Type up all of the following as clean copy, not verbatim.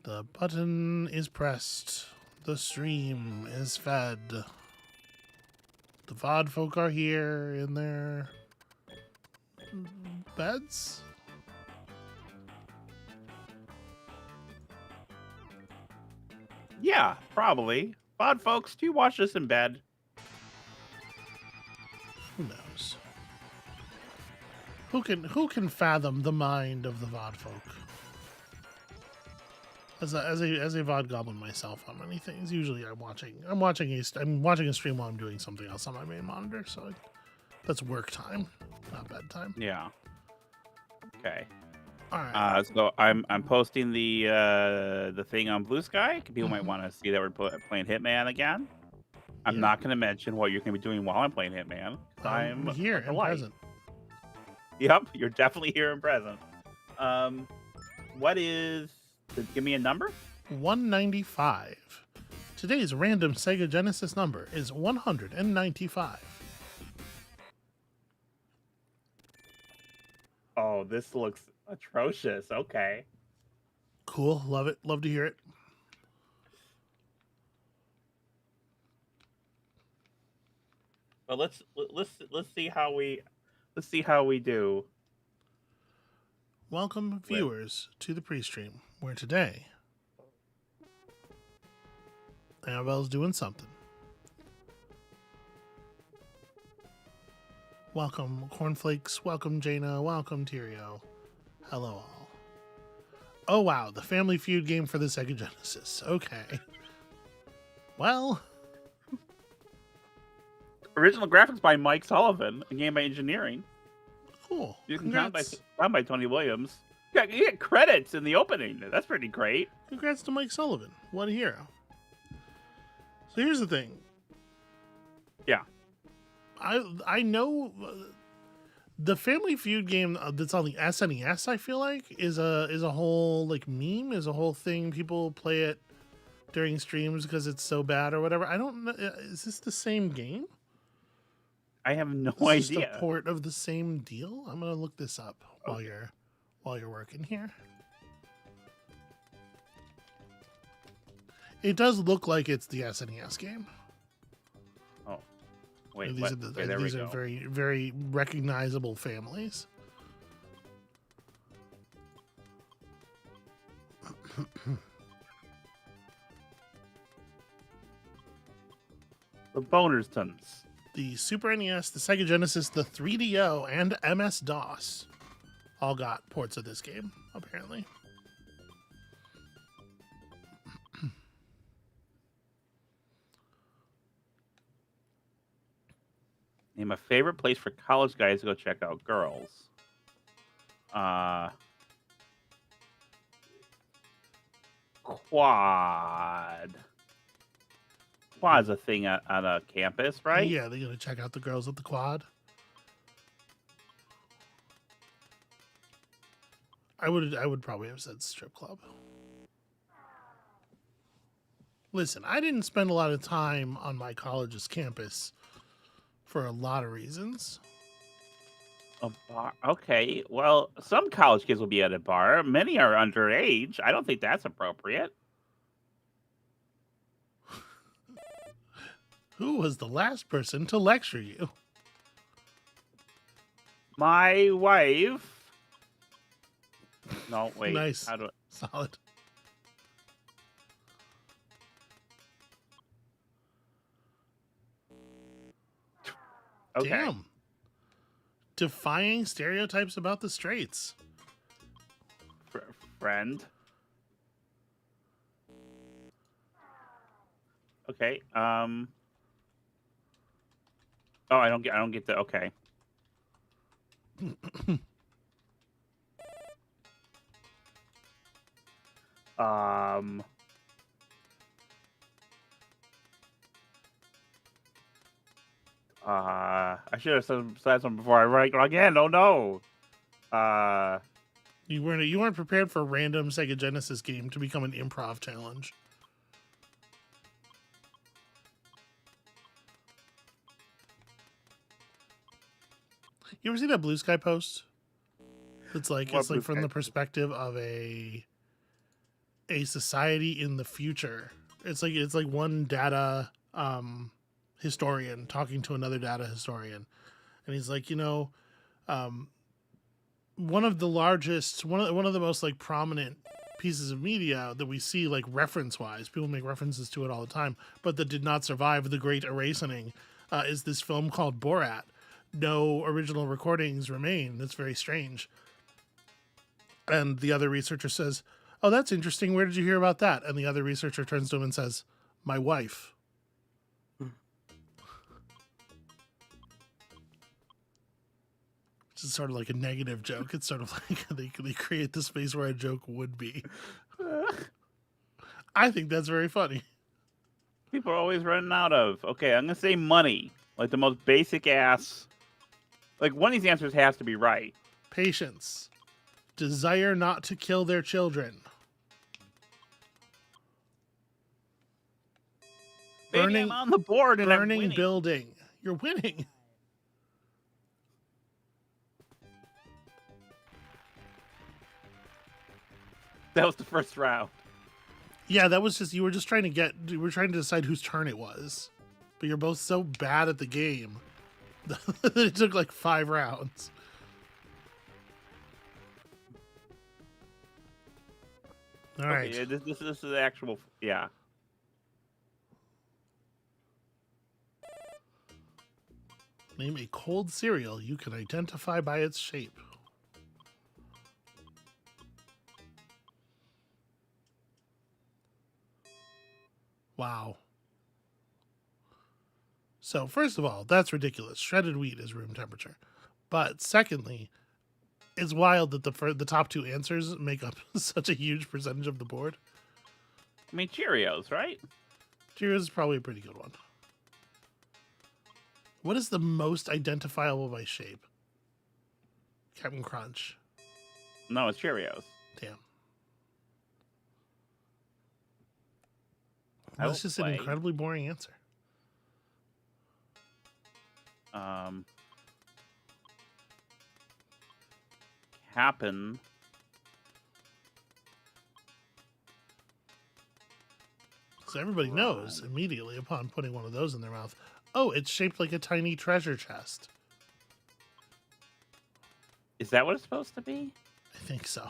The button is pressed. The stream is fed. The VOD folk are here in their beds. Yeah, probably. VOD folks, do you watch this in bed? Who knows? Who can fathom the mind of the VOD folk? As a VOD goblin myself on many things, usually I'm watching a stream while I'm doing something else on my main monitor, so that's work time, not bedtime. Yeah. Okay. All right. So I'm posting the thing on Blue Sky. People might want to see that we're playing Hitman again. I'm not going to mention what you're going to be doing while I'm playing Hitman. I'm here like a and light. present. Yep, you're definitely here and present. What is? Give me a number. 195. Today's random Sega Genesis number is 195. Oh, this looks atrocious. Okay. Cool. Love it. Love to hear it. Well, let's see how we do. Welcome, viewers, to the pre-stream, where today Amabel's doing something. Welcome, Cornflakes. Welcome, Jaina. Welcome, Tyrio. Hello, all. Oh, wow. The Family Feud game for the Sega Genesis. Okay. Well. Original graphics by Mike Sullivan, a game by engineering. Cool. You can count by Tony Williams. Yeah, you get credits in the opening. That's pretty great. Congrats to Mike Sullivan. What a hero. So here's the thing. Yeah. I know the Family Feud game that's on the SNES, I feel like, is a whole like meme, is a whole thing. People play it during streams because it's so bad or whatever. I don't know. Is this the same game? I have no idea. idea. Just a port of the same deal. I'm gonna look this up while you're working here. It does look like it's the SNES game. Oh, wait. These are very, very recognizable families. The Bonerstons. The Super NES, the Sega Genesis, the 3DO, and MS-DOS all got ports of this game, apparently. Name a favorite place for college guys to go check out girls. Quad. Quad's a thing on a campus, right? Yeah, they're gonna check out the girls at the Quad. I would probably have said strip club. Listen, I didn't spend a lot of time on my college's campus for a lot of reasons. A bar? Okay, well, some college kids will be at a bar. Many are underage. I don't think that's appropriate. Who was the last person to lecture you? My wife. No, wait. Nice. How do Solid. Okay. Damn. Defying stereotypes about the straights. Friend. Okay. Oh, I don't get the okay. I should have said something before I write again. Oh no. You weren't prepared for a random Sega Genesis game to become an improv challenge. You ever see that Blue Sky post? It's like from the perspective of a a society in the future. It's like one data historian talking to another data historian, and he's like, um, one of the most like prominent pieces of media that we see like reference wise, people make references to it all the time, but that did not survive the Great Erasing, is this film called Borat. No original recordings remain. That's very strange. And the other researcher says, "Oh, that's interesting. Where did you hear about that?" And the other researcher turns to him and says, "My wife." Which is sort of like a negative joke. It's sort of like they create the space where a joke would be. I think that's very funny. People are always running out of. Okay, I'm gonna say money, like the most basic ass. Like one of these answers has to be right. Patience. Desire not to kill their children. Baby, I'm on the board and I'm Burning winning. building. You're winning. That was the first round. Yeah, that was just, you were trying to decide whose turn it was. But you're both so bad at the game that it took like 5 rounds. All right. Okay, yeah, this is the actual, yeah. Name a cold cereal you can identify by its shape. Wow. So, first of all, that's ridiculous. Shredded wheat is room temperature. But secondly, it's wild that the top 2 answers make up such a huge percentage of the board. I mean, Cheerios, right? Cheerios is probably a pretty good one. What is the most identifiable by shape? Captain Crunch. No, it's Cheerios. Damn. That's just an incredibly boring answer. Happen. So everybody knows immediately upon putting one of those in their mouth, oh, it's shaped like a tiny treasure chest. Is that what it's supposed to be? I think so.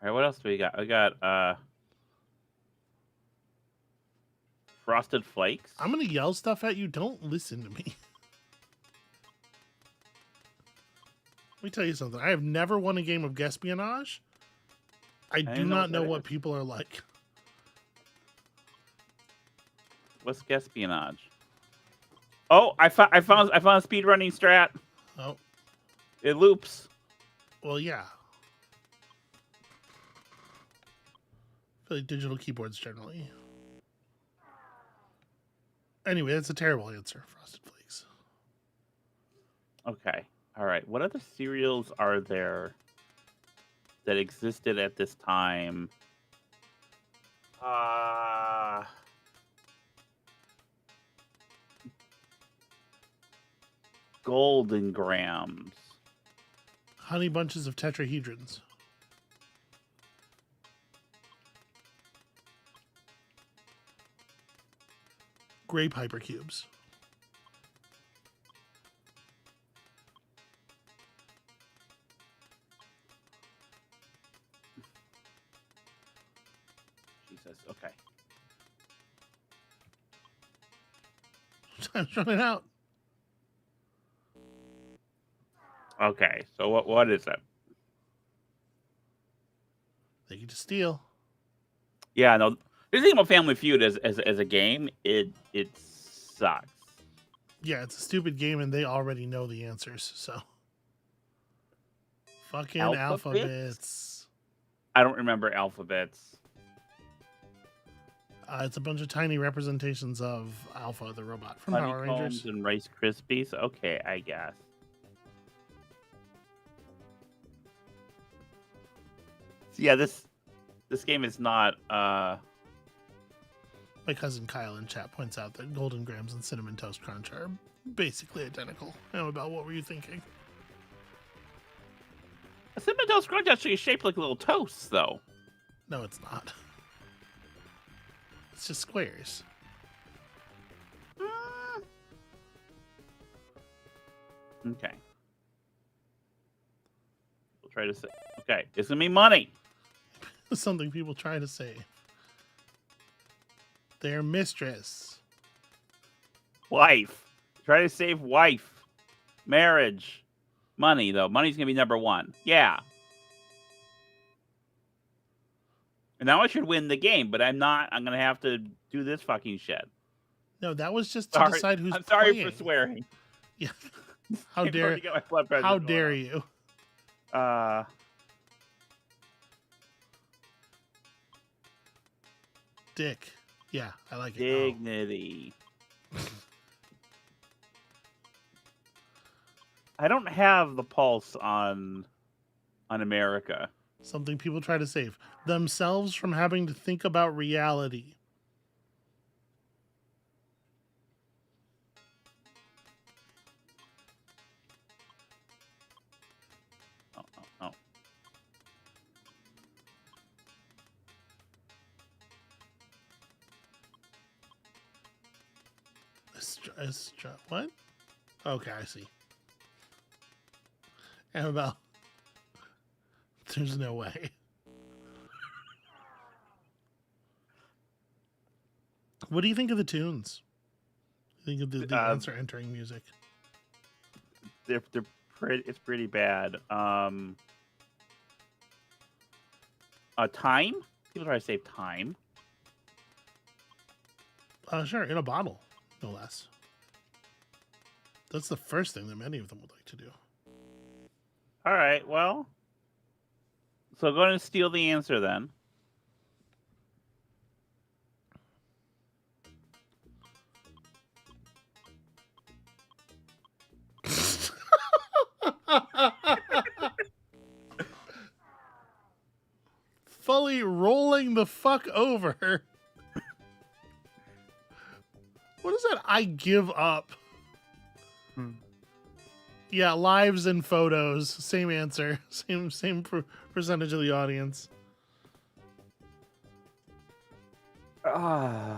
All right, what else do we got? We got Frosted Flakes. I'm going to yell stuff at you. Don't listen to me. Let me tell you something. I have never won a game of Guespionage. I do not know what people are like. What's Guespionage? Oh, I found a speedrunning strat. Oh. It loops. Well, yeah. I feel like digital keyboards generally. Anyway, that's a terrible answer, Frosted Flakes. Okay. All right. What other cereals are there that existed at this time? Golden Grams. Honey bunches of tetrahedrons. Grape hypercubes. Jesus. Okay. Time's running out. Okay. So what is it? They get to steal. Yeah. No. The thing about Family Feud as a game, it sucks. Yeah, it's a stupid game, and they already know the answers. So, fucking alphabets. I don't remember alphabets. It's a bunch of tiny representations of Alpha, the robot from Power Rangers. And Rice Krispies. Okay, I guess. Yeah, this game is not. My cousin Kyle in chat points out that Golden Grams and Cinnamon Toast Crunch are basically identical. Amabel, what were you thinking? Cinnamon Toast Crunch actually is shaped like little toasts, though. No, it's not. It's just squares. Okay. We'll try to say. Okay, it's gonna be money. Something people try to say. Their mistress. Wife. Try to save wife. Marriage. Money, though. Money's gonna be number one. Yeah. And now I should win the game, but I'm not. I'm gonna have to do this fucking shit. No, that was just to decide who's I'm sorry playing. for swearing. Yeah. How dare you? Dick. Yeah, I like it. Dignity. I don't have the pulse on America. Something people try to save themselves from having to think about reality. Oh. What? Okay, I see. Amabel. There's no way. What do you think of the tunes? Think of the answer entering music. They're pretty. It's pretty bad. Time. People try to save time. Sure, in a bottle, no less. That's the first thing that many of them would like to do. All right. Well, so go ahead and steal the answer then. Fully rolling the fuck over. What is that? I give up. Yeah, lives and photos. Same answer. Same percentage of the audience.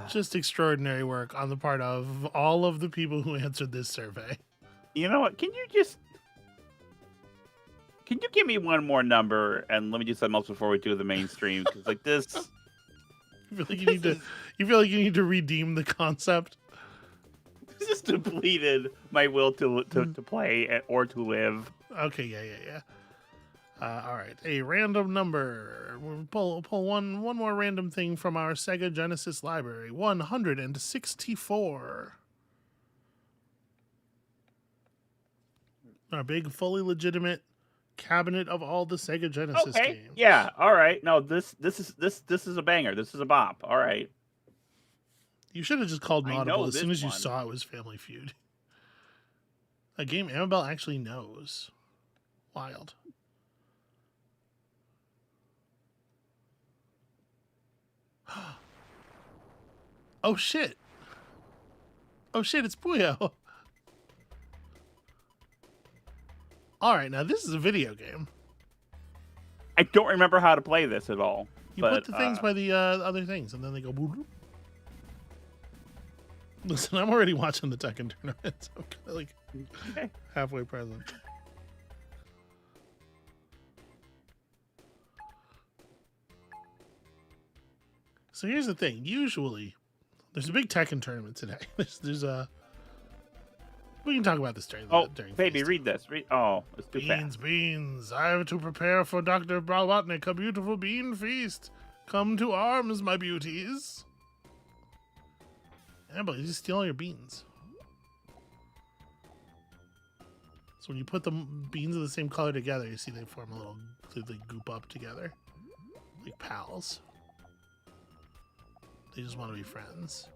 Just extraordinary work on the part of all of the people who answered this survey. You know what? Can you give me one more number and let me do something else before we do the mainstream? Because like this, You feel like you need to redeem the concept. this just depleted my will to play or to live. Okay, yeah. All right, a random number. We'll pull one more random thing from our Sega Genesis library. 164. Our big, fully legitimate cabinet of all the Sega Genesis games. Yeah. All right. No, this is a banger. This is a bop. All right. You should have just called an audible as soon as you one. saw it was Family Feud. A game Amabel actually knows. Wild. Oh shit. It's Puyo. Alright, now this is a video game. I don't remember how to play this at all. You put the things by the other things, and then they go boop, boop. Listen, I'm already watching the Tekken tournament, so I'm kind of like halfway present. So here's the thing. Usually, there's a big Tekken tournament today. There's a... We can talk about this during baby, feast. read this. It's too fast. Beans. I have to prepare for Dr. Balbotnik a beautiful bean feast. Come to arms, my beauties. Yeah, but you just steal all your beans. So when you put the beans of the same color together, you see they form a little... They goop up together. Like pals. They just want to be friends.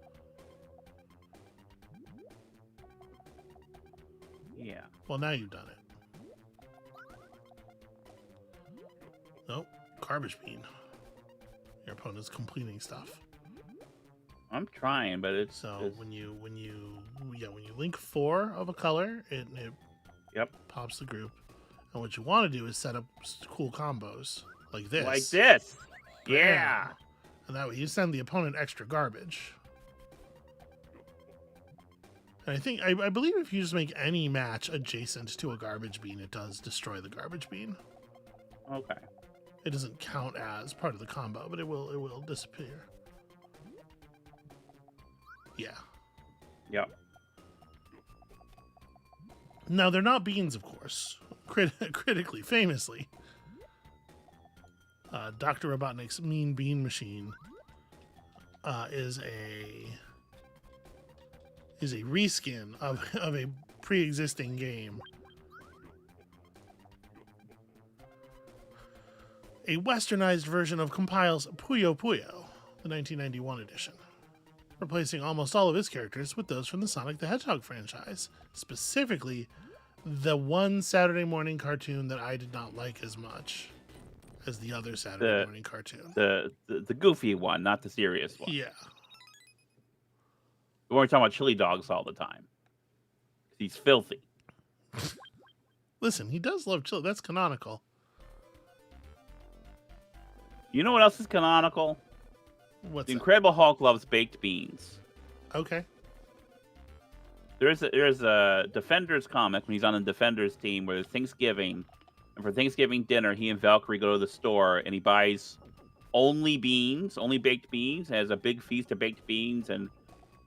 Yeah. Well, now you've done it. Nope. Garbage bean. Your opponent's completing stuff. I'm trying, but it's when you link 4 of a color, it yep, pops the group, And what you want to do is set up cool combos like this. Like this. Bam. Yeah. And that way you send the opponent extra garbage. And I believe if you just make any match adjacent to a garbage bean, it does destroy the garbage bean. Okay. It doesn't count as part of the combo, but it will disappear. Yeah. Yep. Now they're not beans, of course. Critically, famously, Dr. Robotnik's Mean Bean Machine is a reskin of a pre-existing game. A westernized version of Compile's Puyo Puyo, the 1991 edition, replacing almost all of his characters with those from the Sonic the Hedgehog franchise, specifically the one Saturday morning cartoon that I did not like as much as the other Saturday morning cartoon. The goofy one, not the serious one. Yeah. We weren't talking about chili dogs all the time. He's filthy. Listen, he does love chili. That's canonical. You know what else is canonical? What's the that? Incredible Hulk loves baked beans. Okay. There's a Defenders comic when he's on the Defenders team where there's Thanksgiving, and for Thanksgiving dinner, he and Valkyrie go to the store and he buys only beans, only baked beans, has a big feast of baked beans, and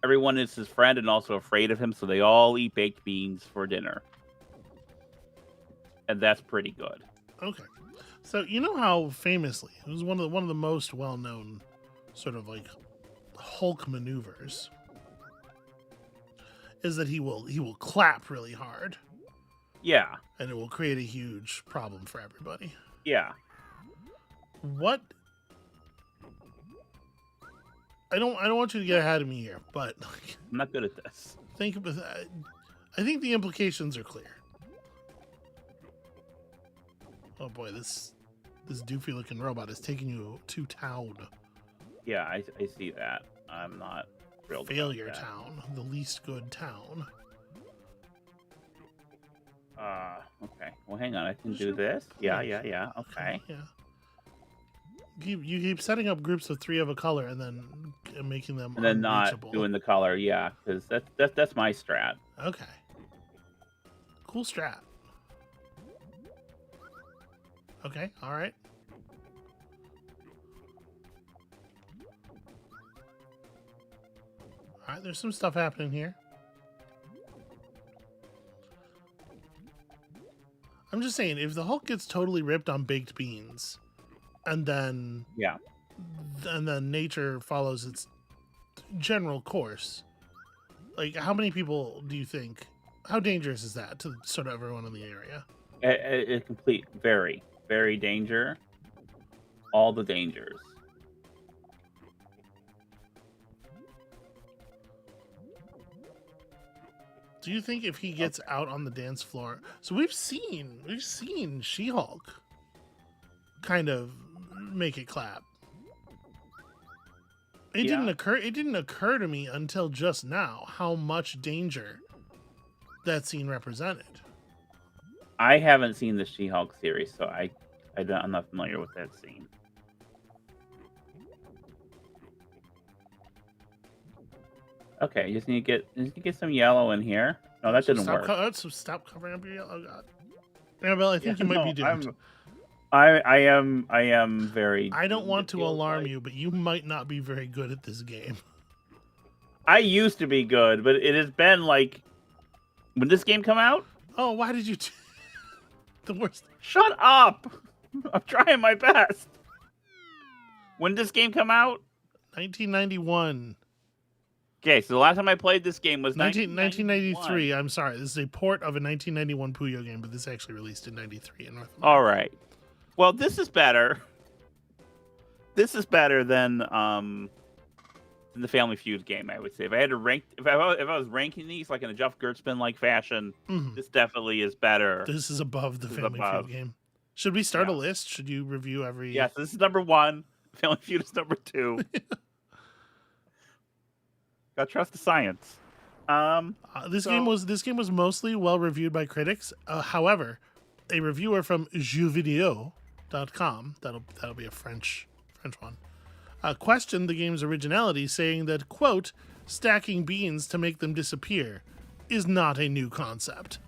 everyone is his friend and also afraid of him, so they all eat baked beans for dinner. And that's pretty good. Okay. So you know how famously it was one of the most well-known sort of like Hulk maneuvers is that he will clap really hard. Yeah. And it will create a huge problem for everybody. Yeah. What I don't want you to get ahead of me here, but I'm not good at this. I think the implications are clear. Oh boy, this doofy looking robot is taking you to town. Yeah, I see that. I'm not thrilled. Failure about that. town, the least good town. Okay. Well, hang on. I can do this. Yeah. Okay. Yeah. You keep setting up groups of 3 of a color and then making them And then not unreachable. doing the color. Yeah, because that's my strat. Okay. Cool strat. Okay. All right. All right. There's some stuff happening here. I'm just saying, if the Hulk gets totally ripped on baked beans, and then nature follows its general course, like how many people do you think? How dangerous is that to sort of everyone in the area? A complete, very, very danger. All the dangers. Do you think if he gets out on the dance floor? So we've seen She-Hulk kind of make it clap. It didn't occur to me until just now how much danger that scene represented. I haven't seen the She-Hulk series, so I'm not familiar with that scene. Okay, you just need to get some yellow in here. No, that didn't work. Stop covering up your yellow. Oh God, Amabel, I think you might be doomed. I am very. I don't want to alarm you, but you might not be very good at this game. I used to be good, but it has been like, when this game come out? Oh, why did you? The worst. Shut up! I'm trying my best. When did this game come out? 1991. Okay, so the last time I played this game was 1993. I'm sorry, this is a port of a 1991 Puyo game, but this actually released in 93 in North America. All right. Well, this is better. This is better than the Family Feud game, I would say. If I had to rank, if I was ranking these like in a Jeff Gertzman like fashion, this definitely is better. This is above the Family Feud game. Should we start a list? Should you review every? Yes, this is number 1. Family Feud is number 2. Gotta trust the science. This game was mostly well reviewed by critics. However, a reviewer from jeuxvideo.com, that'll be a French one, questioned the game's originality, saying that, quote, stacking beans to make them disappear is not a new concept.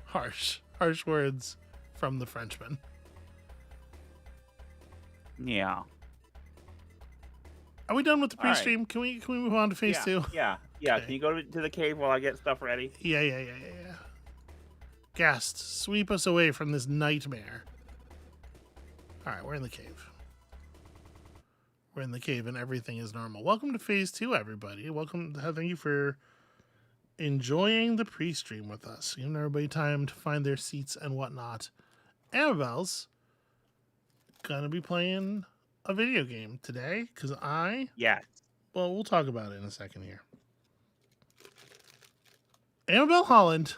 Harsh words from the Frenchman. Yeah. Are we done with the All right. pre-stream? Can we move on to phase two? Yeah. Okay. Can you go to the cave while I get stuff ready? Yeah. Guest, sweep us away from this nightmare. All right, we're in the cave. We're in the cave and everything is normal. Welcome to phase two, everybody. Welcome. Thank you for enjoying the pre-stream with us. Giving everybody time to find their seats and whatnot. Amabel's gonna be playing a video game today because Yes. well, we'll talk about it in a second here. Amabel Holland.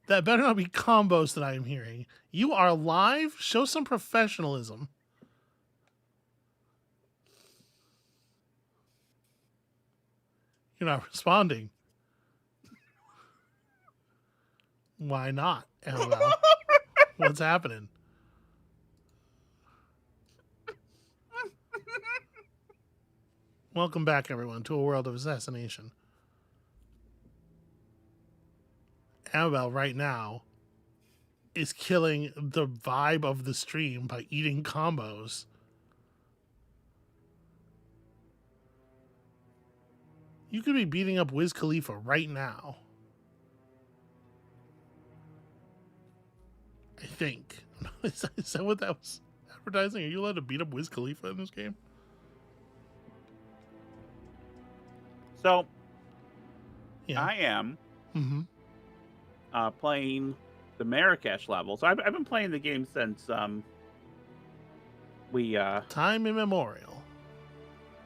That better not be combos that I am hearing. You are live. Show some professionalism. You're not responding. Why not, Amabel? What's happening? Welcome back, everyone, to a world of assassination. Amabel right now is killing the vibe of the stream by eating combos. You could be beating up Wiz Khalifa right now. I think. Is that what that was advertising? Are you allowed to beat up Wiz Khalifa in this game? So, Yeah. I am Mm-hmm. playing the Marrakesh level. So I've been playing the game since we Time immemorial.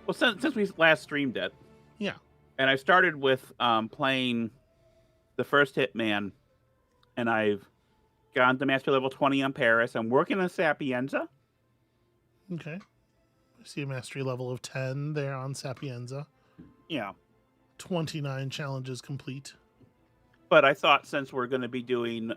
well since we last streamed it. Yeah. And I started with playing the first Hitman, and I've gone to master level 20 on Paris. I'm working on Sapienza. Okay. I see a mastery level of 10 there on Sapienza. Yeah. 29 challenges complete. But I thought since we're going to be doing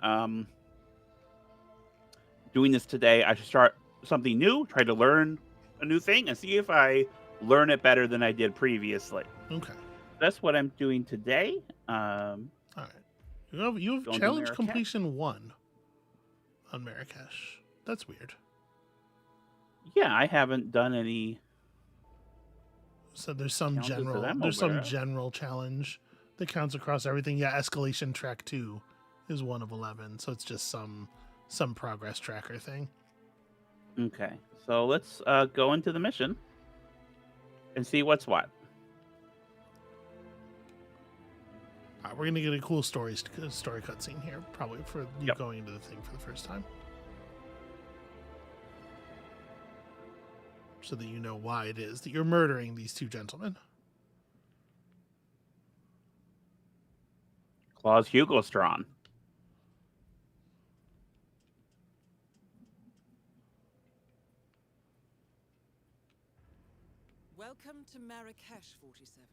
this today, I should start something new, try to learn a new thing, and see if I learn it better than I did previously. Okay. That's what I'm doing today. All right. You have Going to challenge Marrakesh. completion 1 on Marrakesh. That's weird. Yeah, I haven't done any. So there's some Challenges for general them there's over some there. general challenge that counts across everything. Yeah, escalation track 2 is 1 of 11, so it's just some progress tracker thing. Okay, so let's go into the mission and see what's what. All right, we're gonna get a cool story cutscene here, probably for you Yep. going into the thing for the first time, so that you know why it is that you're murdering these two gentlemen. Claus Hugostron. Welcome to Marrakesh, 47.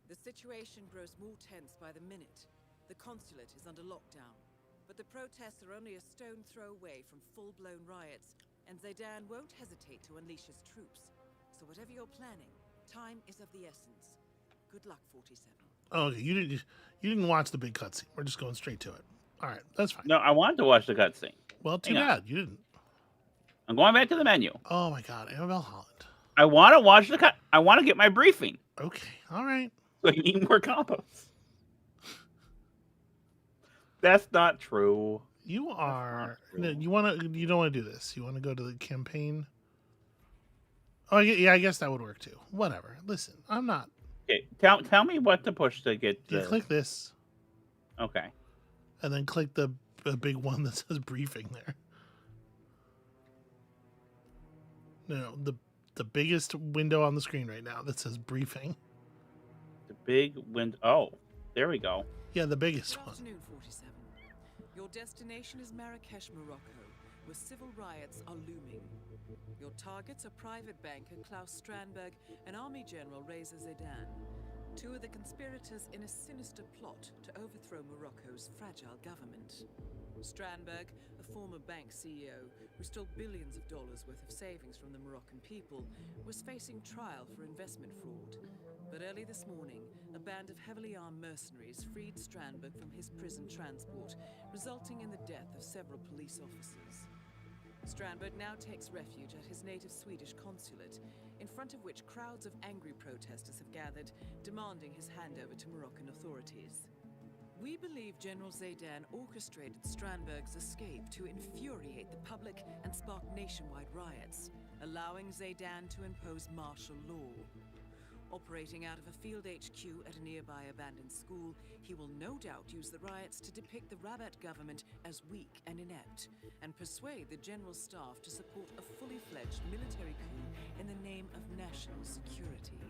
The situation grows more tense by the minute. The consulate is under lockdown, but the protests are only a stone throw away from full-blown riots, and Zaydan won't hesitate to unleash his troops. So whatever you're planning, time is of the essence. Good luck, 47. Oh, okay, you didn't watch the big cutscene. We're just going straight to it. All right, that's fine. No, I wanted to watch the cutscene. Well, too Hang on. bad you didn't. I'm going back to the menu. Oh my God, Amabel Holland. I want to watch the cut. I want to get my briefing. Okay, all right. So you need more combos. That's not true. You are. true. No, you don't want to do this. You want to go to the campaign. Oh yeah, I guess that would work too. Whatever. Listen, I'm not. Okay, tell me what to push to get. You click this, Okay. and then click the big one that says briefing there. No, the biggest window on the screen right now that says briefing. The big wind. Oh, there we go. Yeah, the biggest Good one. afternoon, 47. Your destination is Marrakesh, Morocco, where civil riots are looming. Your targets are private banker Klaus Strandberg and Army General Reza Zaydan. Two of the conspirators in a sinister plot to overthrow Morocco's fragile government. Strandberg, a former bank CEO who stole billions of dollars worth of savings from the Moroccan people, was facing trial for investment fraud. But early this morning, a band of heavily armed mercenaries freed Strandberg from his prison transport, resulting in the death of several police officers. Strandberg now takes refuge at his native Swedish consulate, in front of which crowds of angry protesters have gathered, demanding his handover to Moroccan authorities. We believe General Zaydan orchestrated Strandberg's escape to infuriate the public and spark nationwide riots, allowing Zaydan to impose martial law. Operating out of a field HQ at a nearby abandoned school, he will no doubt use the riots to depict the Rabat government as weak and inept, and persuade the general staff to support a fully fledged military coup in the name of national security.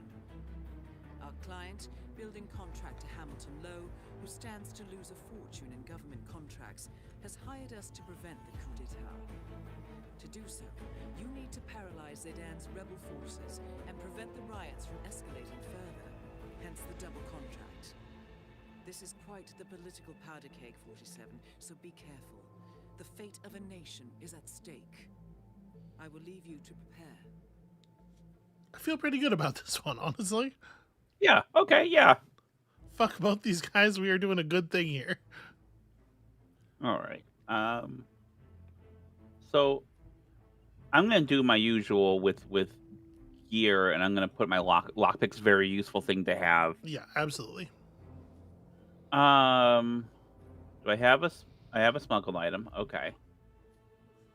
Our client, building contractor Hamilton Lowe, who stands to lose a fortune in government contracts, has hired us to prevent the coup d'etat. To do so, you need to paralyze Zaydan's rebel forces and prevent the riots from escalating further, hence the double contract. This is quite the political powder keg, 47, so be careful. The fate of a nation is at stake. I will leave you to prepare. I feel pretty good about this one, honestly. Yeah. Okay. Yeah. Fuck both these guys. We are doing a good thing here. All right. So I'm gonna do my usual with gear, and I'm gonna put my lockpick's very useful thing to have. Yeah, absolutely. Do I have I have a smuggled item. Okay.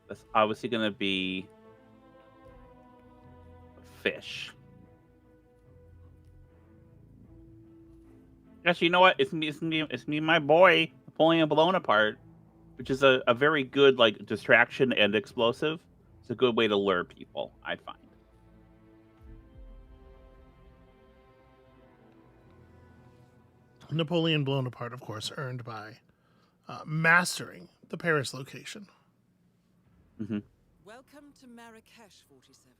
That's obviously gonna be fish. Actually, you know what? It's me and my boy Napoleon blown apart, which is a very good like distraction and explosive. It's a good way to lure people, I find. Napoleon blown apart, of course, earned by mastering the Paris location. Mm-hmm. Welcome to Marrakesh, 47.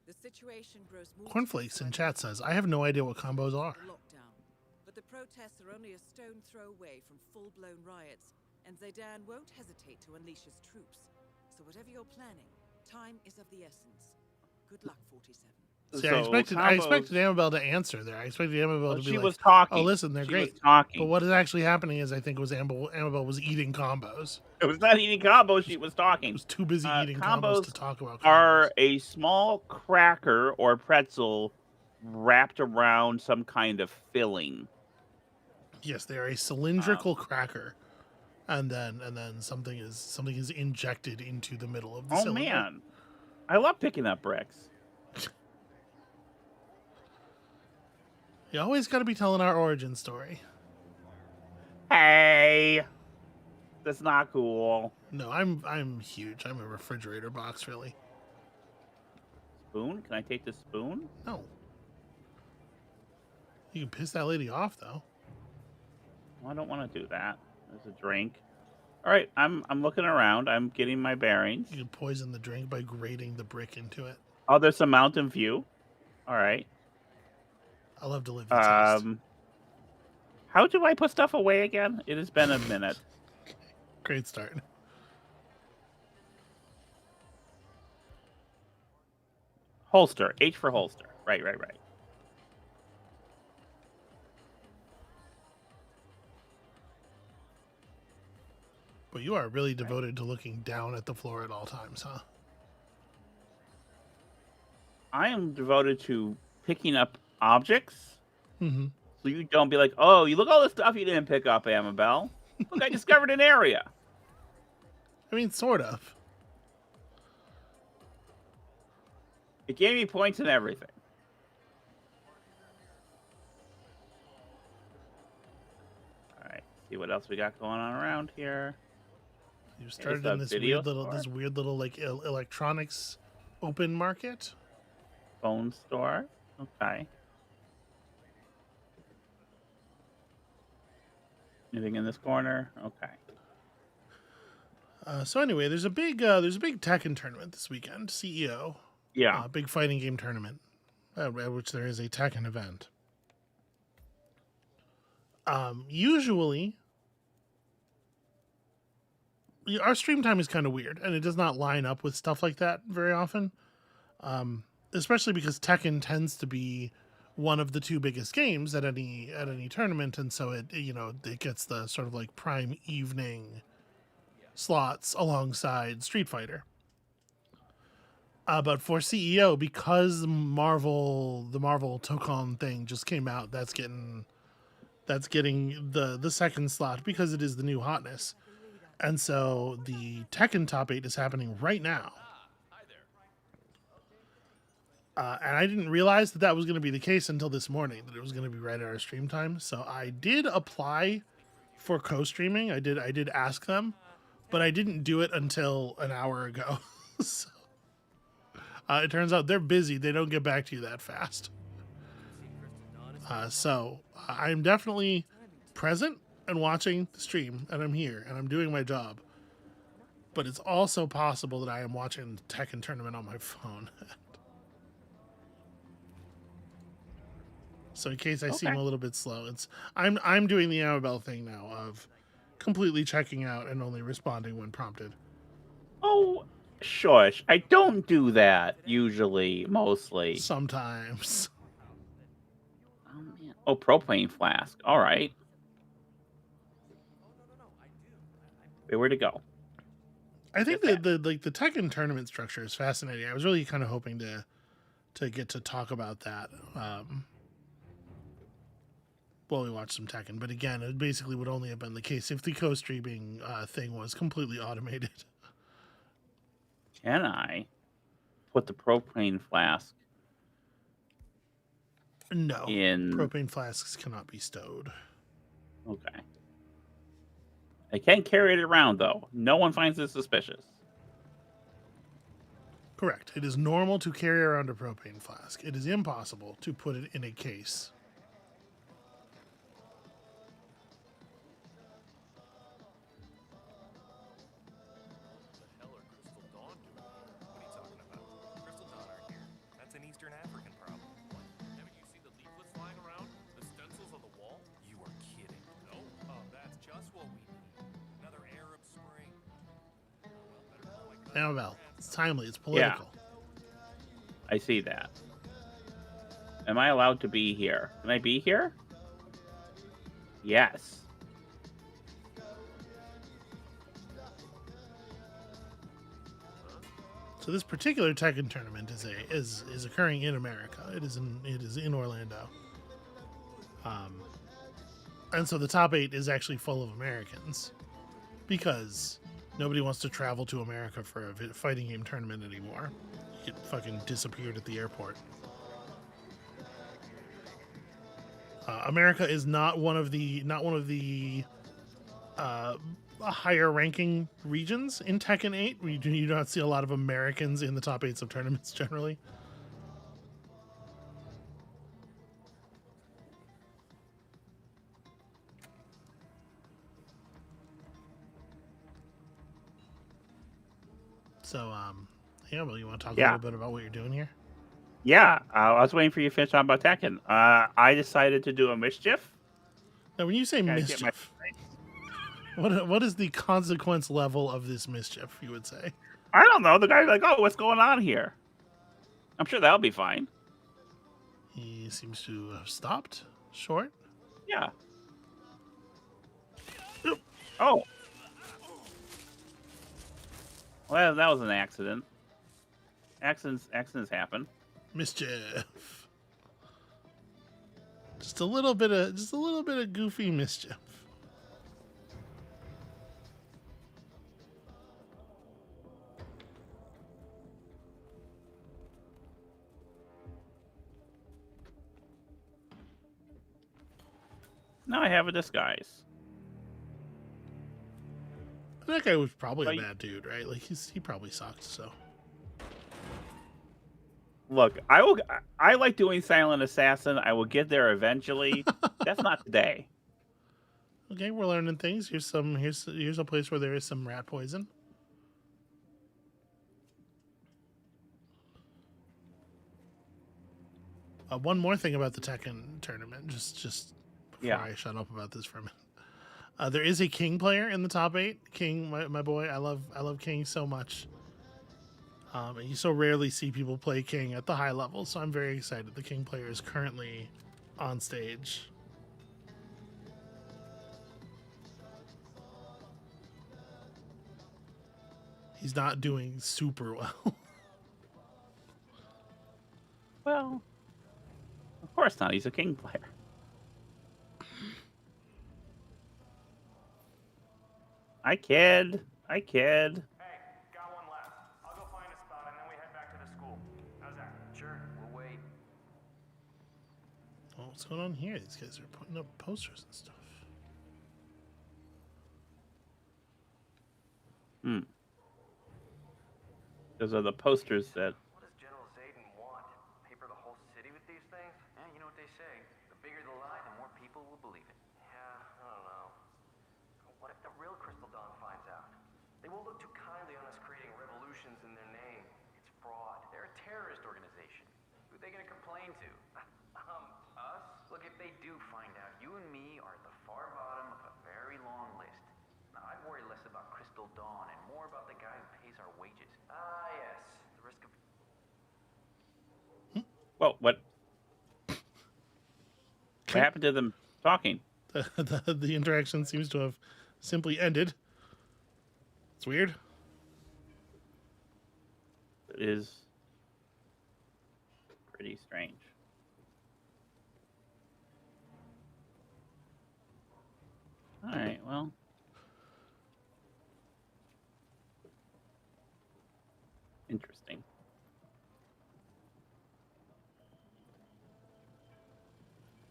The situation grows more Cornflakes in tense chat says, I have no idea what combos are. lockdown. But the protests are only a stone throw away from full-blown riots, and Zaydan won't hesitate to unleash his troops. So whatever you're planning, time is of the essence. Good luck, 47. See, I expected Amabel to answer there. I expected Amabel to be she like, was talking. "Oh, listen, they're She great." was talking. But what is actually happening is, I think, was Amabel was eating combos. It was not eating combos. She was She talking. was too busy eating combos Combos to talk about combos. Are a small cracker or pretzel wrapped around some kind of filling. Yes, they are a cylindrical cracker, and then something is injected into the middle of the cylinder. Man, I love picking up bricks. You always got to be telling our origin story. Hey, that's not cool. No, I'm huge. I'm a refrigerator box, really. Spoon? Can I take the spoon? No. You can piss that lady off, though. Well, I don't want to do that. There's a drink. All right, I'm looking around. I'm getting my bearings. You can poison the drink by grating the brick into it. Oh, there's a Mountain View. All right. I love to live this taste. How do I put stuff away again? It has been a minute. Great start. Holster. H for holster. Right. But you are really devoted to looking down at the floor at all times, huh? I am devoted to picking up objects. Mm-hmm. So you don't be like, oh, you look at all the stuff you didn't pick up, Amabel. Look, I discovered an area. I mean, sort of. It gave me points and everything. All right, see what else we got going on around here. You started Is in that this video weird little like electronics open market. Phone store. Okay. Anything in this corner? Okay. So anyway, there's a big Tekken tournament this weekend. CEO. Yeah. Big fighting game tournament, at which there is a Tekken event. Usually, our stream time is kind of weird, and it does not line up with stuff like that very often. Especially because Tekken tends to be one of the two biggest games at any tournament, and so it gets the sort of like prime evening slots alongside Street Fighter. But for CEO, because the Marvel Tokon thing just came out, that's getting the second slot because it is the new hotness. And so the Tekken top 8 is happening right now. And I didn't realize that was going to be the case until this morning, that it was going to be right at our stream time. So I did apply for co-streaming. I did ask them, but I didn't do it until an hour ago. So, it turns out they're busy. They don't get back to you that fast. So I'm definitely present and watching the stream, and I'm here, and I'm doing my job. But it's also possible that I am watching the Tekken tournament on my phone. So in case I seem a little bit slow, I'm doing the Amabel thing now of completely checking out and only responding when prompted. Oh, shush. I don't do that usually, mostly. Sometimes. Oh, man. Oh, propane flask. All right. Wait, where'd it go? I think the Tekken tournament structure is fascinating. I was really kind of hoping to get to talk about that while we watch some Tekken. But again, it basically would only have been the case if the co-streaming thing was completely automated. Can I put the propane flask? No. In propane flasks cannot be stowed. Okay. I can carry it around, though. No one finds it suspicious. Correct. It is normal to carry around a propane flask. It is impossible to put it in a case. Amabel, it's timely. It's political. Yeah. I see that. Am I allowed to be here? Can I be here? Yes. So this particular Tekken tournament is occurring in America. It is in Orlando. And so the top 8 is actually full of Americans because nobody wants to travel to America for a fighting game tournament anymore. You get fucking disappeared at the airport. America is not one of the higher ranking regions in Tekken 8. You do not see a lot of Americans in the top 8s of tournaments generally. So, well, you want to talk a little bit about what you're doing here? Yeah, I was waiting for you to finish talking about Tekken. I decided to do a mischief. Now, when you say mischief, what is the consequence level of this mischief, you would say? I don't know. The guy's like, oh, what's going on here? I'm sure that'll be fine. He seems to have stopped short. Yeah. Oh. Well, that was an accident. Accidents happen. Mischief. Just a little bit of goofy mischief. Now I have a disguise. That guy was probably a bad dude, right? Like he probably sucked. So look, I like doing silent assassin. I will get there eventually. That's not today. Okay, we're learning things. Here's a place where there is some rat poison. One more thing about the Tekken tournament, just before I shut up about this for a minute. There is a King player in the top 8. King, my boy. I love King so much. And you so rarely see people play King at the high level, so I'm very excited. The King player is currently on stage. He's not doing super well. Well, of course not. He's a King player. I kid. Hey, got one left. I'll go find a spot and then we head back to the school. How's that? Sure, we'll wait. Oh, what's going on here? These guys are putting up posters and stuff. Those are the posters that. What does General Zayden want? Paper the whole city with these things? Yeah, you know what they say. The bigger the lie, the more people will believe it. Yeah, I don't know. What if the real Crystal Dawn finds out? They won't look too kindly on us creating revolutions in their name. It's fraud. They're a terrorist organization. Who are they gonna complain to? Us? Look, if they do find out, you and me are at the far bottom of a very long list. Now, I'd worry less about Crystal Dawn and more about the guy who pays our wages. Ah, yes. The risk of... Well, what happened to them talking? The interaction seems to have simply ended. It's weird. It is pretty strange. All right, well. Interesting.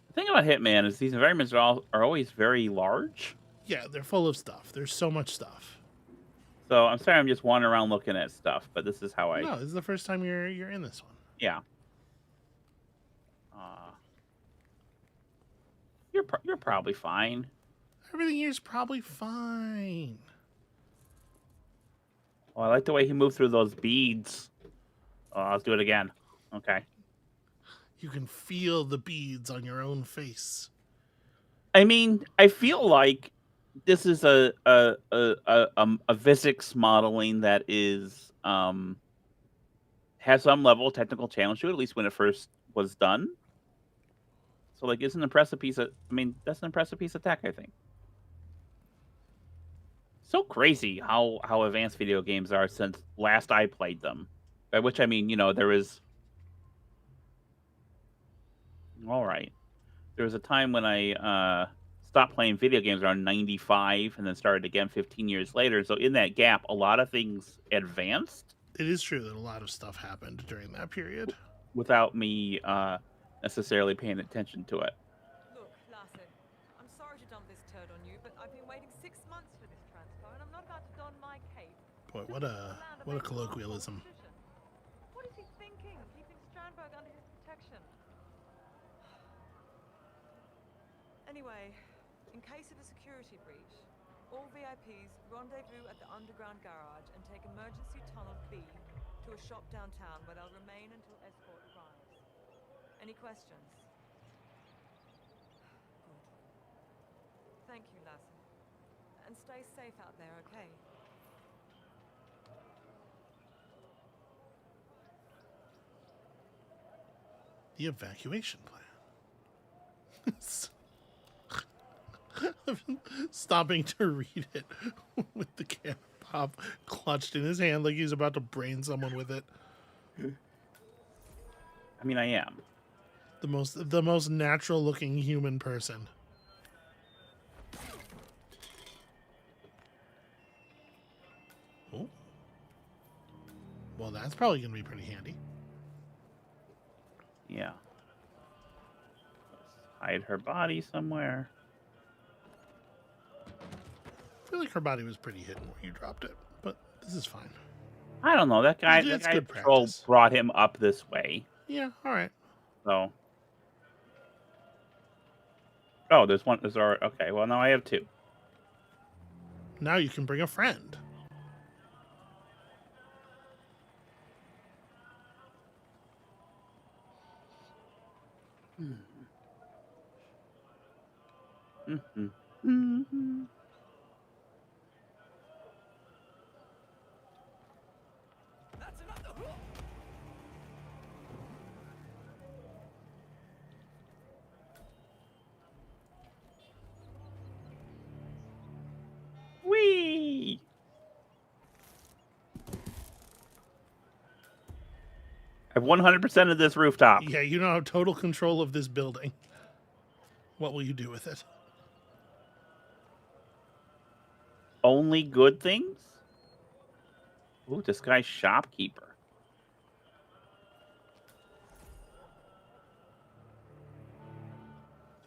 The thing about Hitman is these environments are always very large. Yeah, they're full of stuff. There's so much stuff. So I'm sorry, I'm just wandering around looking at stuff, but this is how I. No, this is the first time you're in this one. Yeah. You're probably fine. Everything here is probably fine. Oh, I like the way he moved through those beads. Oh, let's do it again. Okay. You can feel the beads on your own face. I mean, I feel like this is a physics modeling that is has some level of technical challenge to it, at least when it first was done. So, like, it's an impressive piece of. I mean, that's an impressive piece of tech, I think. So crazy how advanced video games are since last I played them. By which I mean, there was. All right. There was a time when I stopped playing video games around 95 and then started again 15 years later. So in that gap, a lot of things advanced. It is true that a lot of stuff happened during that period. Without me necessarily paying attention to it. Look, Larson, I'm sorry to dump this turd on you, but I've been waiting 6 months for this transfer, and I'm not about to don my cape. Boy, what a colloquialism. What is he thinking, keeping Strandberg under his protection? Anyway, in case of a security breach, all VIPs rendezvous at the underground garage and take emergency tunnel B to a shop downtown where they'll remain until escort arrives. Any questions? Good. Thank you, Larson. And stay safe out there, okay? The evacuation plan. Stopping to read it with the can of pop clutched in his hand like he's about to brain someone with it. I mean, I am. The most natural looking human person. Oh. Well, that's probably going to be pretty handy. Yeah. Let's hide her body somewhere. I feel like her body was pretty hidden where you dropped it, but this is fine. I don't know. That guy Good patrol practice. brought him up this way. Yeah, all right. So. Oh, there's one. Okay, well, now I have two. Now you can bring a friend. Mhm. Mhm. That's another. Whee! I have 100% of this rooftop. Yeah, you now have total control of this building. What will you do with it? Only good things? Ooh, this guy's shopkeeper.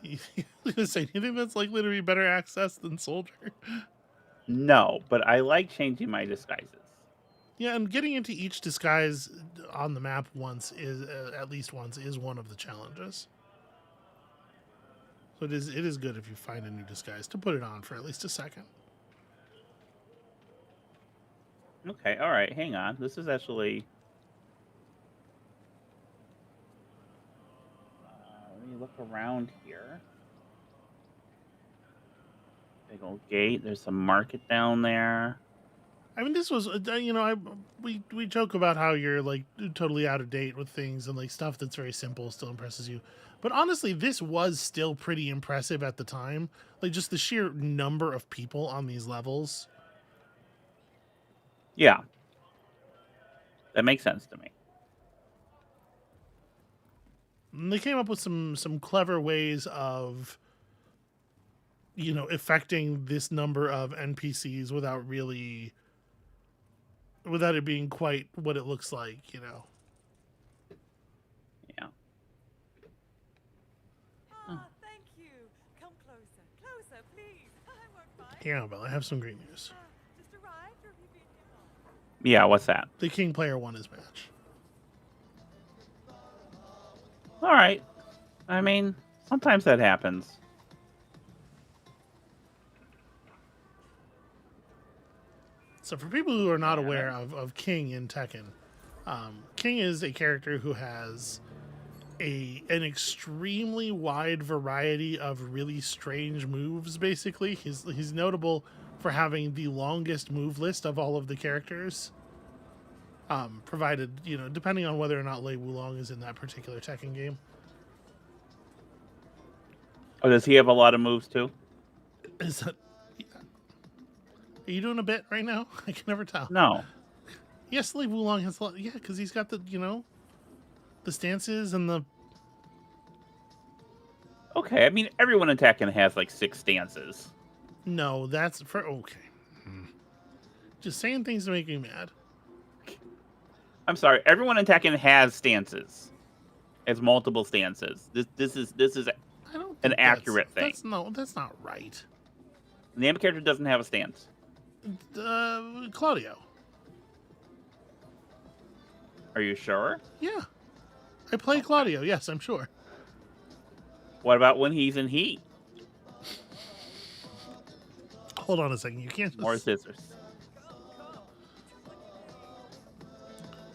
I was gonna say, do you think that's likely to be better access than soldier? No, but I like changing my disguises. Yeah, and getting into each disguise on the map once is at least once is one of the challenges. So it is good if you find a new disguise to put it on for at least a second. Okay, all right, hang on. This is actually. Let me look around here. Big old gate. There's some market down there. I mean, this was we joke about how you're like totally out of date with things and like stuff that's very simple still impresses you, but honestly, this was still pretty impressive at the time. Like just the sheer number of people on these levels. Yeah, that makes sense to me. And they came up with some clever ways of affecting this number of NPCs without it being quite what it looks like. Yeah. Thank you. Come closer. Closer, please. I won't bite. Hey, Amabel, I have some great news. Just arrived, or have you been here long? Yeah, what's that? The King player won his match. All right. I mean, sometimes that happens. So for people who are not aware of King in Tekken, King is a character who has an extremely wide variety of really strange moves. Basically, he's notable for having the longest move list of all of the characters. Provided depending on whether or not Lei Wulong is in that particular Tekken game. Oh, does he have a lot of moves too? Is that? Are you doing a bit right now? I can never tell. No. Yes, Lei Wulong has a lot. Yeah, because he's got the the stances and the. Okay, I mean, everyone in Tekken has like 6 stances. No, that's for okay. Just saying things to make me mad. I'm sorry, everyone in Tekken has stances. Has multiple stances. This is I don't an think accurate thing. That's not right. The name of character doesn't have a stance. Claudio. Are you sure? Yeah, I play Claudio. Yes, I'm sure. What about when he's in heat? Hold on a second. You can't. More scissors.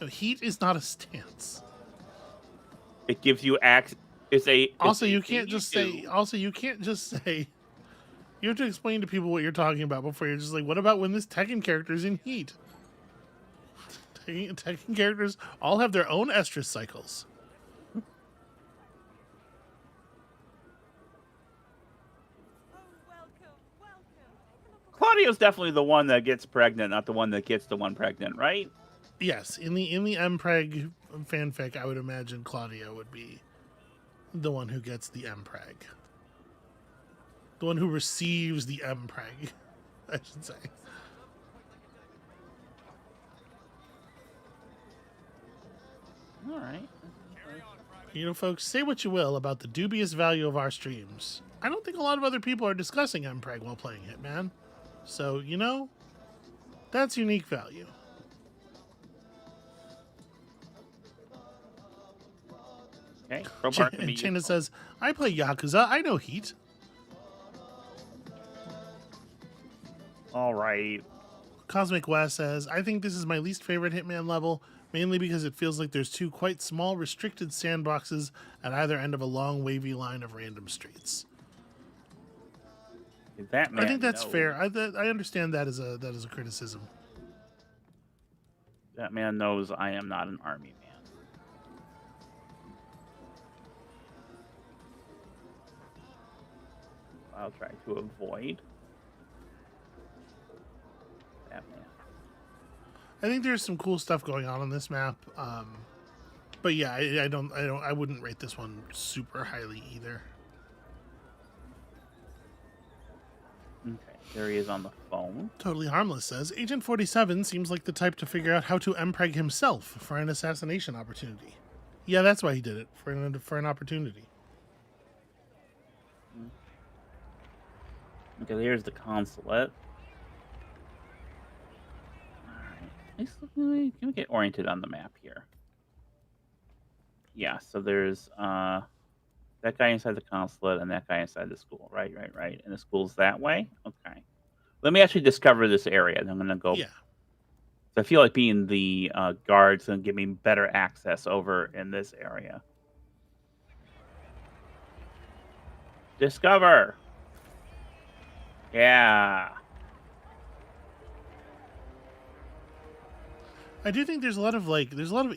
No, heat is not a stance. It gives you access. Also, you can't just say. Also, you can't just say. You have to explain to people what you're talking about before you're just like, what about when this Tekken character's in heat? Tekken characters all have their own estrus cycles. Claudio's definitely the one that gets pregnant, not the one that gets the one pregnant, right? Yes, in the Mpreg fanfic, I would imagine Claudio would be the one who gets the Mpreg. The one who receives the Mpreg, I should say. All right. Folks, say what you will about the dubious value of our streams. I don't think a lot of other people are discussing Mpreg while playing Hitman. So, that's unique value. Okay. Crowbar can be And Chena useful. says, I play Yakuza. I know Heat. All right. Cosmic West says, I think this is my least favorite Hitman level, mainly because it feels like there's 2 quite small, restricted sandboxes at either end of a long, wavy line of random streets. That man I think that's knows. fair. I understand that as a criticism. That man knows I am not an army man. I'll try to avoid that man. I think there's some cool stuff going on this map. But yeah, I wouldn't rate this one super highly either. Okay, there he is on the phone. Totally Harmless says, Agent 47 seems like the type to figure out how to MPreg himself for an assassination opportunity. Yeah, that's why he did it, for an opportunity. Okay, here's the consulate. Alright. Can we get oriented on the map here? Yeah, so there's that guy inside the consulate and that guy inside the school. Right. And the school's that way? Okay. Let me actually discover this area, and I'm gonna go. Yeah. So I feel like being the guard's gonna give me better access over in this area. Discover. Yeah. I do think there's a lot of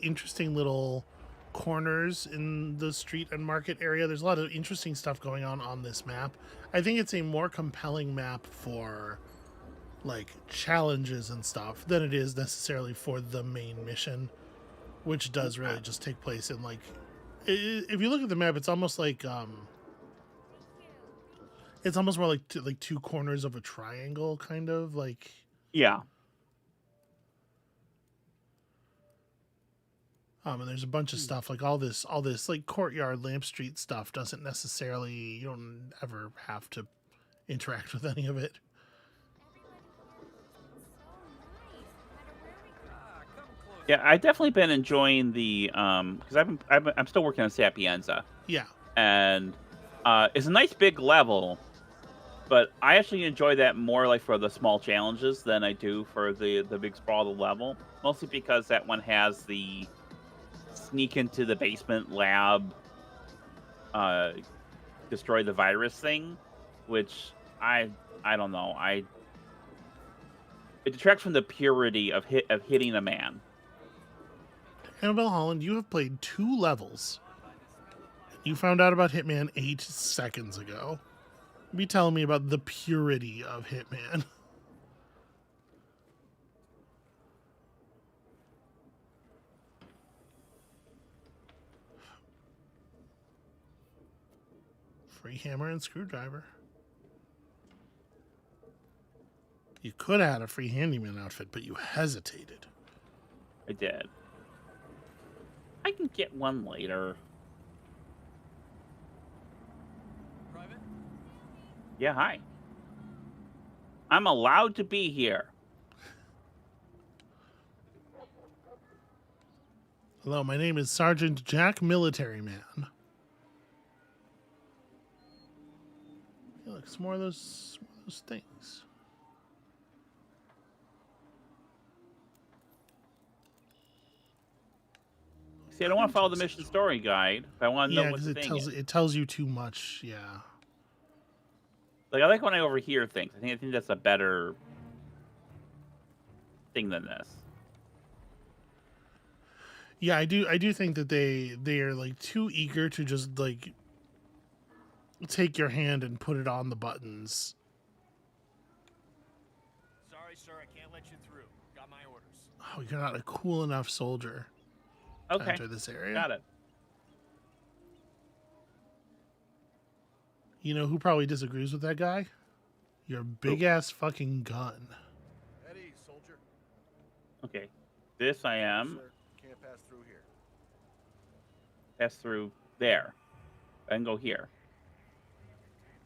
interesting little corners in the street and market area. There's a lot of interesting stuff going on this map. I think it's a more compelling map for like challenges and stuff than it is necessarily for the main mission, which does really just take place in like, if you look at the map, it's almost like it's almost more like two corners of a triangle, kind of like. Yeah. And there's a bunch of stuff like all this like courtyard Lamp Street stuff doesn't necessarily, you don't ever have to interact with any of it. Yeah, I've definitely been enjoying the because I'm still working on Sapienza. Yeah. And it's a nice big level, but I actually enjoy that more like for the small challenges than I do for the big sprawl of the level. Mostly because that one has the sneak into the basement lab, destroy the virus thing, which I don't know. It detracts from the purity of hitting a man. Amabel Holland, you have played 2 levels. You found out about Hitman 8 seconds ago. Be telling me about the purity of Hitman. Free hammer and screwdriver. You could have had a free handyman outfit, but you hesitated. I did. I can get one later. Private? Yeah, hi. I'm allowed to be here. Hello, my name is Sergeant Jack Military Man. Yeah, look, some more of those things. See, I don't want to follow the mission story guide. If I want to know what the thing is. It tells you too much. Yeah. Like I like when I overhear things. I think that's a better thing than this. Yeah, I do think that they are like too eager to just like take your hand and put it on the buttons. Sorry, sir, I can't let you through. Got my orders. Oh, you're not a cool enough soldier to Okay. enter this area. Got it. You know who probably disagrees with that guy? Your big ass fucking gun. Eddie, soldier. Okay. This I am. Sir, can't pass through here. Pass through there. And go here.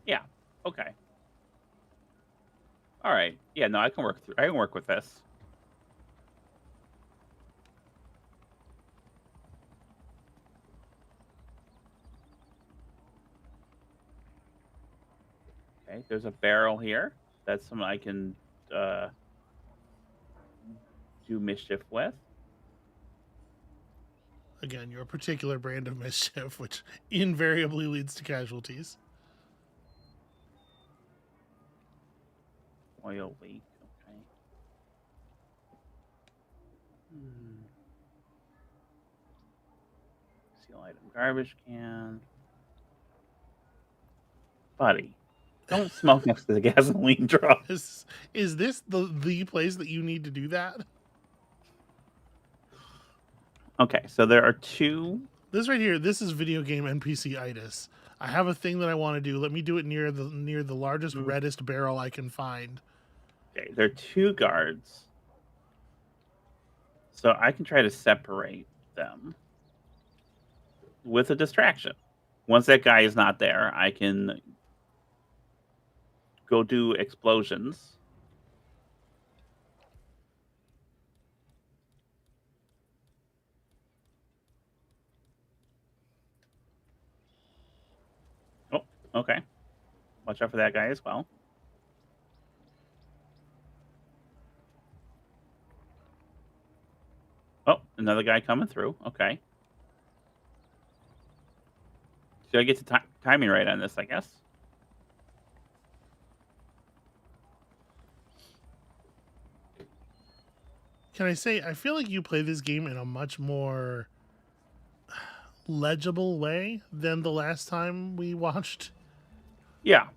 Yeah. Okay. All right. Yeah, no, I can work with this. Okay, there's a barrel here. That's something I can do mischief with. Again, your particular brand of mischief, which invariably leads to casualties. Oil leak. Okay. Seal item. Garbage can. Buddy, don't smoke next to the gasoline truck. Is this the place that you need to do that? Okay, so there are two. This right here, this is video game NPC-itis. I have a thing that I want to do. Let me do it near the largest, reddest barrel I can find. Okay, there are two guards. So I can try to separate them with a distraction. Once that guy is not there, I can go do explosions. Oh, okay. Watch out for that guy as well. Oh, another guy coming through. Okay. So I get the timing right on this, I guess. Can I say, I feel like you play this game in a much more legible way than the last time we watched. Yeah.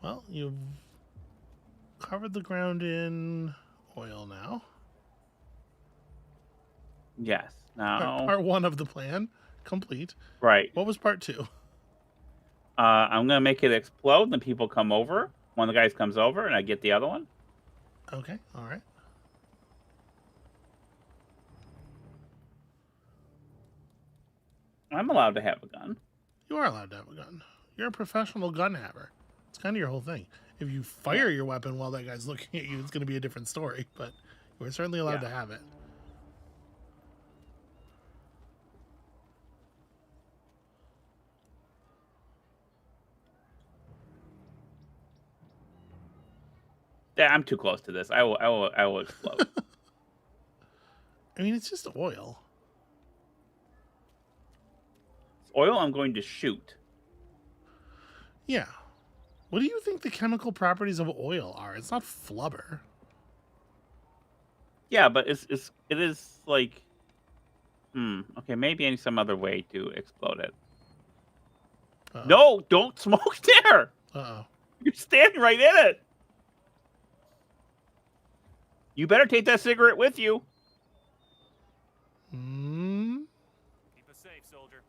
Well, you've covered the ground in oil now. Yes. Now. Part 1 of the plan complete. Right. What was part 2? I'm going to make it explode, and then people come over. One of the guys comes over, and I get the other one. Okay, all right. I'm allowed to have a gun. You are allowed to have a gun. You're a professional gun haver. It's kind of your whole thing. If you fire your weapon while that guy's looking at you, it's going to be a different story, but you're certainly allowed to have it. Yeah, I'm too close to this. I will explode. I mean, it's just oil. It's oil I'm going to shoot. Yeah. What do you think the chemical properties of oil are? It's not flubber. Yeah, but it is like, okay, maybe I need some other way to explode it. Uh-oh. No, don't smoke there. Uh-oh. You're standing right in it. You better take that cigarette with you. Keep us safe, soldier.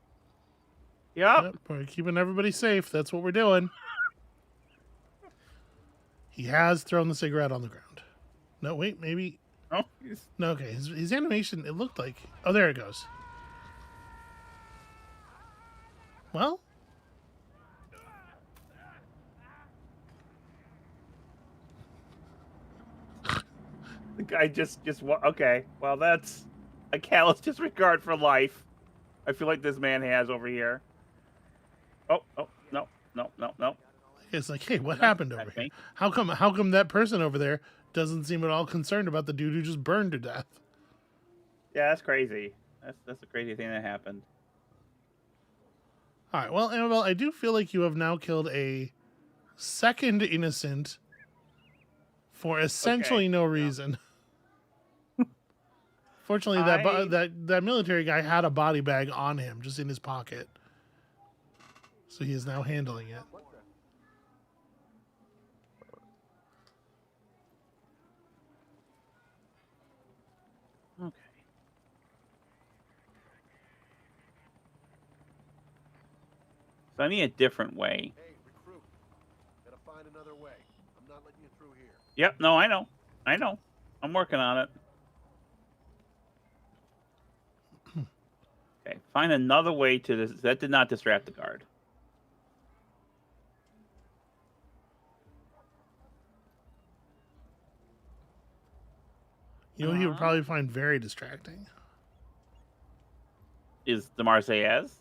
Yep. We're keeping everybody safe. That's what we're doing. He has thrown the cigarette on the ground. No, wait, maybe. Oh, No, okay. His animation, it looked like. Oh, there it goes. Well. the guy just okay. Well, that's a callous disregard for life. I feel like this man has over here. Oh, no. It's like, hey, what happened over here? How come that person over there doesn't seem at all concerned about the dude who just burned to death? Yeah, that's crazy. That's a crazy thing that happened. All right, well, Amabel, I do feel like you have now killed a second innocent for essentially no reason. Fortunately, that military guy had a body bag on him, just in his pocket, so he is now handling it. Okay. So I need a different way. Hey, recruit. Gotta find another way. I'm not letting you through here. Yep, no, I know. I'm working on it. Okay, find another way to this. That did not distract the guard. You know, he would probably find very distracting. Is the Marseillaise?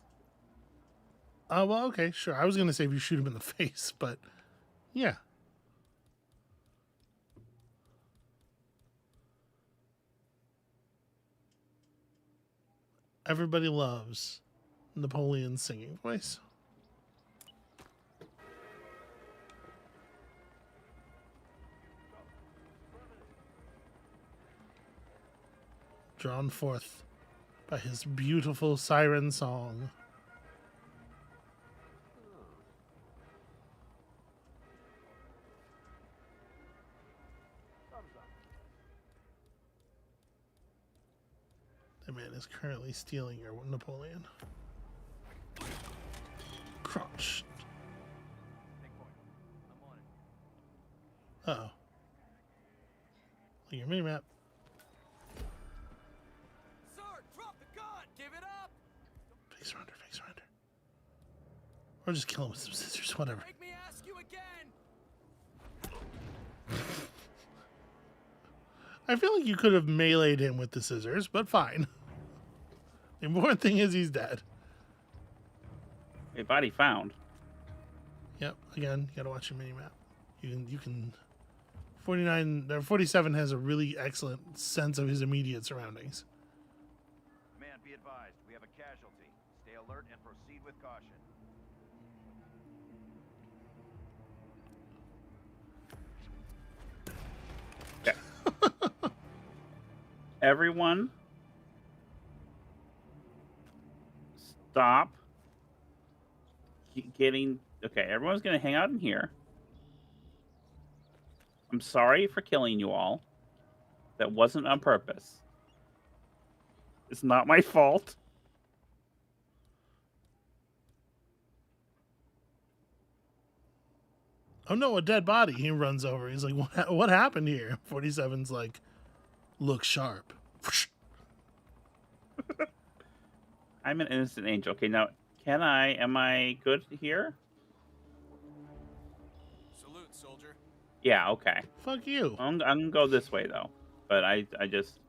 Well, okay, sure. I was going to say if you shoot him in the face, but yeah. Everybody loves Napoleon's singing voice. Drawn forth by his beautiful siren song. The man is currently stealing your Napoleon. Crushed. Uh-oh. Look at your mini-map. Sir, drop the gun! Give it up! Fake surrender, fake surrender. Or just kill him with some scissors, whatever. Make me ask you again! I feel like you could have meleeed him with the scissors, but fine. The important thing is he's dead. A body found. Yep, again, you gotta watch your mini-map. You can 47 has a really excellent sense of his immediate surroundings. Command, be advised. We have a casualty. Stay alert and proceed with caution. Okay. Everyone, stop getting... Okay, everyone's going to hang out in here. I'm sorry for killing you all. That wasn't on purpose. It's not my fault. Oh no, a dead body. He runs over. He's like, what happened here? 47's like, look sharp. I'm an innocent angel. Okay, now, am I good here? Salute, soldier. Yeah, okay. Fuck you. I'm gonna go this way, though. But I just...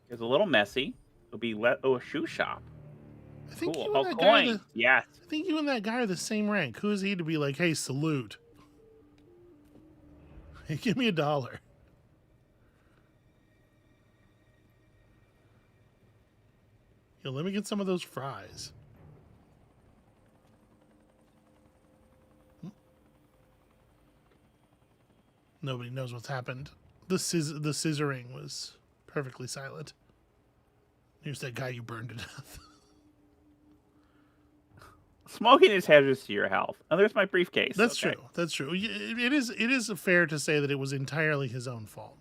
It's a little messy. It'll be a shoe shop. I think Cool. you Oh, and that guy coins. Yes. I think you and that guy are the same rank. Who is he to be like, hey, salute? Hey, give me $1. Yo, let me get some of those fries. Nobody knows what's happened. The scissoring was perfectly silent. Here's that guy you burned to death. Smoking is hazardous to your health. Oh, there's my briefcase. That's Okay. true. That's true. It is fair to say that it was entirely his own fault.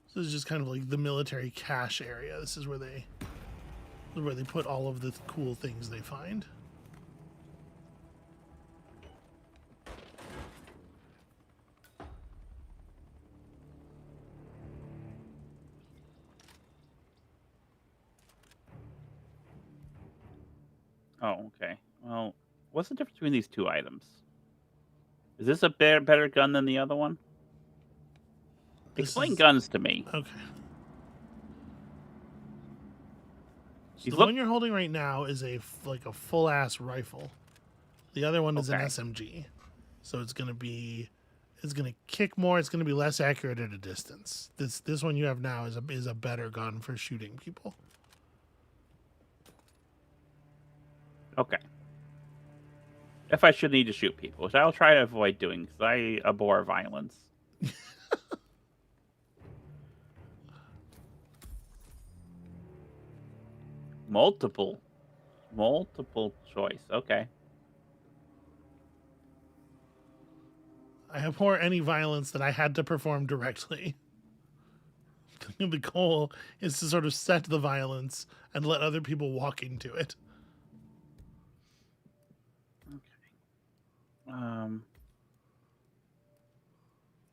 So this is just kind of like the military cache area. This is where they put all of the cool things they find. Oh, okay. Well, what's the difference between these two items? Is this a better gun than the other one? Explain guns to me. Okay. So These the look- one you're holding right now is a full ass rifle. The other one is an Okay. SMG. So it's gonna kick more. It's gonna be less accurate at a distance. This one you have now is a better gun for shooting people. Okay. If I should need to shoot people, which I'll try to avoid doing, because I abhor violence. Multiple choice. Okay. I abhor any violence that I had to perform directly. The goal is to sort of set the violence and let other people walk into it.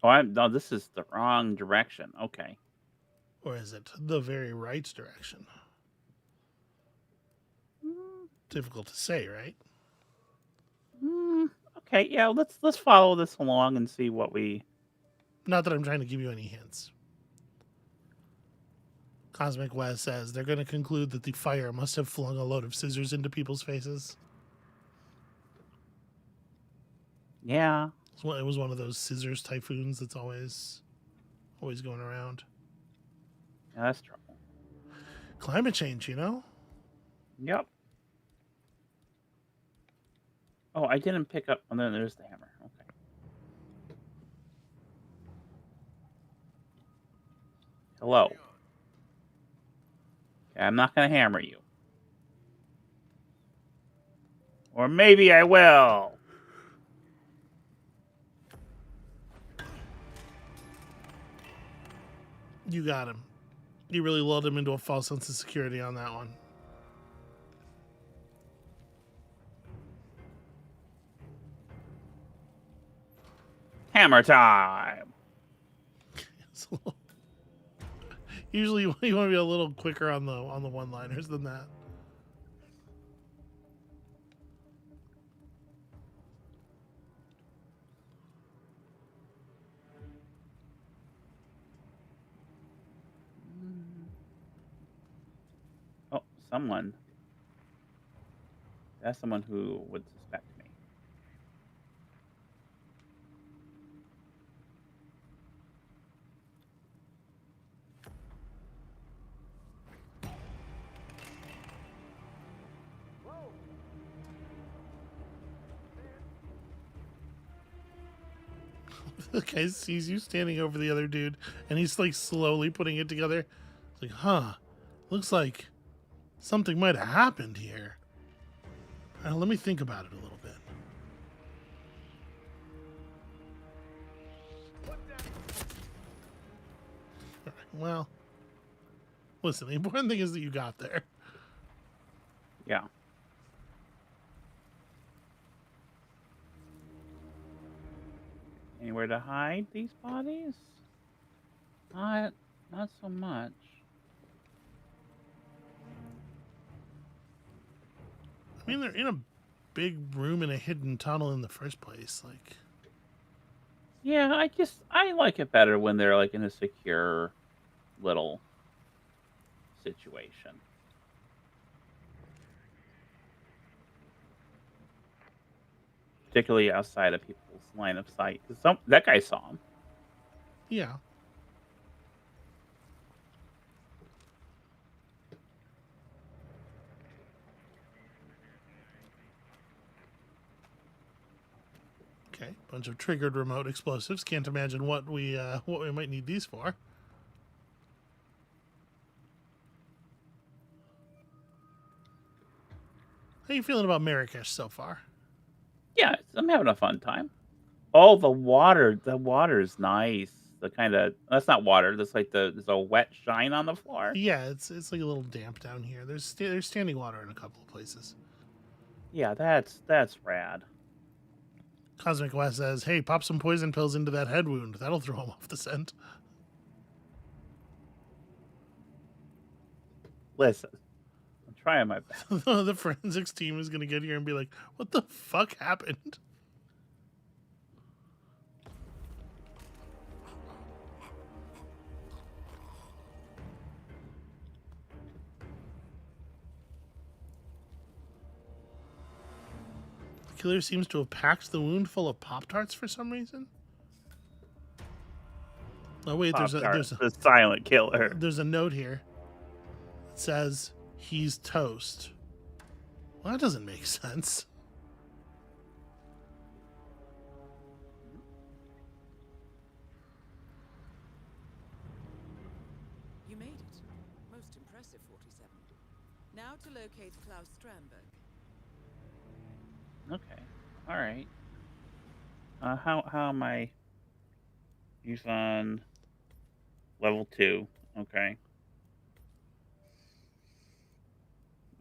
No, this is the wrong direction. Okay. Or is it the very right direction? Difficult to say, right? Okay, yeah, let's follow this along and see what we Not that I'm trying to give you any hints. Cosmic West says they're going to conclude that the fire must have flung a load of scissors into people's faces. Yeah. It was one of those scissors typhoons that's always going around. Yeah, that's trouble. Climate change, you know? Yep. Oh, I didn't pick up. Oh, then there's the hammer. Okay. Hello. Okay, I'm not going to hammer you. Or maybe I will. You got him. You really lulled him into a false sense of security on that one. Hammer time. Usually you want to be a little quicker on the one-liners than that. Oh, someone. That's someone who would suspect me. The guy sees you standing over the other dude, and he's like slowly putting it together. It's like, huh, looks like something might have happened here. Let me think about it a little bit. All right, well, listen, the important thing is that you got there. Yeah. Anywhere to hide these bodies? Not so much. I mean, they're in a big room in a hidden tunnel in the first place. Like, Yeah, I like it better when they're like in a secure little situation. Particularly outside of people's line of sight, because that guy saw him. yeah. Okay, bunch of triggered remote explosives. Can't imagine what we might need these for. How you feeling about Marrakesh so far? Yeah, I'm having a fun time. Oh, the water is nice. The kind of that's not water. That's like there's a wet shine on the floor. Yeah, it's like a little damp down here. There's standing water in a couple of places. Yeah, that's rad. Cosmic West says, "Hey, pop some poison pills into that head wound. That'll throw him off the scent." Listen, I'm trying my best. The forensics team is gonna get here and be like, "What the fuck happened?" The killer seems to have packed the wound full of Pop-Tarts for some reason. Oh wait, there's the silent killer. There's a note here. It says he's toast. Well, that doesn't make sense. You made it. Most impressive, 47. Now to locate Klaus Strandberg. Okay, all right. How am I? He's on level 2. Okay.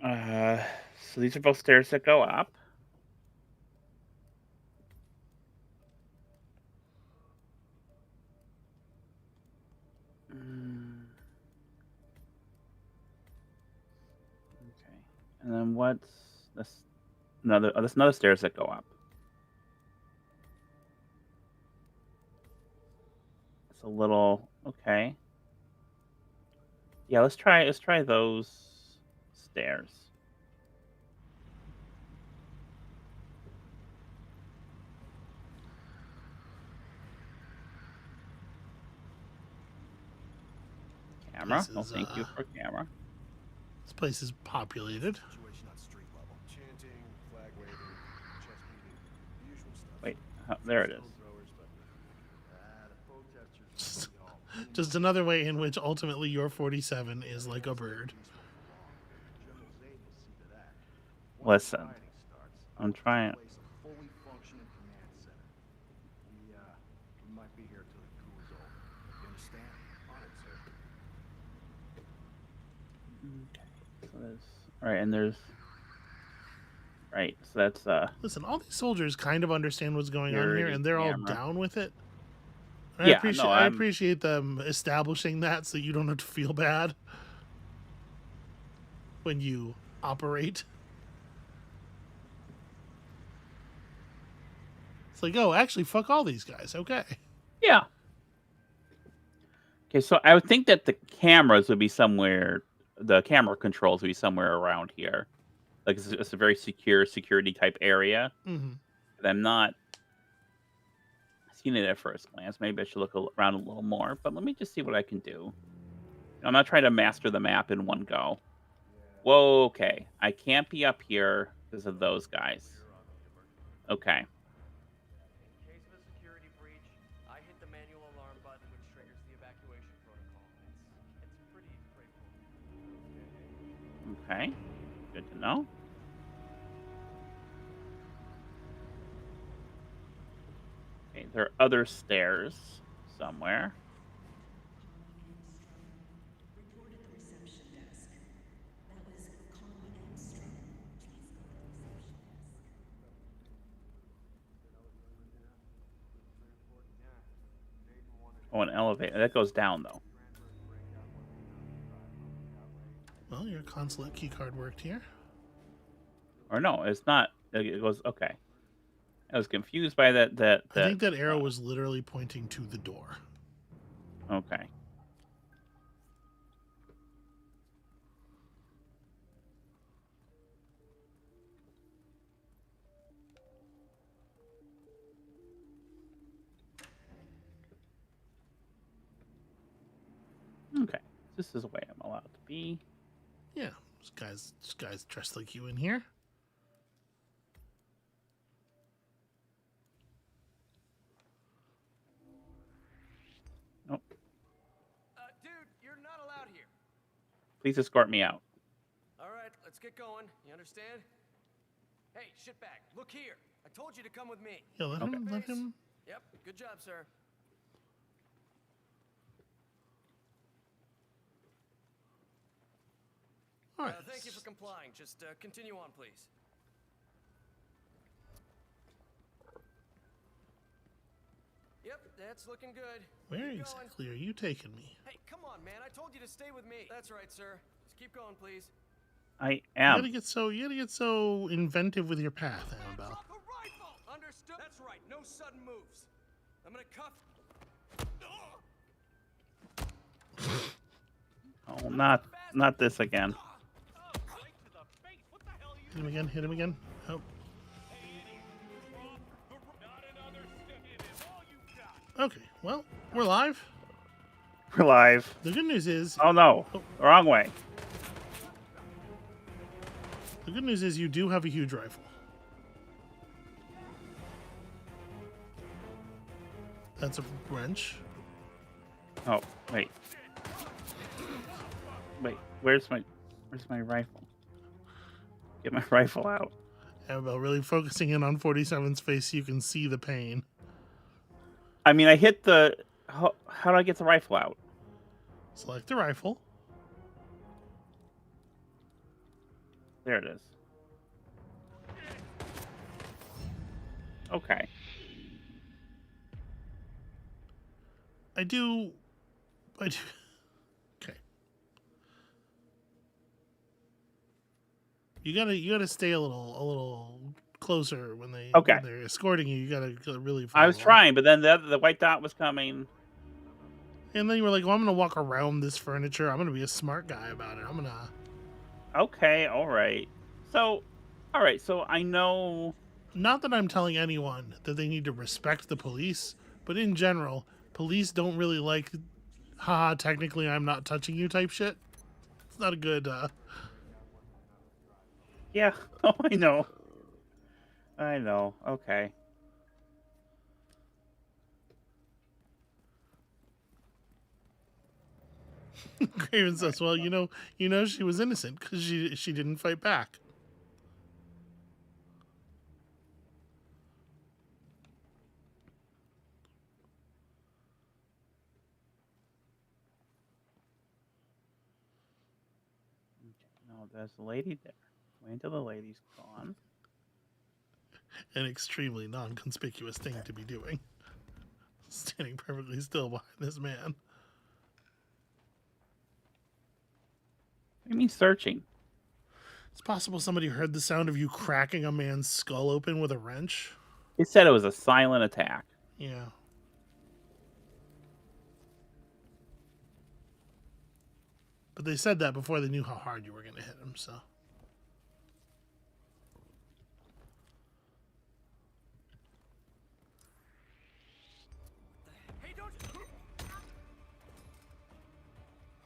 So these are both stairs that go up. Okay. And then what's this? There's another stairs that go up. It's a little okay. Yeah, let's try those stairs. Camera. Place Oh, is, thank you for camera. This place is populated. Situation on street level. Chanting, flag waving, chest beating, the usual stuff. Wait, there it is. Stone throwers, but the protesters will be all Just another way in which ultimately your 47 is like a bird. General Zaid will see to that. Listen, Rioting starts, I'm trying. place a fully functioning command center. We might be here till the coup is over. You understand? On it, sir. Okay, so there's right, and there's right. So that's Listen, all these soldiers kind of understand what's going on here, Security and they're all camera. down with it. Yeah, I appreciate them establishing that so you don't have to feel bad when you operate. It's like, oh, actually, fuck all these guys. Okay. yeah. Okay, so I would think that the cameras would be somewhere. The camera controls would be somewhere around here. Like it's a very secure security type area. Mm-hmm. But I'm not seeing it at first glance. Maybe I should look around a little more. But let me just see what I can do. I'm not trying to master the map in one go. Whoa, okay. I can't be up here because of those guys. Okay. In case of a security breach, I hit the manual alarm button, which triggers the evacuation protocol. It's pretty straightforward. Okay. Good to know. Okay, there are other stairs somewhere. Report at the reception desk. That was Colony Armstrong. Please go to the reception desk. Oh, an elevator. That goes down, though. Well, your consulate keycard worked here. Or no, it's not. It goes, okay. I was confused by that. I think that arrow was literally pointing to the door. Okay. Okay. This is the way I'm allowed to be. Yeah, this guy's dressed like you in here. Nope. Dude, you're not allowed here. Please escort me out. All right, let's get going. You understand? Hey, shitbag, look here. I told you to come with me. Yeah, let him. Yep, good job, sir. All right. Thank you for complying. Just continue on, please. Yep, that's looking good. Where Keep going. exactly are you taking me? Hey, come on, man. I told you to stay with me. That's right, sir. Just keep going, please. I You am. gotta get so inventive with your path, Amabel. Drop a rifle! Understood? That's right. No sudden moves. I'm gonna cuff. Oh, not this again. Hit him again. Hit him again. Oh. Okay. Well, we're live. We're live. The good news is. Oh no, wrong way. The good news is you do have a huge rifle. That's a wrench. Oh wait. Wait, where's my rifle? Get my rifle out. Amabel really focusing in on 47's face so you can see the pain. I mean, I hit the. How do I get the rifle out? Select the rifle. There it is. Okay. I do. Okay. You gotta stay a little closer when Okay. when they're escorting you. You gotta really. I was follow. trying, but then the white dot was coming. And then you were like, well, I'm going to walk around this furniture. I'm going to be a smart guy about it. I'm going to... Okay, all right. So I know. Not that I'm telling anyone that they need to respect the police, but in general, police don't really like, haha, technically I'm not touching you type shit. It's not a good, Yeah. Oh, I know. I know. Okay. Craven says, well, you know she was innocent because she didn't fight back. No, there's a lady there. Wait until the lady's gone. An extremely non-conspicuous thing to be doing. Standing perfectly still behind this man. What do you mean searching? It's possible somebody heard the sound of you cracking a man's skull open with a wrench. It said it was a silent attack. Yeah. But they said that before they knew how hard you were going to hit him, so. Hey, don't.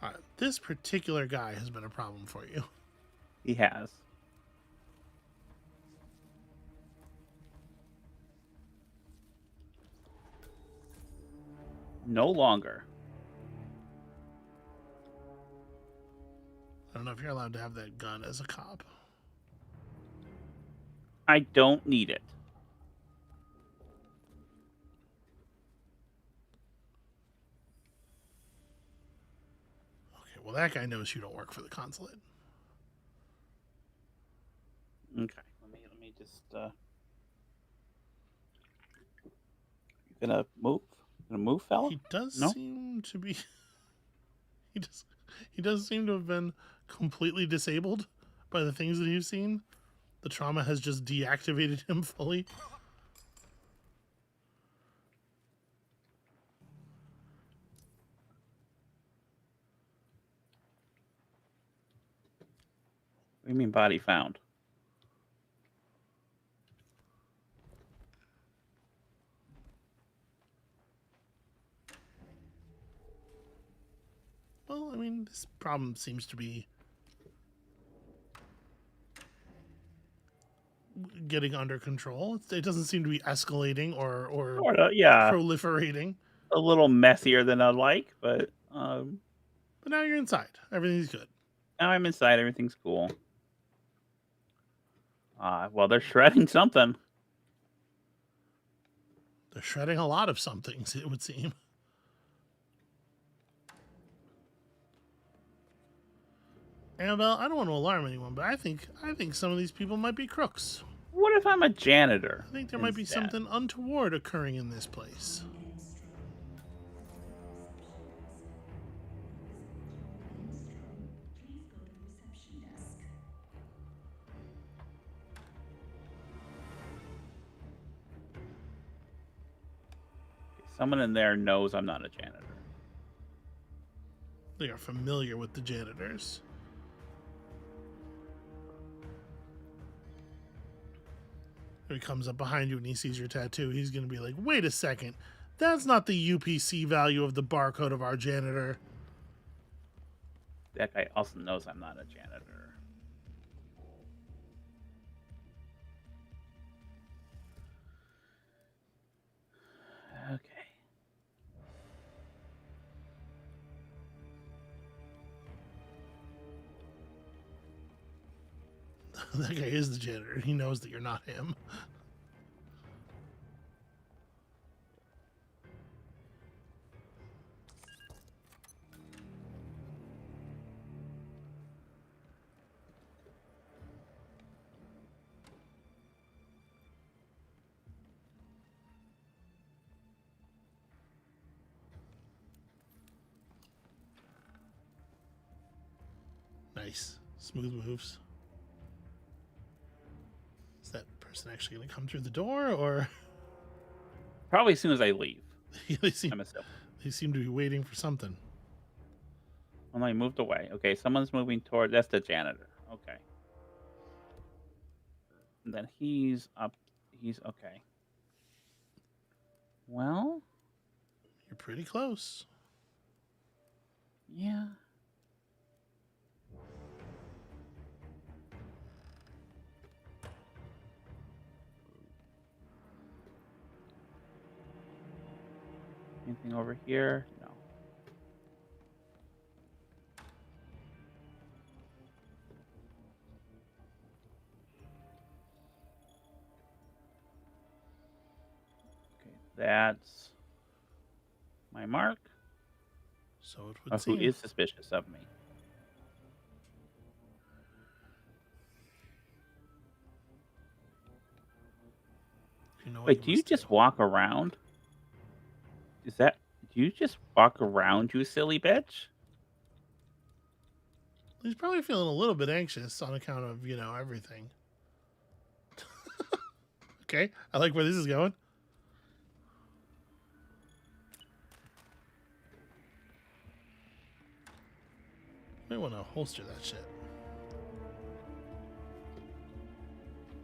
All right, this particular guy has been a problem for you. He has. No longer. I don't know if you're allowed to have that gun as a cop. I don't need it. Okay, well, that guy knows you don't work for the consulate. Okay. Let me just You gonna move? Gonna move, fella? He does No? seem to be... He does seem to have been completely disabled by the things that you've seen. The trauma has just deactivated him fully. What do you mean body found? Well, I mean, this problem seems to be getting under control. It doesn't seem to be escalating or Yeah, proliferating. a little messier than I'd like, but But now you're inside. Everything's good. now I'm inside. Everything's cool. Well, they're shredding something. They're shredding a lot of somethings, it would seem. Amabel, I don't want to alarm anyone, but I think some of these people might be crooks. What if I'm a janitor? I think there might be instead? something untoward occurring in this place. Please go to the reception desk. Someone in there knows I'm not a janitor. They are familiar with the janitors. When he comes up behind you and he sees your tattoo, he's going to be like, wait a second. That's not the UPC value of the barcode of our janitor. That guy also knows I'm not a janitor. Okay. That guy is the janitor. He knows that you're not him. Nice. Smooth moves. Is that person actually going to come through the door, or Probably as soon as I leave. they seem I'm assuming. He seemed to be waiting for something. Oh no, he moved away. Okay, someone's moving toward. That's the janitor. Okay. And then he's up. He's okay. Well, You're pretty close. yeah. Anything over here? No. Okay, that's my mark. So it would Who seem. is suspicious of me? You know what Wait, do you must just walk around? Is that? Do you just walk around, you silly bitch? He's probably feeling a little bit anxious on account of, everything. Okay, I like where this is going. Might want to holster that shit.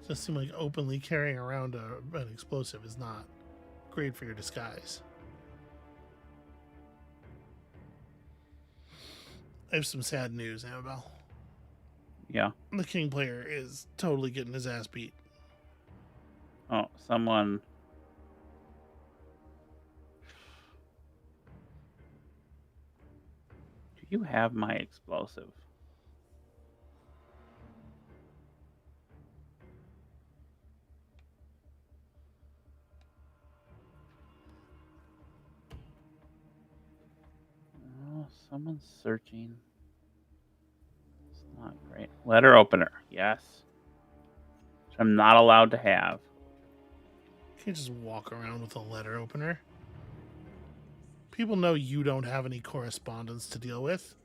Just seem like openly carrying around an explosive is not great for your disguise. I have some sad news, Amabel. Yeah. The king player is totally getting his ass beat. Oh, someone. Do you have my explosive? Oh, someone's searching. It's not great. Letter opener. Yes. Which I'm not allowed to have. You can't just walk around with a letter opener. People know you don't have any correspondence to deal with.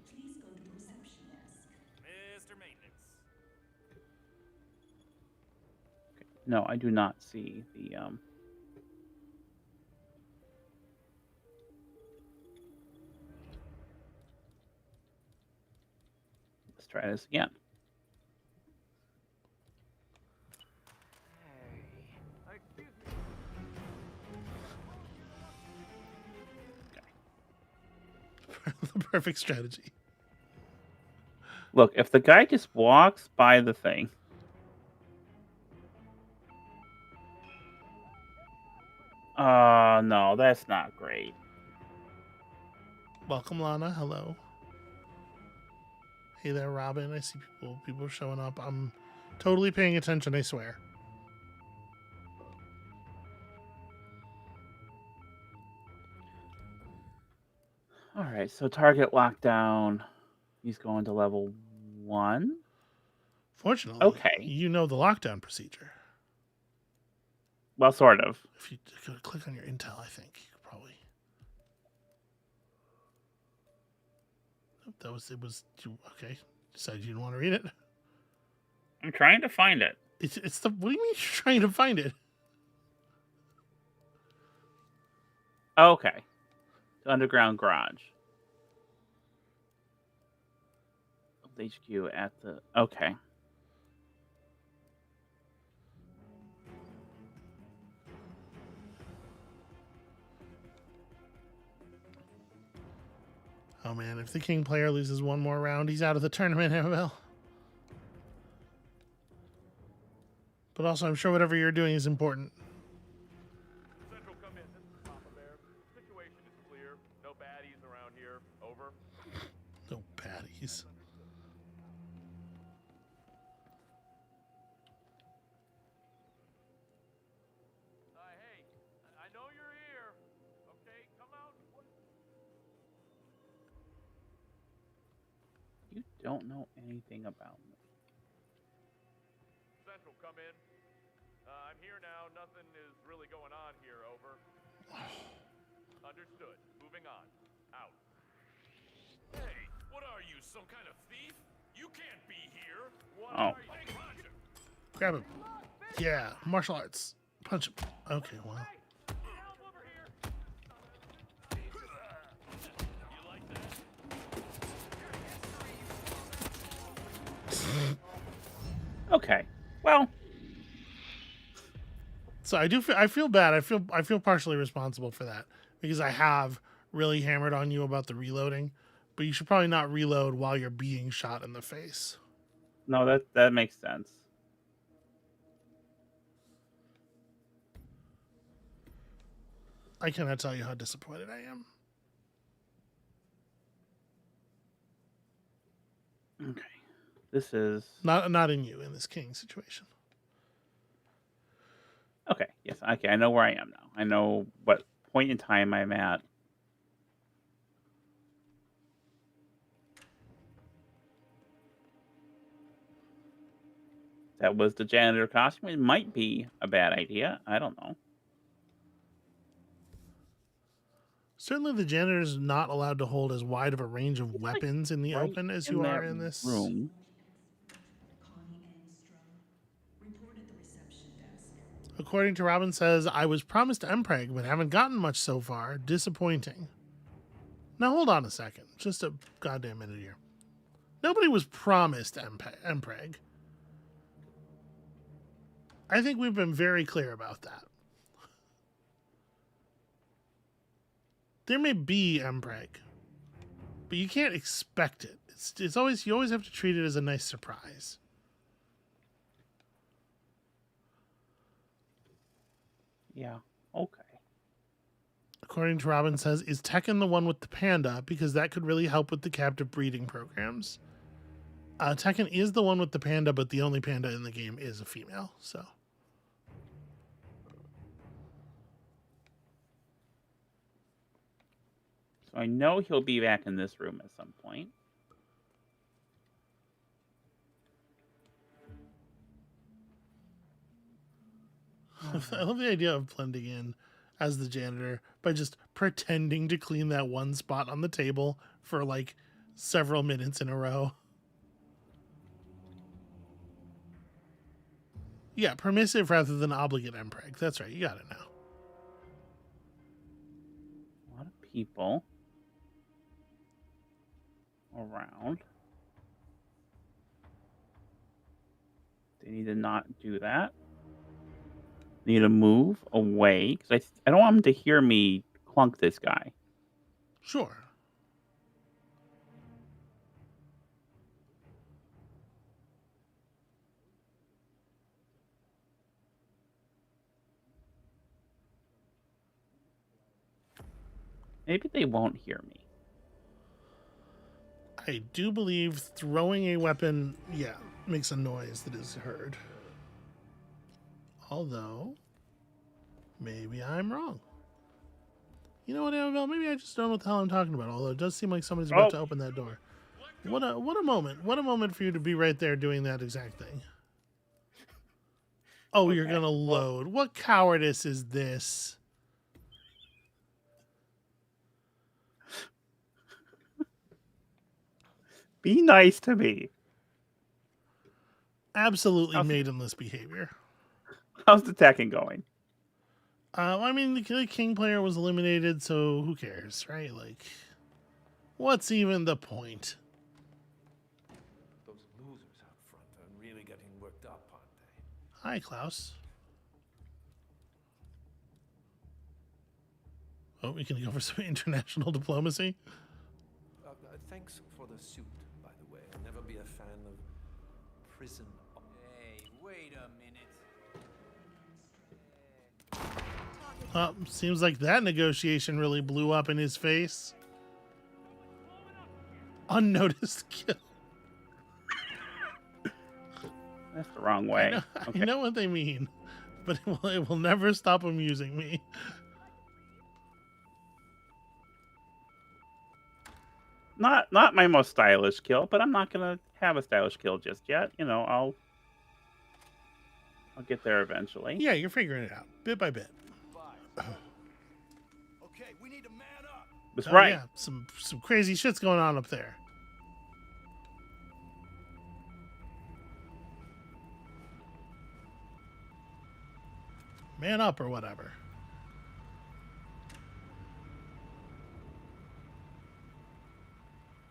Please go to the reception desk. Mr. Maintenance. No, I do not see the Let's try this again. Excuse me. The perfect strategy. Look, if the guy just walks by the thing. No, that's not great. Welcome, Lana. Hello. Hey there, Robin. I see people showing up. I'm totally paying attention, I swear. All right, so target lockdown. He's going to level 1. Fortunately, Okay. you know the lockdown procedure. Well, sort of. If you go to click on your intel, I think you could probably. It was okay. Decided you didn't want to read it. I'm trying to find it. It's the. What do you mean you're trying to find it? Okay. The underground garage. HQ at the. Okay. Oh man, if the king player loses one more round, he's out of the tournament, Amabel. But also, I'm sure whatever you're doing is important. Central, come in. This is Amabel. Situation is clear. No baddies around here. Over. No baddies. Hey, I know you're here. Okay, come out. You don't know anything about me. Central, come in. I'm here now. Nothing is really going on here. Over. Understood. Moving on. Out. Hey, what are you, some kind of thief? You can't be here. What Oh. are you? Hey, Roger. Grab him. Yeah, martial arts. Punch him. Okay, well. Hey, help over here. Okay. Well, So I feel bad. I feel partially responsible for that because I have really hammered on you about the reloading, but you should probably not reload while you're being shot in the face. no, that makes sense. I cannot tell you how disappointed I am. Okay. This is Not in you in this king situation. okay. Yes. Okay. I know where I am now. I know what point in time I'm at. That was the janitor costume. It might be a bad idea. I don't know. Certainly, the janitor is not allowed to hold as wide of a range of It's like weapons in the right open as in you that are in this. room. Connie Engstrom. Report at the reception desk. According to Robin says, I was promised Mpreg, but haven't gotten much so far. Disappointing. Now hold on a second. Just a goddamn minute here. Nobody was promised Mpreg. I think we've been very clear about that. There may be Mpreg, but you can't expect it. It's always, you always have to treat it as a nice surprise. Yeah. Okay. According to Robin says, is Tekken the one with the panda? Because that could really help with the captive breeding programs. Tekken is the one with the panda, but the only panda in the game is a female, so. So I know he'll be back in this room at some point. I love the idea of blending in as the janitor by just pretending to clean that one spot on the table for like several minutes in a row. Yeah, permissive rather than obligate Mpreg. That's right, you got it now. A lot of people around. They need to not do that. They need to move away because I don't want them to hear me clunk this guy. Sure. Maybe they won't hear me. I do believe throwing a weapon, yeah, makes a noise that is heard. Although, maybe I'm wrong. You know what, Amabel? Maybe I just don't know what the hell I'm talking about. Although it does seem like somebody's about to open that door. What a moment! What a moment for you to be right there doing that exact thing. Oh, you're gonna load. What cowardice is this? Be nice to me. Absolutely maidenless behavior. How's the Tekken going? I mean, the king player was eliminated, so who cares, right? Like, what's even the point? Those losers out front are really getting worked up, aren't they? Hi, Klaus. Oh, we can go for some international diplomacy. Thanks for the suit, by the way. I'll never be a fan of prison. Hey, wait a minute. Seems like that negotiation really blew up in his face. Unnoticed kill. That's the wrong way. I know what they mean, but it will never stop amusing me. Not my most stylish kill, but I'm not gonna have a stylish kill just yet. You know, I'll get there eventually. Yeah, you're figuring it out bit by bit. Okay, we need to man up. That's right. Yeah, some crazy shit's going on up there. Man up or whatever.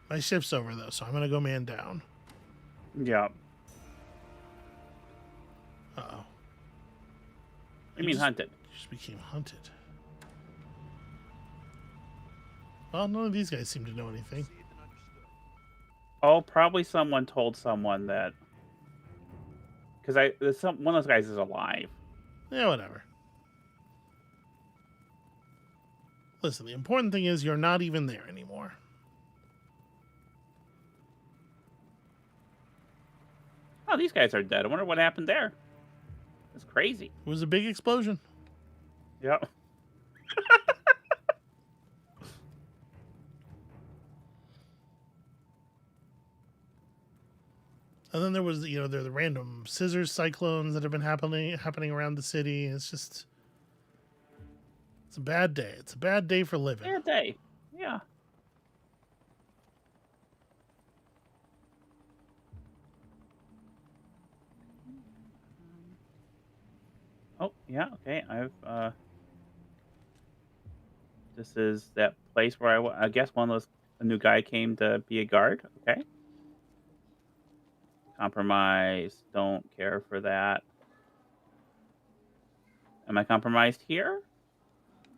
My shift's over though, so I'm gonna go man down. Yeah. Uh-oh. You mean hunted? You just became hunted. Well, none of these guys seem to know anything. Oh, probably someone told someone that. Because one of those guys is alive. Yeah, whatever. Listen, the important thing is you're not even there anymore. Oh, these guys are dead. I wonder what happened there. It's crazy. It was a big explosion. Yep. And then there was, there are the random scissors cyclones that have been happening around the city. It's a bad day. It's a bad day for living. Bad day. Yeah. Oh, yeah, okay. This is that place where I guess a new guy came to be a guard. Okay. Compromise. Don't care for that. Am I compromised here?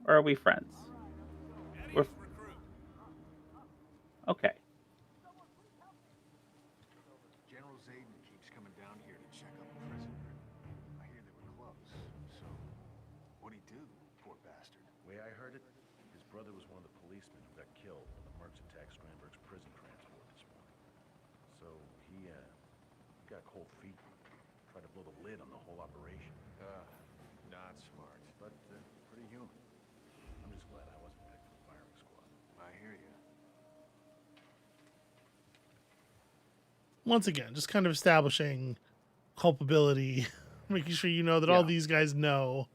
Or are we friends? We're okay. General Zayden keeps coming down here to check up a prisoner. I hear they were close. So, what'd he do, poor bastard? Way I heard it, his brother was one of the policemen who got killed when the mercs attacked Strandberg's prison transport this morning. So he got cold feet, tried to blow the lid on the whole operation. Not smart, but pretty human. I'm just glad I wasn't picked for the firing squad. I hear you. Once again, just kind of establishing culpability, making sure you know that all these guys know.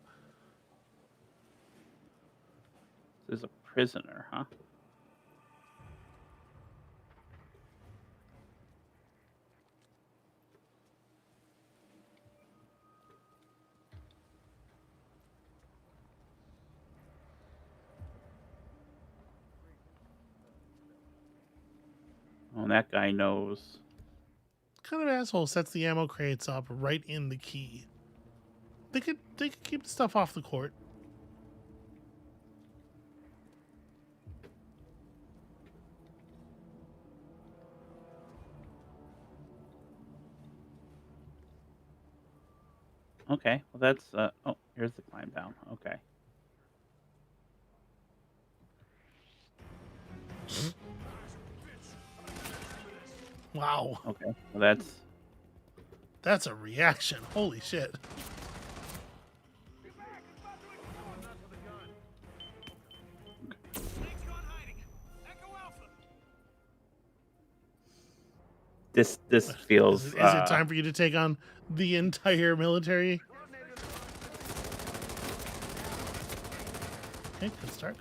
This is a prisoner, huh? Oh, that guy knows. Kind of asshole sets the ammo crates up right in the key. They could keep the stuff off the court. Okay, well that's oh, here's the climb down. Okay. Wow. Okay. Well That's a reaction. Holy shit. this feels Is it time for you to take on the entire military? Okay, good start.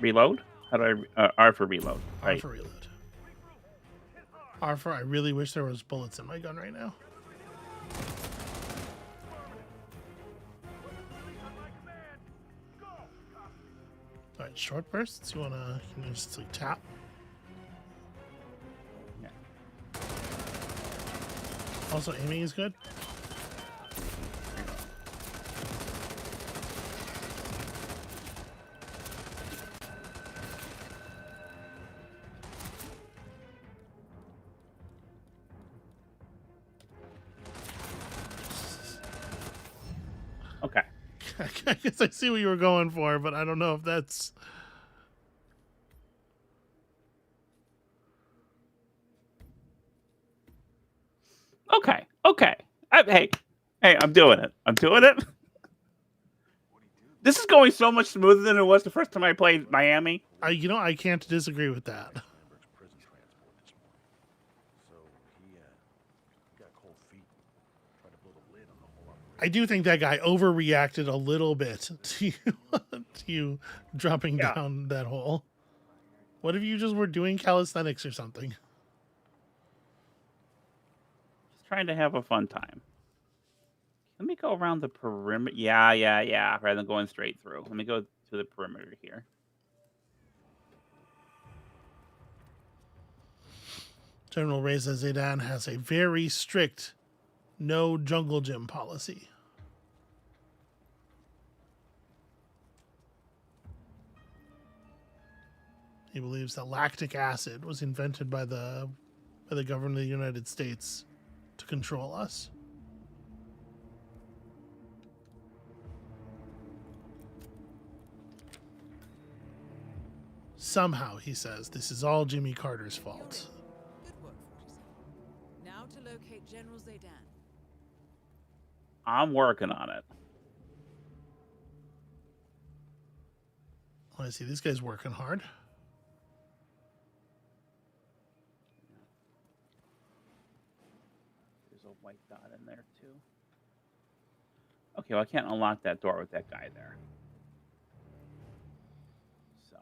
reload? How do I R for reload? R Right. for reload. R for I really wish there was bullets in my gun right now. All right, short bursts. You can just like tap. Yeah. Also, aiming is good. Okay. I guess I see what you were going for, but I don't know if that's... Okay. Hey, I'm doing it. This is going so much smoother than it was the first time I played Miami. I can't disagree with that. Strandberg's prison transport this morning. So he got cold feet, tried to blow the lid on the whole operation. I do think that guy overreacted a little bit to you dropping down that hole. What if you just were doing calisthenics or something? Just trying to have a fun time. Let me go around the perimeter. Yeah. Rather than going straight through. Let me go to the perimeter here. General Reza Zaydan has a very strict no jungle gym policy. He believes that lactic acid was invented by the government of the United States to control us. Somehow, he says, this is all Jimmy Carter's fault. Good work, 47. Now to locate General Zaydan. I'm working on it. I see this guy's working hard. There's a white dot in there too. Okay, well I can't unlock that door with that guy there. So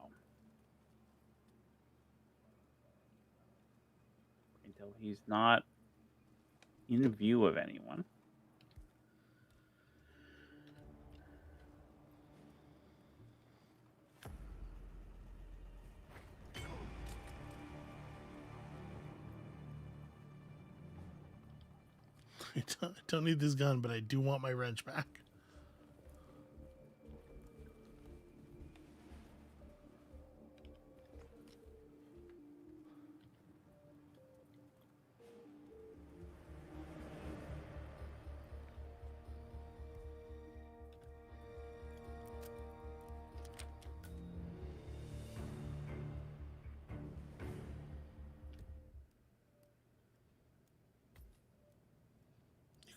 until he's not in view of anyone. I don't need this gun, but I do want my wrench back.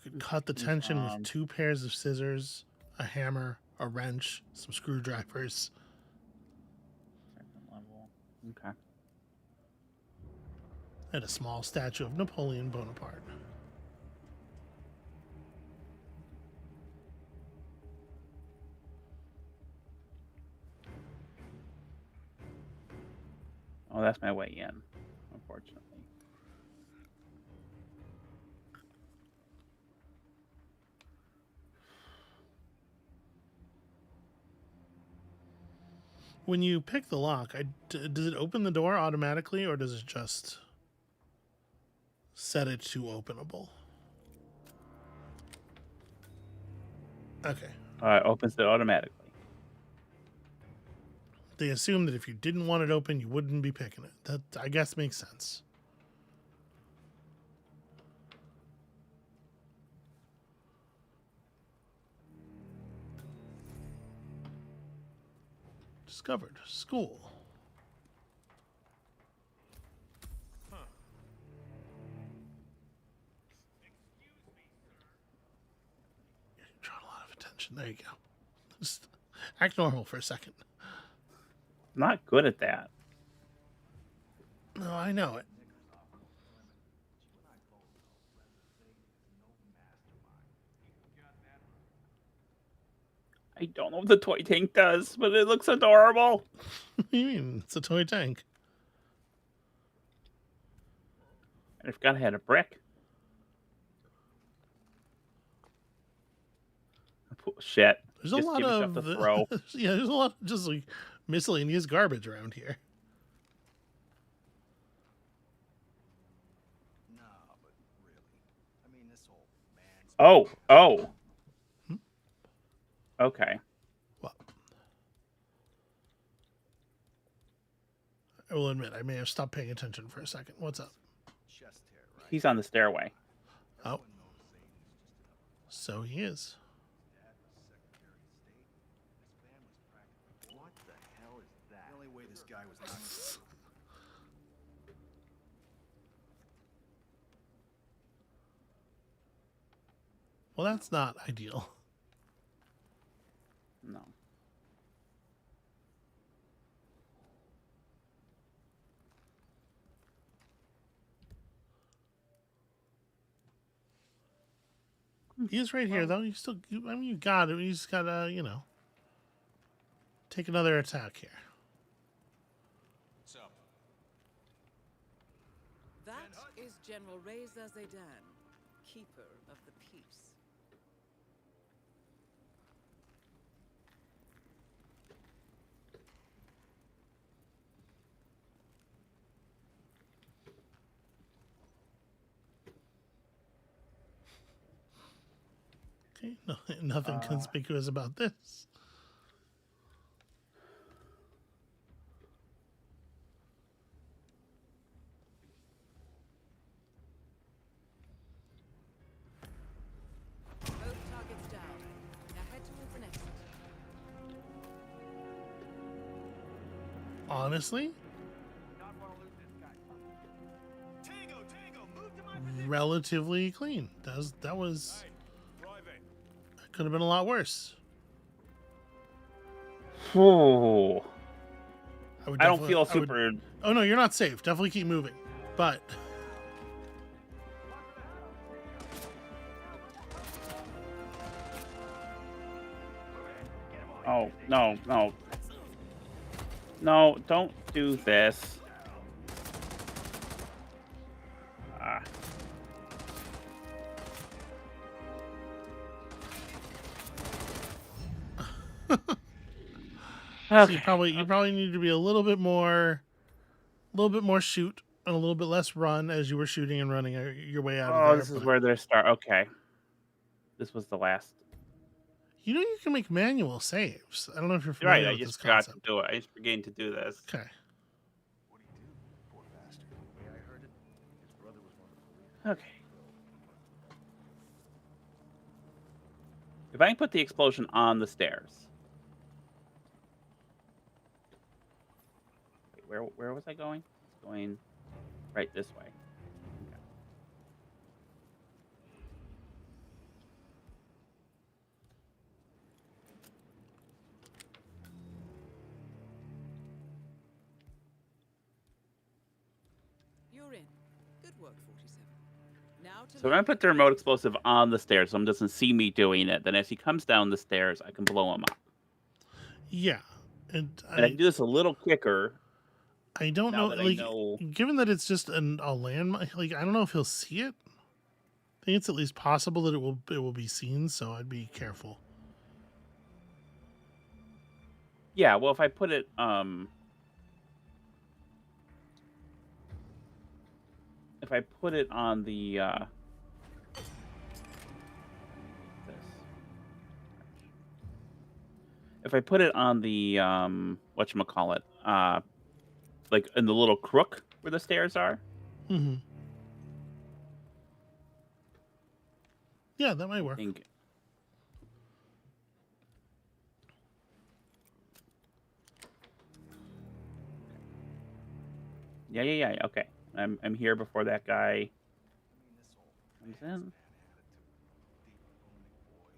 You could cut the tension with 2 pairs of scissors, a hammer, a wrench, some screwdrivers. Second level. Okay. And a small statue of Napoleon Bonaparte. Oh, that's my way in, unfortunately. When you pick the lock, does it open the door automatically, or does it just set it to openable? Okay. It opens it automatically. They assume that if you didn't want it open, you wouldn't be picking it. That, I guess, makes sense. Discovered. School. You're drawing a lot of attention. There you go. Just act normal for a second. I'm not good at that. No, I know it. I don't know what the toy tank does, but it looks adorable. What do you mean? It's a toy tank. I forgot I had a brick. Shit. There's a Just lot give me of stuff to throw. yeah. There's a lot of just like miscellaneous garbage around here. No, but really. I mean, this whole man. Oh. Okay. Well, I will admit I may have stopped paying attention for a second. What's up? Chest hair, right? He's on the stairway. Oh, so he is. Dad was Secretary of State. His family's practically. What the hell is that? The only way this guy was not. Well, that's not ideal. No. He is right here, though. You still, I mean, you got him. You just gotta, take another attack here. What's up? That is General Reza Zaydan, Keeper of the Peace. Okay, no, nothing conspicuous about this. Both targets down. Now head towards an exit. Honestly, Not want to lose this guy. Tango, move to my position. relatively clean. That was Private. could have been a lot worse. Oh, would I don't definitely- feel I would- super. Oh no, you're not safe. Definitely keep moving. But Oh, no, no. No, don't do this. Ah. so Okay. you probably need to be a little bit more shoot and a little bit less run as you were shooting and running your way out of Oh, there. this is but- where they start. Okay. This was the last. You know you can make manual saves. I don't know if you're You're right. familiar I with just this forgot concept. to do it. I just forgetting to do this. Okay. What'd he do? Poor bastard. The way I heard it, his brother was one of the police. Okay. If I can put the explosion on the stairs. Wait, where was I going? It's going right this way. Okay. You're in. Good work, 47. Now to So when I put the remote explosive on the stairs, someone doesn't see me doing it, then as he comes down the stairs, I can blow him up. Yeah. And And I can do this a little quicker. I don't now know, that I like, know- given that it's just a landmine, like, I don't know if he'll see it. I think it's at least possible that it will be seen, so I'd be careful. Yeah, well, if I put it, if I put it on the, this. If I put it on the, whatchamacallit, like in the little crook where the stairs are, Mm-hmm. Yeah, that might I work. think. Yeah. Okay, I'm here before that guy comes in.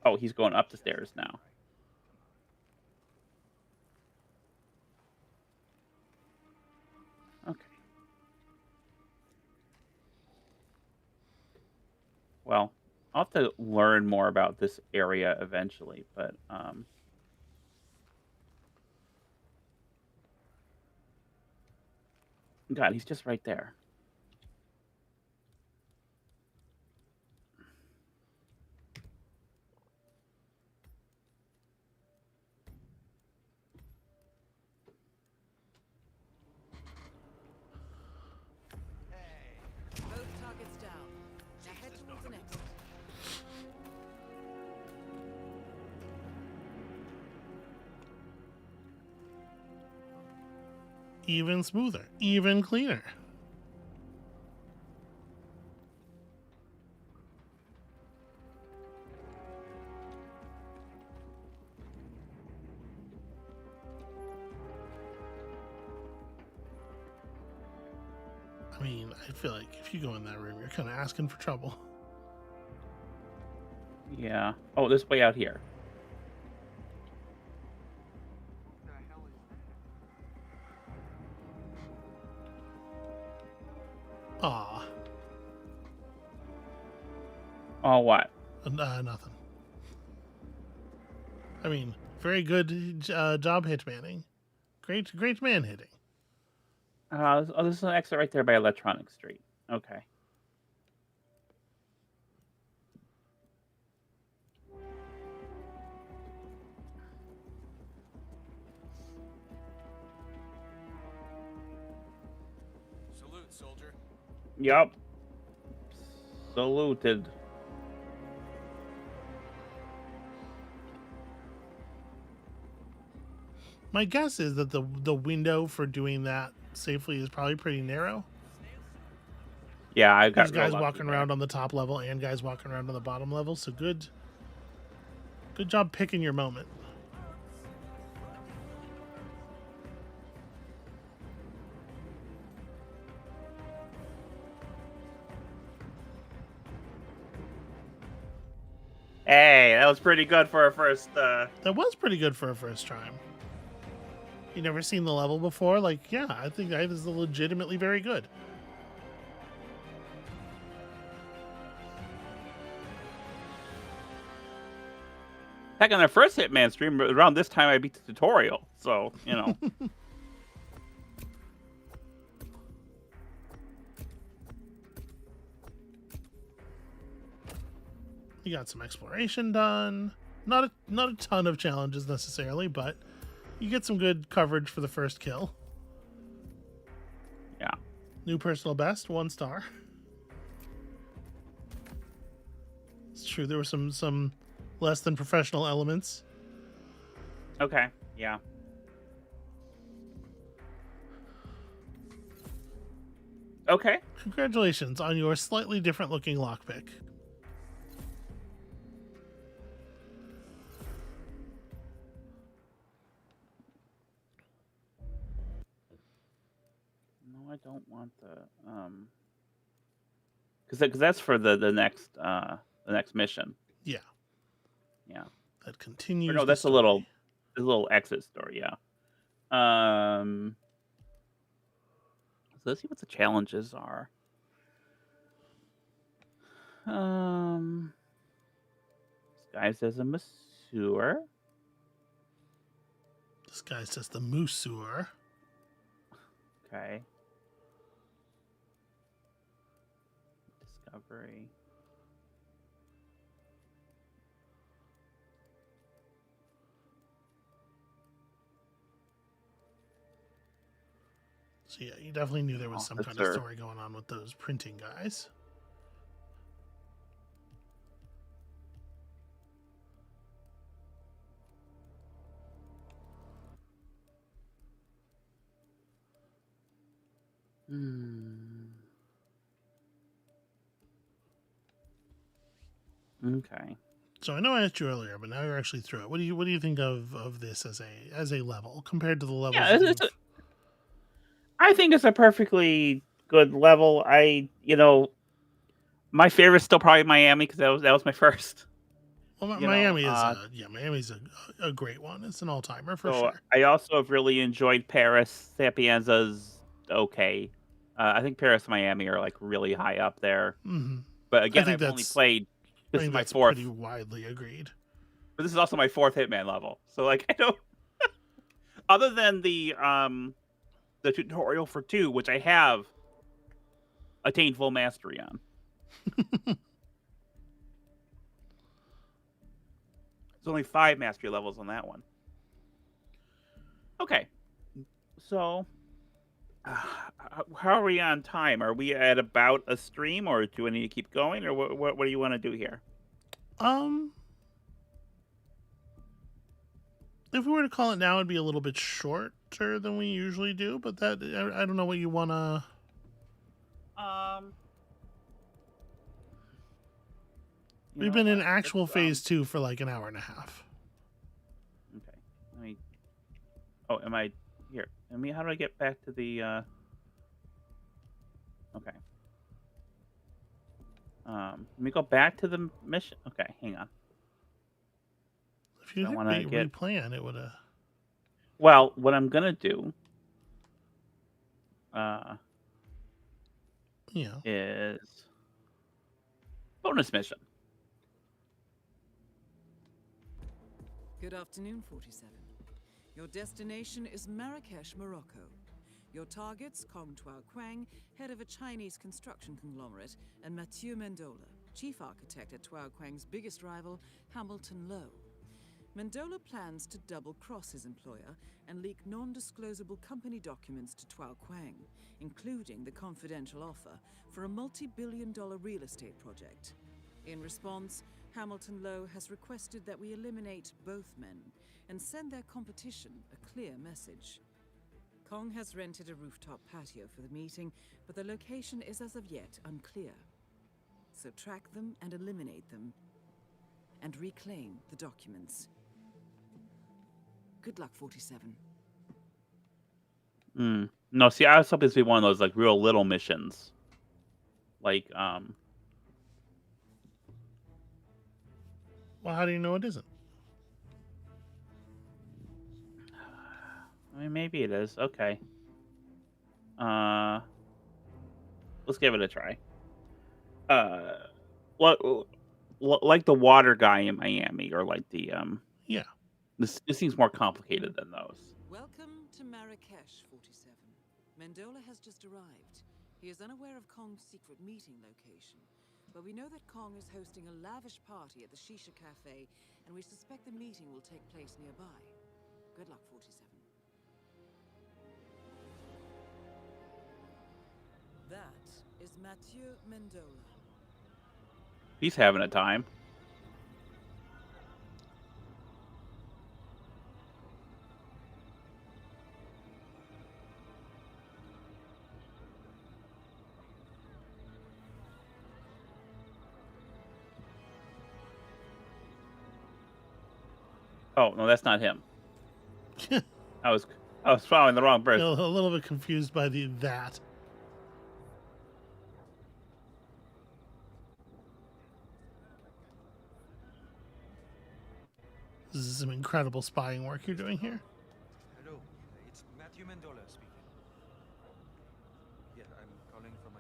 Oh, he's going up the stairs now. Okay. Well, I'll have to learn more about this area eventually, but God, he's just right there. both targets down. Now head towards an exit. Even smoother, even cleaner. I mean, I feel like if you go in that room, you're kind of asking for trouble. Yeah. Oh, this way out here. What the hell is that? Aw, Oh, what? nothing. I mean, very good job hit manning. Great man hitting. Oh, this is an exit right there by Electronic Street. Okay. Salute, soldier. Yup. Saluted. My guess is that the window for doing that safely is probably pretty narrow. Yeah, I got There's real guys lucky walking there. around on the top level and guys walking around on the bottom level. So good job picking your moment. Hey, that was pretty good for a first. That was pretty good for a first time. You never seen the level before? Like, yeah, I think that is legitimately very good. Heck, on their first Hitman stream, around this time I beat the tutorial. So, you know. You got some exploration done. Not a ton of challenges necessarily, but you get some good coverage for the first kill. Yeah. New personal best, 1 star. It's true, there were some less than professional elements. Okay. Yeah. Okay. Congratulations on your slightly different looking lockpick. No, I don't want the because that's for the next mission. Yeah. Yeah. That continues. Or no, that's a little exit story. Yeah. So let's see what the challenges are. Disguised as a masseur. Disguised as the Mooseur. Okay. Discovery. So yeah, you definitely knew there was some kind of Officer. story going on with those printing guys. Okay. So I know I asked you earlier, but now you're actually through it. What do you think of this as a level compared to the levels? Yeah, I think it's a perfectly good level. My favorite's still probably Miami because that was my first. Well, Miami Miami's a great one. It's an all timer for sure. I also have really enjoyed Paris. Sapienza's okay. I think Paris and Miami are like really high up there. Mm-hmm. But again, I've only played. This is my fourth. Pretty widely agreed. But this is also my 4th Hitman level. So like I don't. Other than the tutorial for 2, which I have attained full mastery on. There's only 5 mastery levels on that one. Okay. So, how are we on time? Are we at about a stream, or do we need to keep going, or what do you want to do here? If we were to call it now, it'd be a little bit shorter than we usually do, but that I don't know what you want to... We've been in actual phase 2 for like an hour and a half. Okay. Am I here? How do I get back to the Okay. Let me go back to the mission. Okay, hang on. If you replan, it would have... Well, what I'm gonna do is bonus mission. Good afternoon, 47. Your destination is Marrakesh, Morocco. Your targets, Kong Tuao Quang, head of a Chinese construction conglomerate, and Mathieu Mendola, chief architect at Tuao Quang's biggest rival, Hamilton Lowe. Mendola plans to double-cross his employer and leak non-disclosable company documents to Tuao Quang, including the confidential offer for a multi-billion-dollar real estate project. In response, Hamilton Lowe has requested that we eliminate both men and send their competition a clear message. Kong has rented a rooftop patio for the meeting, but the location is as of yet unclear. So track them and eliminate them, and reclaim the documents. Good luck, 47. No, see, I was hoping this would be one of those like real little missions. Like, Well, how do you know it isn't? I mean, maybe it is. Okay. Let's give it a try. What, like the water guy in Miami, or like the Yeah. This seems more complicated than those. Welcome to Marrakesh, 47. Mendola has just arrived. He is unaware of Kong's secret meeting location, but we know that Kong is hosting a lavish party at the Shisha Cafe, and we suspect the meeting will take place nearby. Good luck, 47. That is Mathieu Mendola. He's having a time. Oh, no, that's not him. I was following the wrong person. A little bit confused by that. This is some incredible spying work you're doing here. Hello, it's Matthew Mendola speaking. Yeah, I'm calling for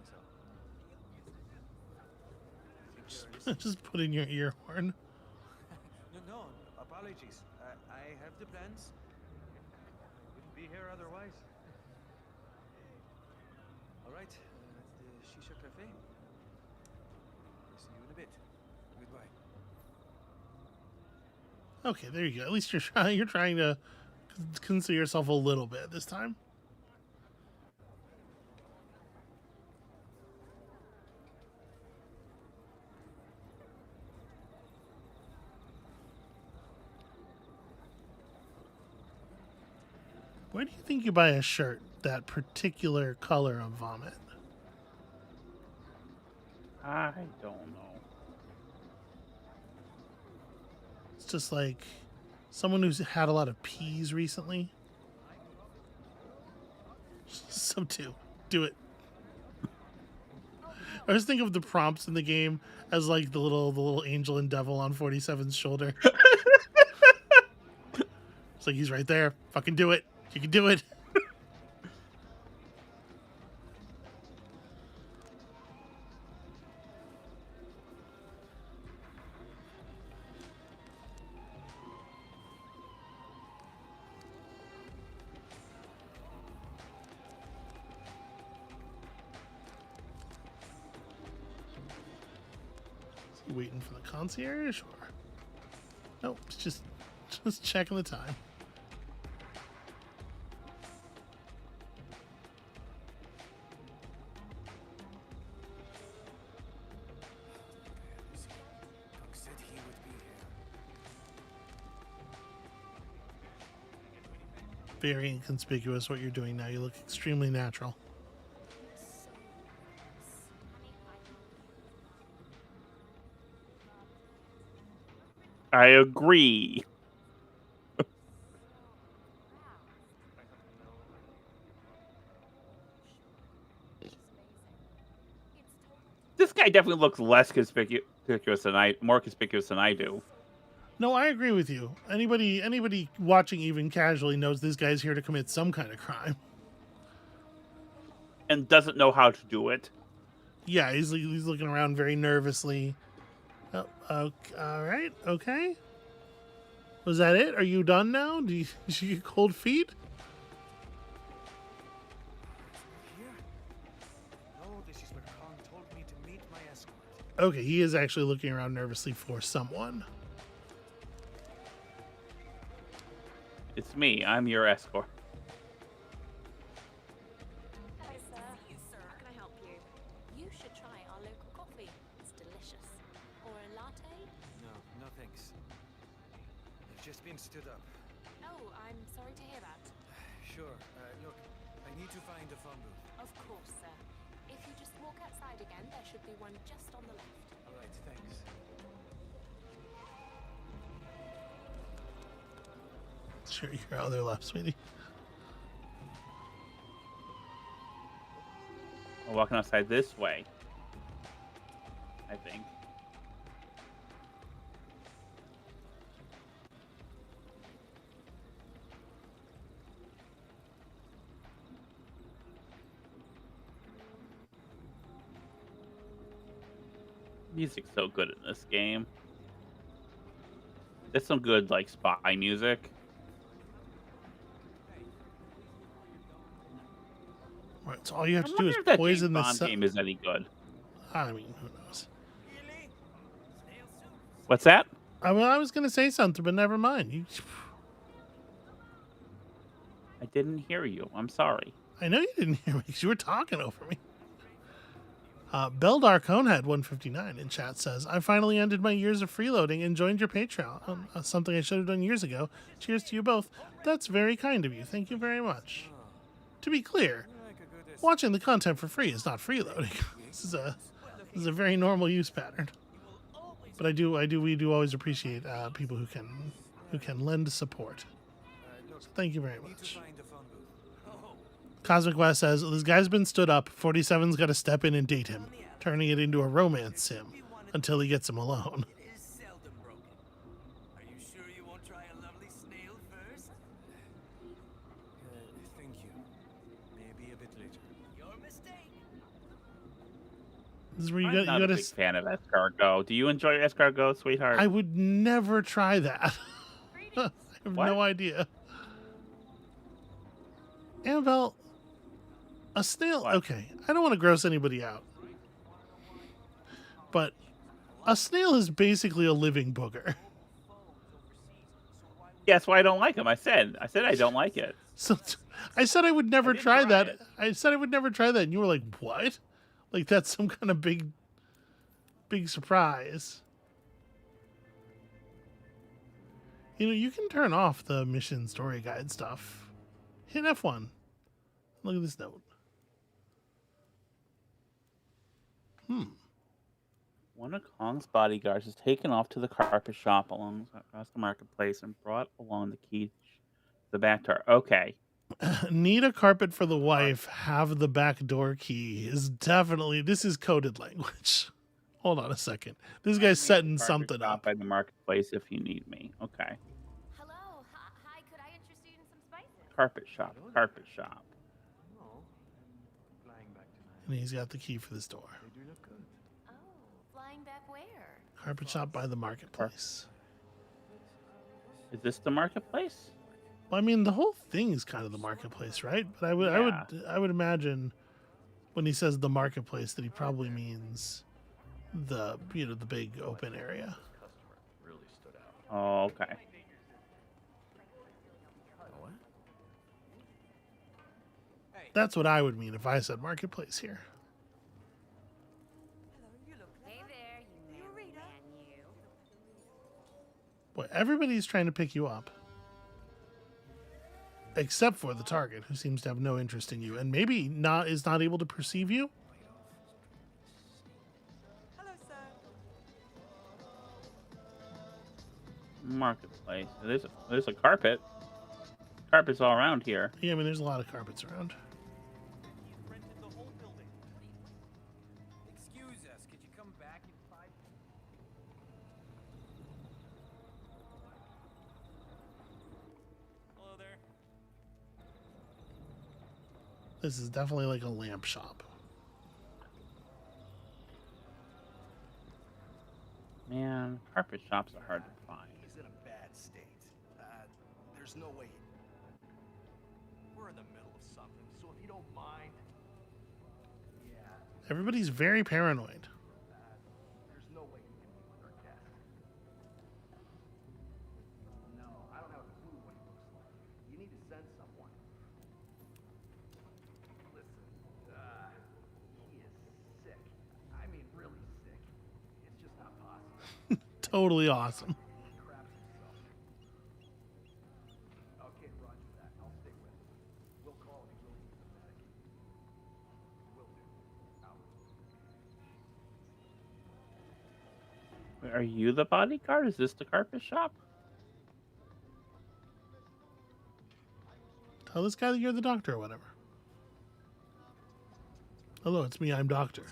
myself. Just put in your ear horn. No, apologies. I have the plans. I wouldn't be here otherwise. All right, the Shisha Cafe. I'll see you in a bit. Goodbye. Okay, there you go. At least you're trying to consider yourself a little bit this time. Where do you think you buy a shirt that particular color of vomit? I don't know. It's just like someone who's had a lot of peas recently. Some too. Do it. I just think of the prompts in the game as like the little angel and devil on 47's shoulder. It's like he's right there. Fucking do it. You can do it. Is he waiting for the concierge or? Nope, it's just checking the time. Said he would be here. Very inconspicuous what you're doing now. You look extremely natural. I agree. This guy definitely looks less conspicuous than more conspicuous than I do. No, I agree with you. Anybody watching even casually knows this guy's here to commit some kind of crime. And doesn't know how to do it. Yeah, he's looking around very nervously. Oh, okay, all right, okay. Was that it? Are you done now? Did you get cold feet? Here? No, this is where Kong told me to meet my escort. Okay, he is actually looking around nervously for someone. It's me. I'm your escort. Hello, sir. How can I help you? You should try our local coffee. It's delicious. Or a latte? No, no thanks. I've just been stood up. Oh, I'm sorry to hear that. Sure. Look, I need to find a phone booth. Of course, sir. If you just walk outside again, there should be one just on the left. All right, thanks. Sure, you're out there left, sweetie. I'm walking outside this way. I think. Music's so good in this game. There's some good like spy music. Right, so all you have I to do wonder is if that poison James this. Bond game is any good. I mean, who knows? What's that? I was going to say something, but never mind. I didn't hear you. I'm sorry. I know you didn't hear me because you were talking over me. Beldar Conehead 159 in chat says, I finally ended my years of freeloading and joined your Patreon. Something I should have done years ago. Cheers to you both. That's very kind of you. Thank you very much. To be clear, watching the content for free is not freeloading. This is a very normal use pattern. But we do always appreciate people who can lend support. So thank you very much. Cosmic West says, this guy's been stood up. 47's got to step in and date him, turning it into a romance sim until he gets him alone. It is seldom broken. Are you sure you won't try a lovely snail first? Thank you. Maybe a bit later. Your mistake. This is where I'm not a big fan of escargot. Do you enjoy escargot, sweetheart? I would never try that. I have no idea. Amabel, a snail. What? Okay, I don't want to gross anybody out, but a snail is basically a living booger. Yeah, that's why I don't like them. I said I don't like it. So I said I would never didn't try try that. it. I said I would never try that, and you were like, "What? Like that's some kind of big surprise?" You know, you can turn off the mission story guide stuff. Hit F1. Look at this note. One of Kong's bodyguards is taken off to the carpet shop across the marketplace and brought along the key to the back door. Okay. Need a carpet for the wife, have the back door key is definitely, this is coded language. Hold on a second. This guy's setting Carpet something shop up. by the marketplace if you need me. Okay. Hello. Hi. Could I interest you in some spices? Carpet shop. Carpet shop. Flying back tonight. And he's got the key for this door. They do look good. Oh, flying back where? Carpet shop by the marketplace. Is this the marketplace? Well, I mean, the whole thing is kind of the marketplace, right? But I would imagine when he says the marketplace that he probably means the big open area. Customer really stood out. Oh, okay. What? That's what I would mean if I said marketplace here. Hey there, you merry man, you. Boy, everybody's trying to pick you up. Except for the target, who seems to have no interest in you and maybe is not able to perceive you. Hello, sir. Marketplace. There's a carpet. Carpets all around here. Yeah, I mean, there's a lot of carpets around. Rented the whole building. Excuse us. Could you come back in 5 minutes? Hello there. This is definitely like a lamp shop. Man, carpet shops are hard to find. He's in a bad state. There's no way. We're in the middle of something, so if you don't mind. Yeah. Everybody's very paranoid. There's no way you can be with our guest. No, I don't have a clue what he looks like. You need to send someone. Listen, he is sick. I mean, really sick. It's just not possible. Totally awesome. He craps himself. Are you the bodyguard? Is this the carpet shop? Tell this guy that you're the doctor or whatever. Hello, it's me. I'm Doctor.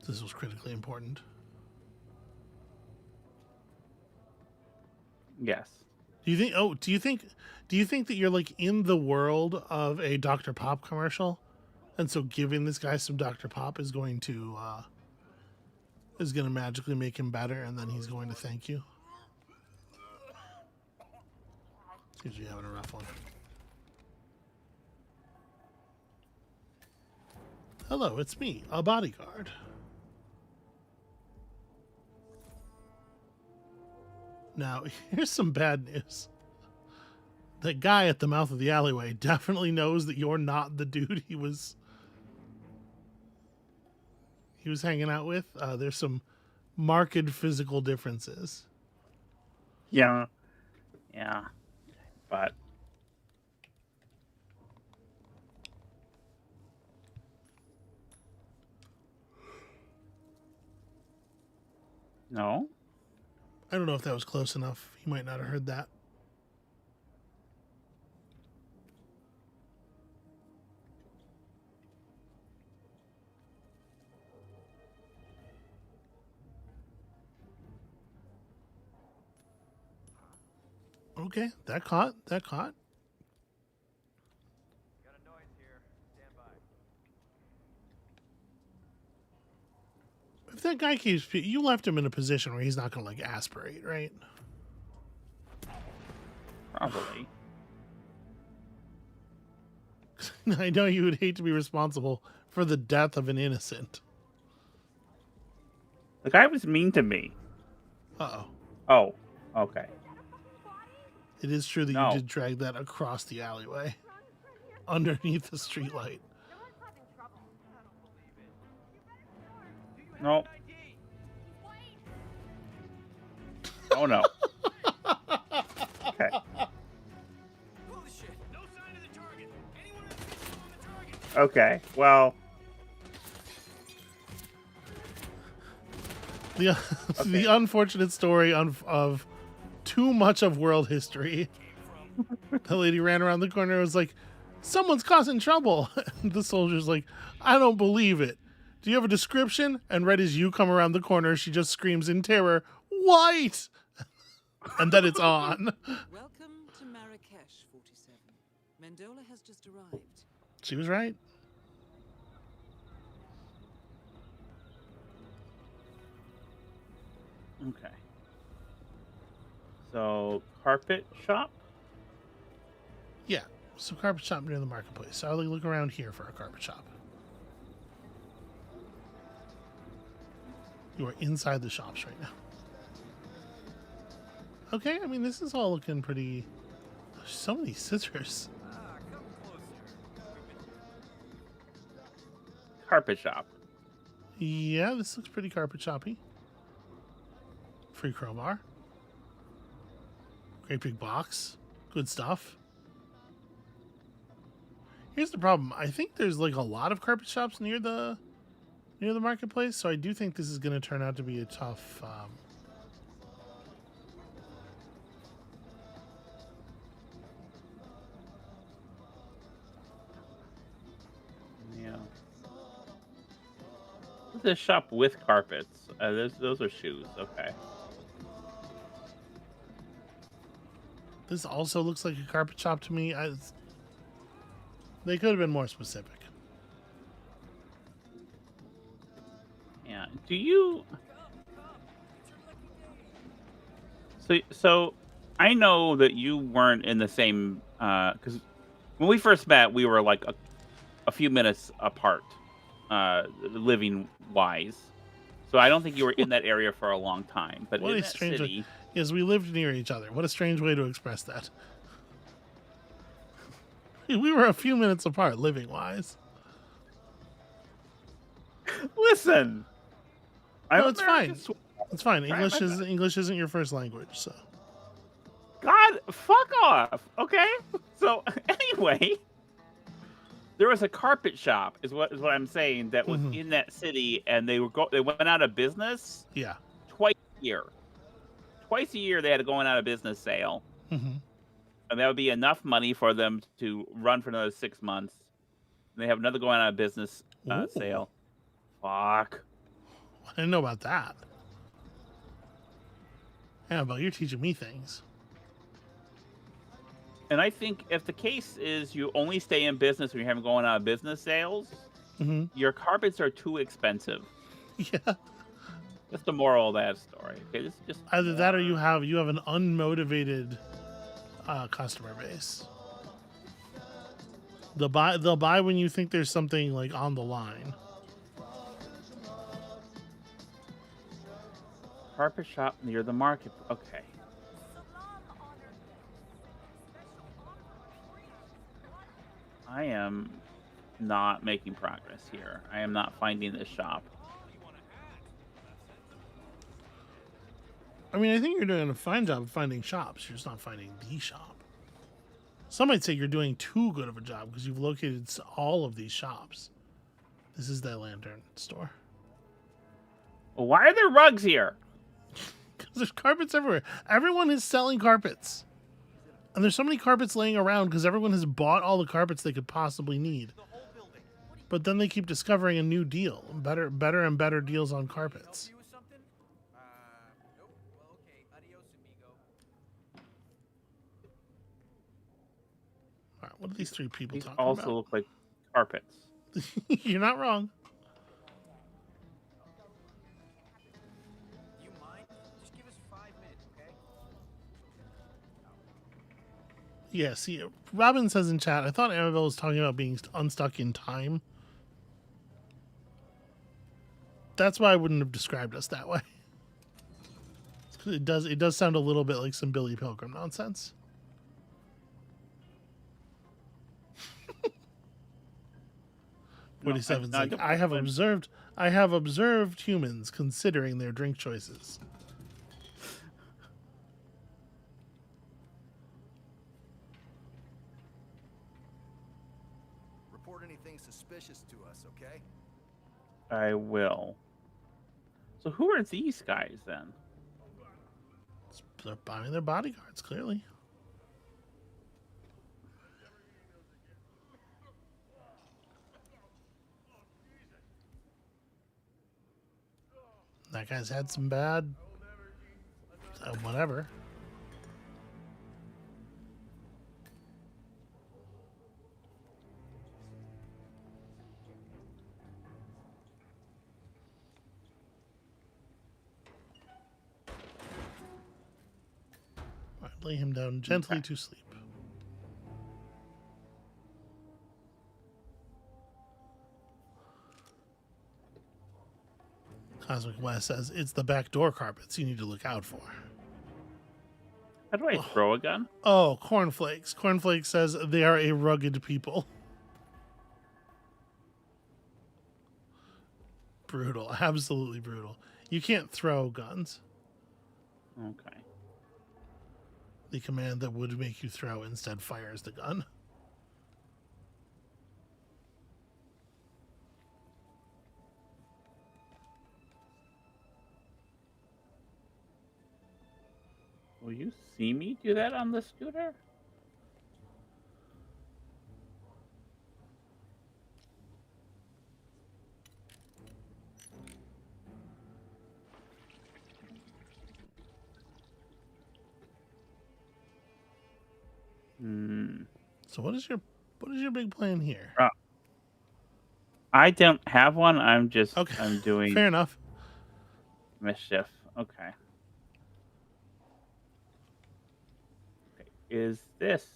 This was critically important. Yes. Do you think? Oh, do you think that you're like in the world of a Dr. Pop commercial, and so giving this guy some Dr. Pop is going to magically make him better, and then he's going to thank you? Seems to be having a rough one. Hello, it's me, a bodyguard. Now, here's some bad news. That guy at the mouth of the alleyway definitely knows that you're not the dude he was hanging out with. There's some marked physical differences. Yeah. Yeah. But no. I don't know if that was close enough. He might not have heard that. Okay, that caught. Got a noise here. Stand by. If that guy keeps... You left him in a position where he's not going to, like, aspirate, right? Probably. I know you would hate to be responsible for the death of an innocent. The guy was mean to me. Uh-oh. Oh, okay. It is true that No. you did drag that across the alleyway. Underneath the streetlight. No. Oh no. Okay. Holy shit! No sign of the target. Anyone in the picture on the target? Okay. Well. The unfortunate story of too much of world history. The lady ran around the corner and was like, someone's causing trouble. And the soldier's like, I don't believe it. Do you have a description? And right as you come around the corner, she just screams in terror, white! And then it's on. Welcome to Marrakesh, 47. Mendola has just arrived. She was right. Okay. So, carpet shop? Yeah. So carpet shop near the marketplace. So I'll look around here for a carpet shop. You are inside the shops right now. Okay, I mean, this is all looking pretty... So many scissors. Come closer. Carpet shop. Yeah, this looks pretty carpet shoppy. Free crowbar. Great big box. Good stuff. Here's the problem. I think there's like a lot of carpet shops near the marketplace, so I do think this is going to turn out to be a tough... Yeah. This is a shop with carpets. Those are shoes. Okay. This also looks like a carpet shop to me. They could have been more specific. Yeah. Do you? So I know that you weren't in the same because when we first met, we were like a few minutes apart, living wise. So I don't think you were in that area for a long time. But What in a that strange city, Yes, we lived near each other. What a strange way to express that. We were a few minutes apart, living wise. listen. No, it's fine. It's fine. Try my best. English isn't your first language, so. God, fuck off. Okay. So anyway, there was a carpet shop, is what I'm saying, that was in that city, and they went out of business. Yeah. Twice a year. Twice a year they had a going out of business sale, and that would be enough money for them to run for another 6 months. And they have another going out of business sale. Fuck. I didn't know about that. Amabel, you're teaching me things. And I think if the case is you only stay in business when you're having going out of business sales, your carpets are too expensive. Yeah. That's the moral of that story. Okay, this is just Either that or you have an unmotivated customer base. They'll buy when you think there's something like on the line. Carpet shop near the market. Okay. I am not making progress here. I am not finding this shop. I mean, I think you're doing a fine job of finding shops. You're just not finding the shop. Some might say you're doing too good of a job because you've located all of these shops. This is that lantern store. Well, why are there rugs here? Because there's carpets everywhere. Everyone is selling carpets. And there's so many carpets laying around because everyone has bought all the carpets they could possibly need. But then they keep discovering a new deal. Better and better deals on carpets. All right, what are these three people These talking also about? look like carpets. You're not wrong. You mind? Just give us 5 minutes, okay? Yeah, see, Robin says in chat, I thought Amabel was talking about being unstuck in time. That's why I wouldn't have described us that way. It does sound a little bit like some Billy Pilgrim nonsense. No, 47's like, I have observed humans considering their drink choices. Report anything suspicious to us, okay? I will. So who are these guys then? They're buying their bodyguards, clearly. That guy's had some bad... whatever. All right, lay him down gently to sleep. Cosmic West says, it's the backdoor carpets you need to look out for. How do I throw a gun? Oh, Cornflakes. Cornflakes says they are a rugged people. Brutal. Absolutely brutal. You can't throw guns. Okay. The command that would make you throw instead fires the gun. Will you see me do that on the scooter? So what is your big plan here? I don't have one. I'm doing fair enough. Mischief. Okay. Is this?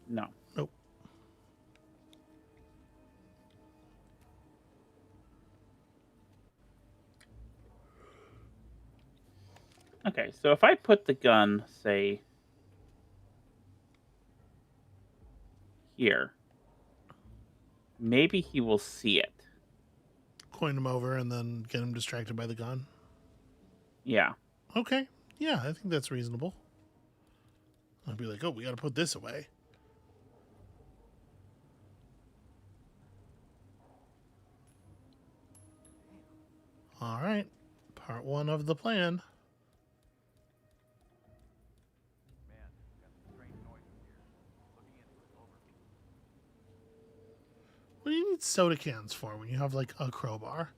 No. Nope. Okay, so if I put the gun, say, here, maybe he will see it. point him over and then get him distracted by the gun. Yeah. Okay. Yeah, I think that's reasonable. I'd be like, oh, we got to put this away. All right. Part 1 of the plan. What do you need soda cans for when you have, like, a crowbar?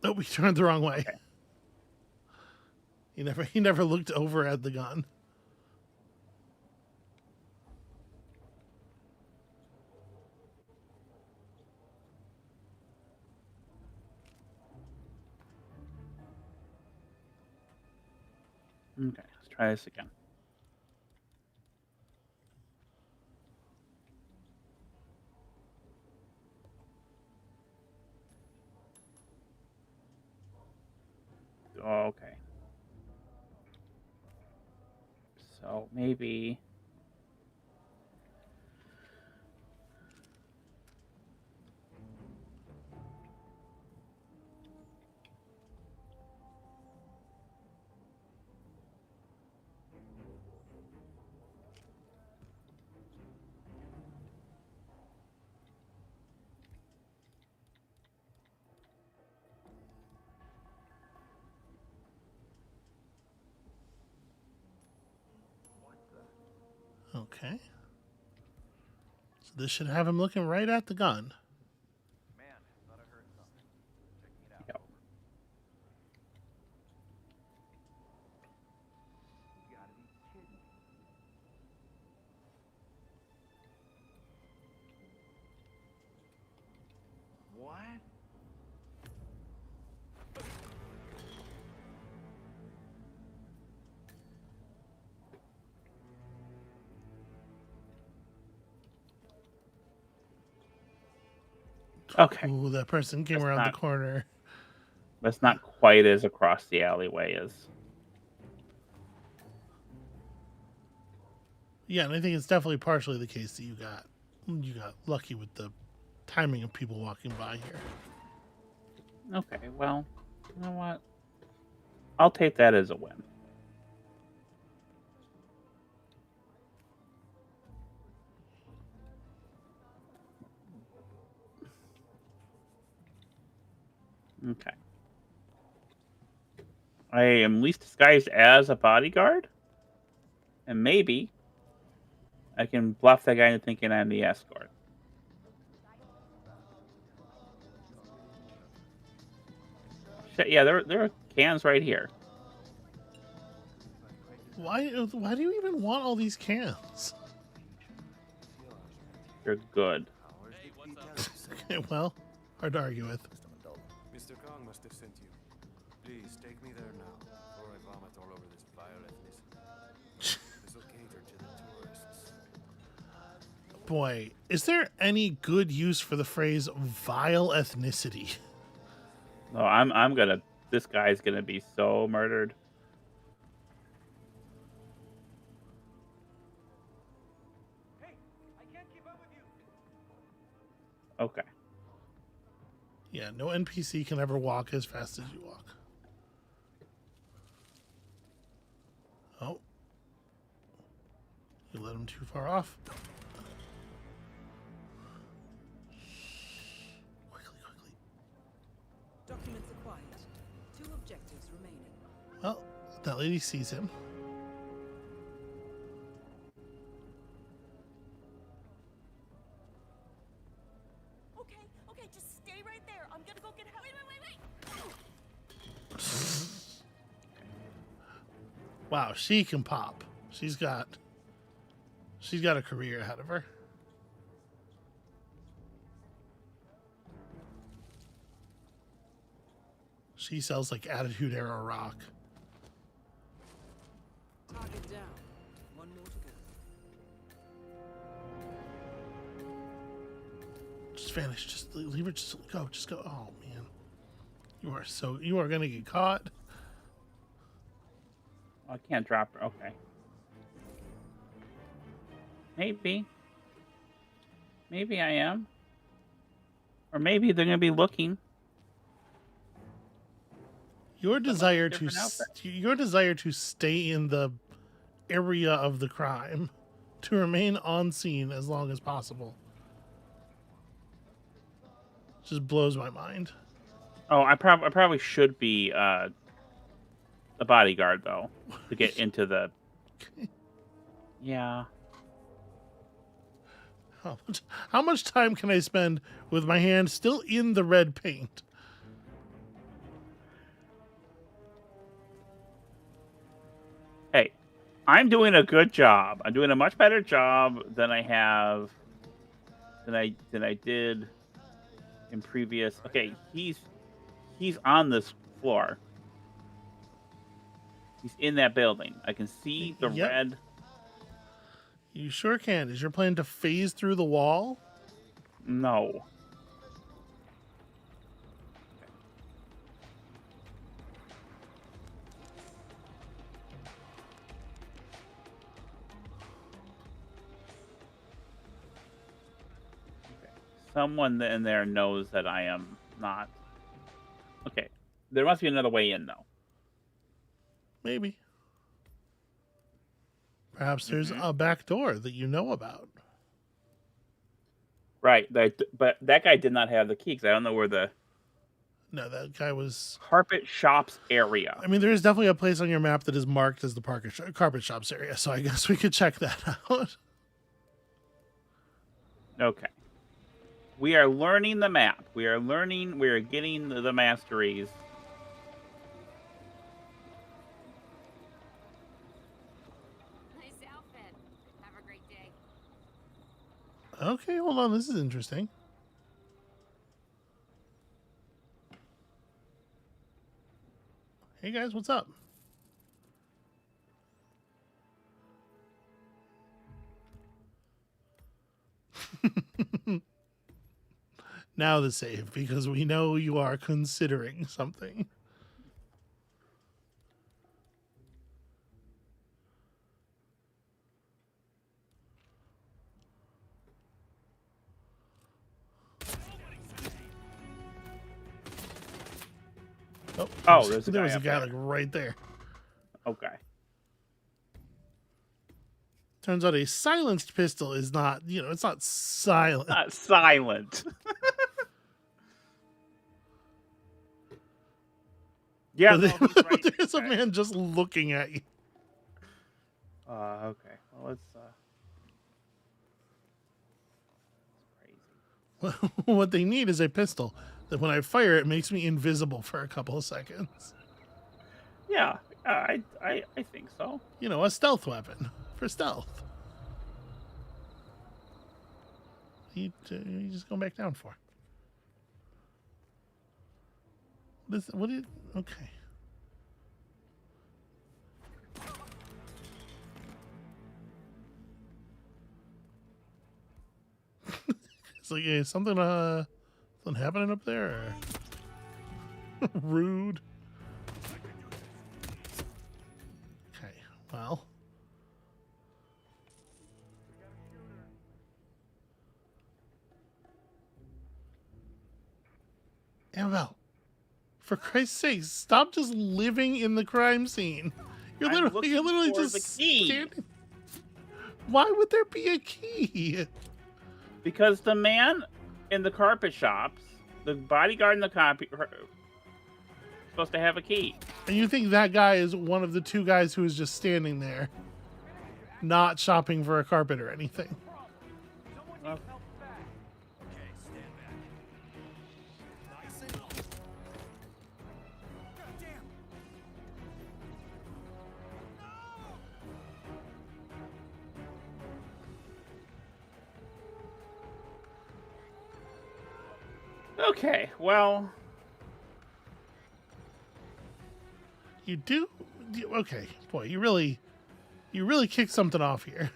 Oh, we turned the wrong way. Okay. He never looked over at the gun. Okay, let's try this again. Okay. So maybe. Okay. So this should have him looking right at the gun. Man, thought I heard something. Checking it out. Yep. You gotta be kidding me. What? Okay. Ooh, that person came That's around not- the corner. That's not quite as across the alleyway as. Yeah, and I think it's definitely partially the case that you got lucky with the timing of people walking by here. Okay, well, you know what? I'll take that as a win. Okay. I am least disguised as a bodyguard. And maybe I can bluff that guy into thinking I'm the escort. Shit, yeah, there are cans right here. Why do you even want all these cans? They're good. Hey, what's up? Okay, well, hard to argue with. Mr. Kong must have sent you. Please take me there now, before I vomit all over this vile ethnicity. This will cater to the tourists. Boy, is there any good use for the phrase vile ethnicity? No, I'm gonna. This guy's gonna be so murdered. Hey, I can't keep up with you. Okay. Yeah, no NPC can ever walk as fast as you walk. Oh. You let him too far off. Quickly. Documents acquired. 2 objectives remaining. Well, that lady sees him. Okay, just stay right there. I'm gonna go get help. Wait. Wow, she can pop. She's got a career ahead of her. She sells like Attitude Era rock. Target down. 1 more to go. Just vanish. Just leave her. Just go. Just go. Oh man, you are gonna get caught. I can't drop her. Okay. Maybe. Maybe I am. Or maybe they're going to be looking. Your desire to different outfit. your desire to stay in the area of the crime, to remain on scene as long as possible, just blows my mind. Oh, I probably should be a bodyguard though to get into the. Yeah. How much time can I spend with my hand still in the red paint? Hey, I'm doing a good job. I'm doing a much better job than I did in previous. Okay, he's on this floor. He's in that building. I can see the Yep. red. You sure can. Is your plan to phase through the wall? No. Someone in there knows that I am not. Okay. There must be another way in, though. Maybe. Perhaps there's a back door that you know about. Right. But that guy did not have the key because I don't know where the No, that guy was... carpet shops area. I mean, there is definitely a place on your map that is marked as the carpet shops area, so I guess we could check that out. Okay. We are learning the map. We are getting the masteries. Nice outfit. Have a great day. Okay, hold on. This is interesting. Hey guys, what's up? Now the save, because we know you are considering something. Oh, there's a there guy was a up guy there. like right there. Okay. Turns out a silenced pistol is not, it's not silent. Not silent. Yeah, But no, he's right. there's a man just looking at you. Okay. Well, let's. That's crazy. What they need is a pistol that when I fire it makes me invisible for a couple of seconds. Yeah, I think so. A stealth weapon for stealth. You just go back down for. Okay. It's like, yeah, something happening up there? Or... Rude. Okay, well. Amabel, for Christ's sake, stop just living in the crime scene. You're literally just standing. Why would there be a key? Because the man in the carpet shops, the bodyguard in the copy, supposed to have a key. And you think that guy is one of the two guys who is just standing there, not shopping for a carpet or anything? Well, okay, well... You do? Okay, boy, you really kicked something off here.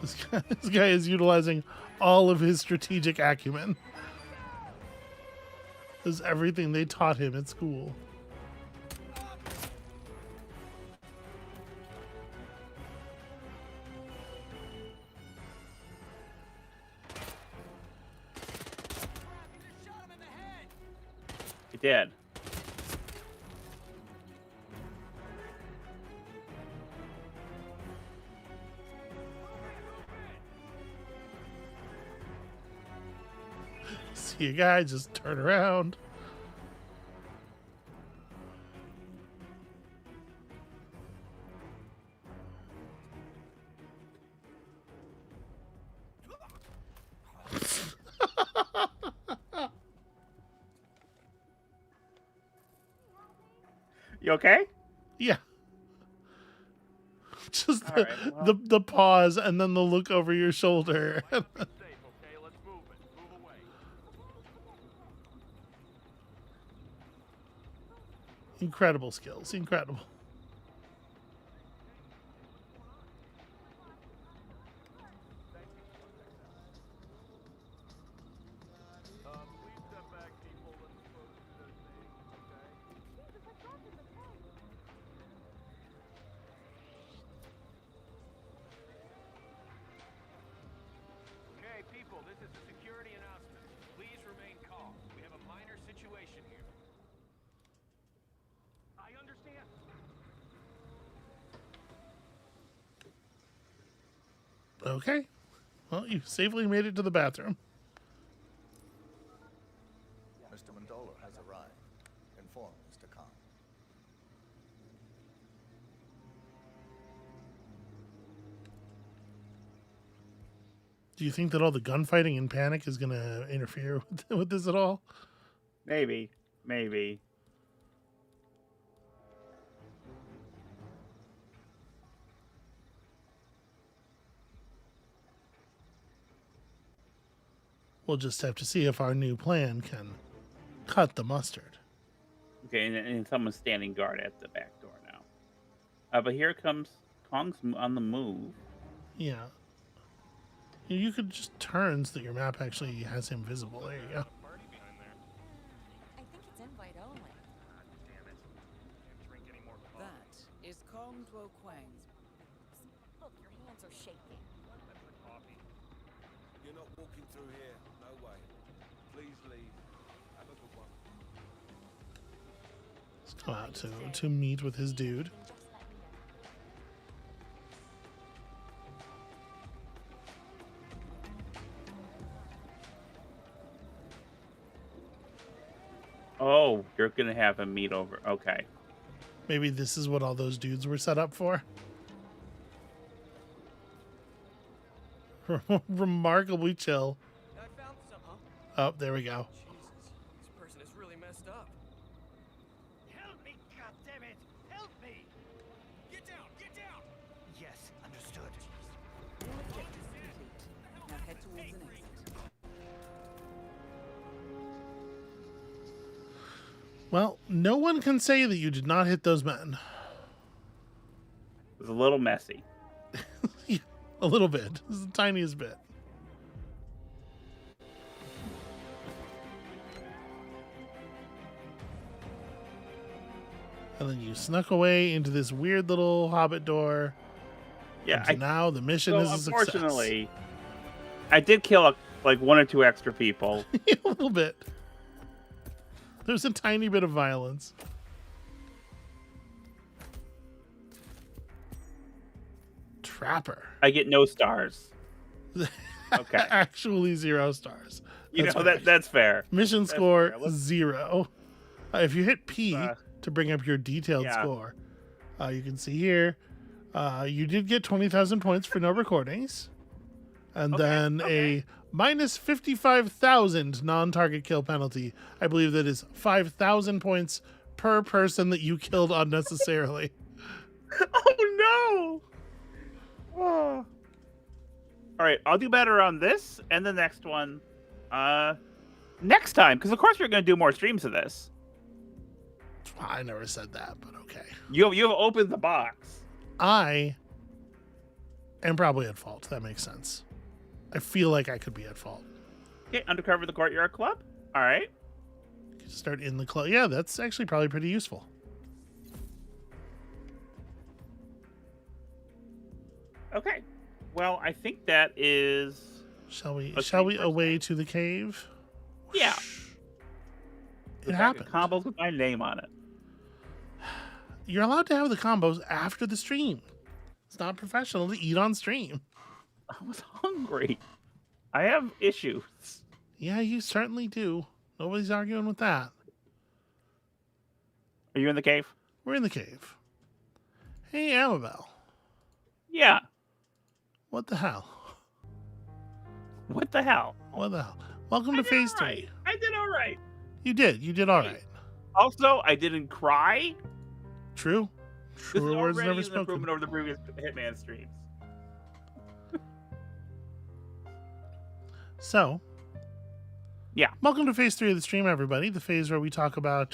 This guy is utilizing all of his strategic acumen. This is everything they taught him at school. He did. See a guy just turn around. You okay? Yeah. Just All right, well. the pause and then the look over your shoulder. Safe, okay? Let's move it. Move away. Incredible skills. Incredible. Please step back, people. Let's supposed to do those things, okay? Okay, people, this is a security announcement. Please remain calm. We have a minor situation here. I understand. Okay. Well, you safely made it to the bathroom. Mr. Mandola has arrived. Inform Mr. Khan. Do you think that all the gunfighting and panic is going to interfere with this at all? Maybe. Maybe. We'll just have to see if our new plan can cut the mustard. Okay, and someone's standing guard at the back door now. But here comes Kong's on the move. Yeah. You could just turn so that your map actually has him visible. There you go. Party behind there. I think it's invite only. Damn it. Can't drink any more coffee. That is Kong Dwo Quang's. Look, your hands are shaking. That's the coffee. You're not walking through here. No way. Please leave. Have a good one. Let's go out to meet with his dude. Just let me know. Oh, you're gonna have him meet over. Okay. Maybe this is what all those dudes were set up for. Remarkably chill. I found some, huh? Oh, there we go. Jesus, this person is really messed up. Help me, goddammit! Help me! Get down! Get down! Yes, understood. All objectives complete. Now head towards an exit. Well, no one can say that you did not hit those men. It was a little messy. A little bit. This is the tiniest bit. And then you snuck away into this weird little hobbit door. Yeah. And so now the mission is a success. Unfortunately, I did kill like one or two extra people. A little bit. There's a tiny bit of violence. Trapper. I get no stars. Okay. Actually 0 stars. You That's know right. that's fair. Mission That's score fair. Let's- 0. If you hit P to bring up your detailed yeah. score, you can see here you did get 20,000 points for no recordings, and then a minus 55,000 non-target kill penalty. I believe that is 5,000 points per person that you killed unnecessarily. Oh no! Oh. All right, I'll do better on this and the next one next time, because of course we're going to do more streams of this. I never said that, but okay. You have opened the box. I And probably at fault. That makes sense. I feel like I could be at fault. Okay, undercover the Courtyard Club. All right. Start in the club. Yeah, that's actually probably pretty useful. Okay. Well, I think that is. Shall we Okay, away to the cave? Yeah. It happened. Combos with my name on it. You're allowed to have the combos after the stream. It's not professional to eat on stream. I was hungry. I have issues. Yeah, you certainly do. Nobody's arguing with that. Are you in the cave? We're in the cave. Hey, Amabel. Yeah. What the hell? What the hell? What the hell? Welcome to Phase 3. I did all right. You did. You did all right. Also, I didn't cry. True. This is Truer words already never an spoken. improvement over the previous Hitman streams. So, yeah. Welcome to Phase 3 of the stream, everybody. The phase where we talk about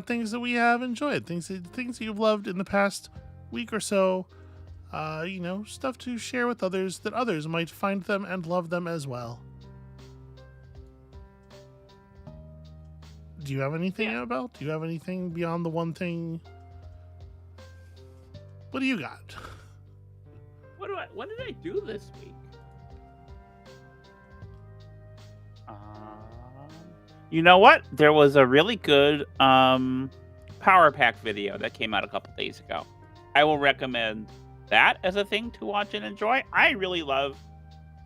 things that we have enjoyed, things that you've loved in the past week or so. Stuff to share with others that others might find them and love them as well. Do you have anything, Amabel? Do you have anything beyond the one thing? What do you got? What did I do this week? You know what? There was a really good Power Pack video that came out a couple days ago. I will recommend that as a thing to watch and enjoy. I really love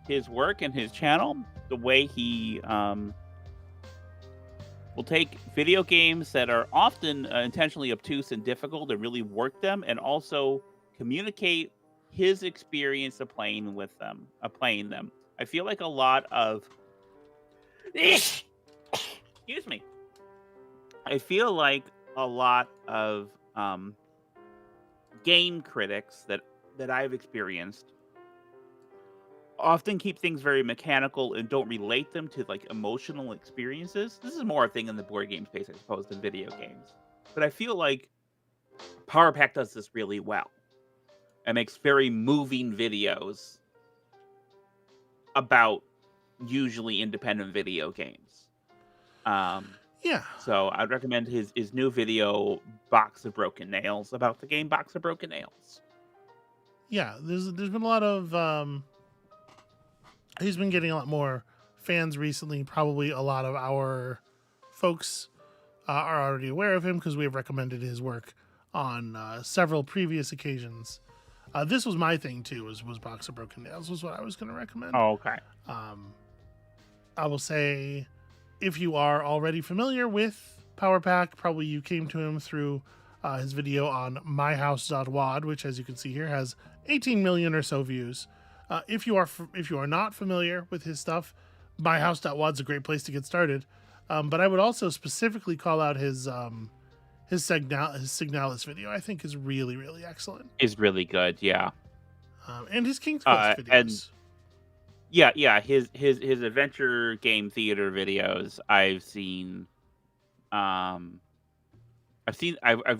his work and his channel. The way he will take video games that are often intentionally obtuse and difficult and really work them, and also communicate his experience of playing them. I feel like a lot of excuse me. I feel like a lot of game critics that I've experienced often keep things very mechanical and don't relate them to like emotional experiences. This is more a thing in the board game space, I suppose, than video games. But I feel like Power Pack does this really well and makes very moving videos about usually independent video games. Yeah. So I'd recommend his new video, Box of Broken Nails, about the game Box of Broken Nails. Yeah, there's been a lot of he's been getting a lot more fans recently. Probably a lot of our folks are already aware of him because we have recommended his work on several previous occasions. This was my thing too. Was Box of Broken Nails was what I was going to recommend. Oh, okay. I will say, if you are already familiar with Power Pack, probably you came to him through his video on myhouse.wad, which, as you can see here, has 18 million or so views. If you are not familiar with his stuff, myhouse.wad's a great place to get started. But I would also specifically call out his Signalis video. I think is really, really excellent. Is really good, yeah. And his King's Quest videos. His adventure game theater videos I've seen. I've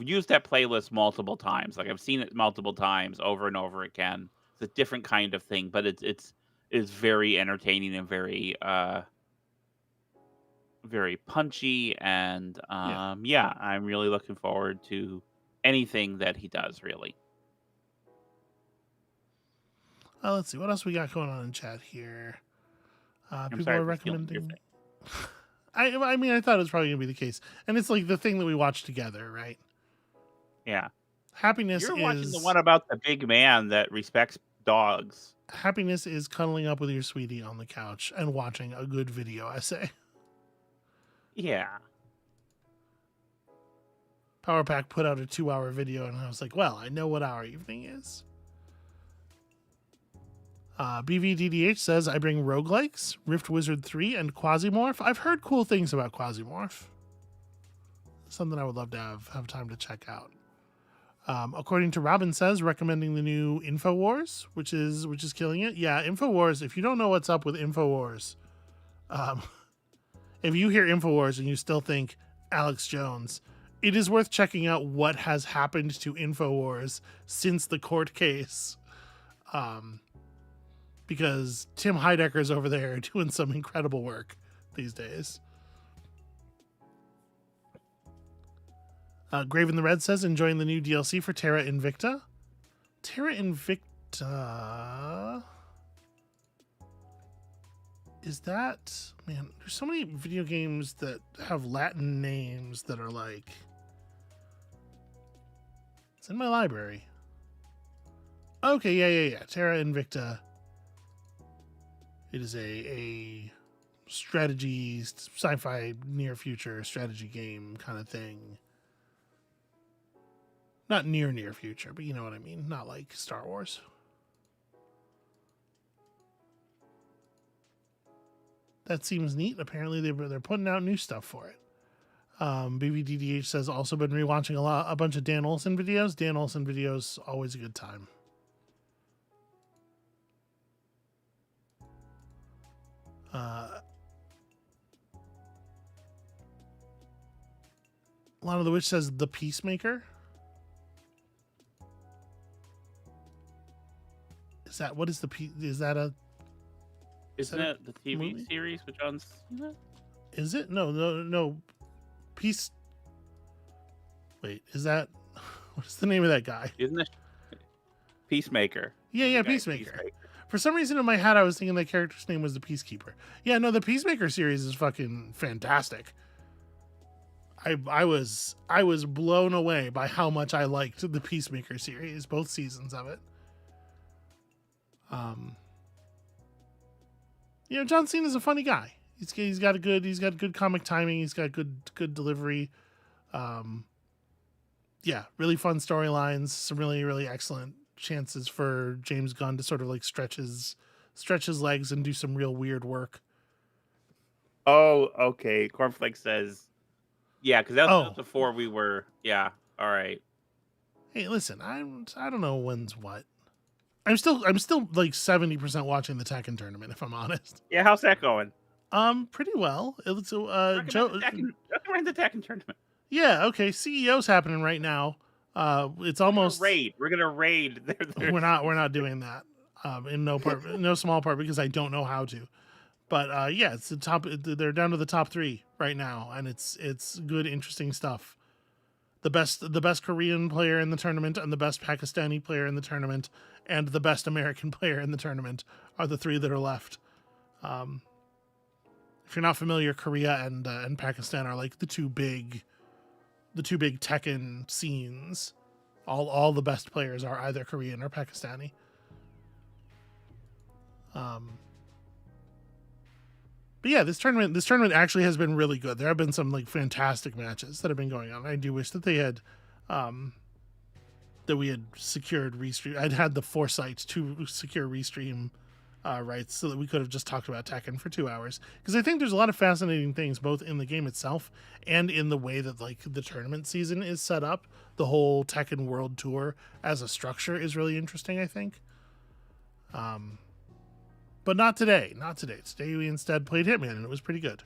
used that playlist multiple times. Like I've seen it multiple times over and over again. It's a different kind of thing, but it's very entertaining and very very punchy, and I'm really looking forward to anything that he does, really. Let's see what else we got going on in chat here. People sorry are for recommending. I mean, I thought it was probably gonna be the case, and it's like the thing that we watched together, right? Yeah. Happiness You're is watching the one about the big man that respects dogs. Happiness is cuddling up with your sweetie on the couch and watching a good video essay. Yeah. Power Pack put out a 2-hour video, and I was like, well, I know what our evening is. BVDDH says, I bring roguelikes, Rift Wizard 3, and Quasimorph. I've heard cool things about Quasimorph. Something I would love to have time to check out. According to Robin Says, recommending the new InfoWars, which is killing it. Yeah, InfoWars, if you don't know what's up with InfoWars, if you hear InfoWars and you still think Alex Jones it is worth checking out what has happened to InfoWars since the court case. Because Tim Heidecker's over there doing some incredible work these days. Graven the Red says, enjoying the new DLC for Terra Invicta. Terra Invicta... Is that... Man, there's so many video games that have Latin names that are like... It's in my library. Okay, yeah. Terra Invicta. It is a strategy, sci-fi, near future strategy game kind of thing. Not near future, but you know what I mean. Not like Star Wars. That seems neat. Apparently they're putting out new stuff for it. BBDDH says also been rewatching a bunch of Dan Olsen videos. Dan Olsen videos, always a good time. Lana the Witch says The Peacemaker. Is that what is the is that a? Isn't it the TV movie? series with John Cena? Is it? No. Peace. Wait, is that? What's the name of that guy? Isn't it Peacemaker? Yeah, Peacemaker. For some reason in my head, I was thinking that character's name was the Peacekeeper. Yeah, no, the Peacemaker series is fucking fantastic. I was blown away by how much I liked the Peacemaker series, both seasons of it. John Cena's a funny guy. He's got good comic timing. He's got good delivery. Really fun storylines. Some really, really excellent chances for James Gunn to sort of like stretch his legs and do some real weird work. Oh, okay. Cornflake says, yeah, because that was before we were. Yeah, all right. Hey, listen, I don't know when's what. I'm still like 70% watching the Tekken tournament, if I'm honest. Yeah, how's that going? Pretty well. It's Joe. Recommend the Tekken tournament. Yeah, okay. CEO's happening right now. It's almost raid. We're gonna raid. We're not doing that. In no small part because I don't know how to. But it's the top. They're down to the top 3 right now, and it's good, interesting stuff. The best Korean player in the tournament, and the best Pakistani player in the tournament, and the best American player in the tournament are the 3 that are left. If you're not familiar, Korea and Pakistan are like the two big Tekken scenes. All the best players are either Korean or Pakistani. But yeah, this tournament actually has been really good. There have been some like fantastic matches that have been going on. I do wish that they had that we had secured restream. I'd had the foresight to secure restream rights so that we could have just talked about Tekken for 2 hours. Because I think there's a lot of fascinating things both in the game itself and in the way that like the tournament season is set up. The whole Tekken World Tour as a structure is really interesting, I think. But not today. Today we instead played Hitman, and it was pretty good.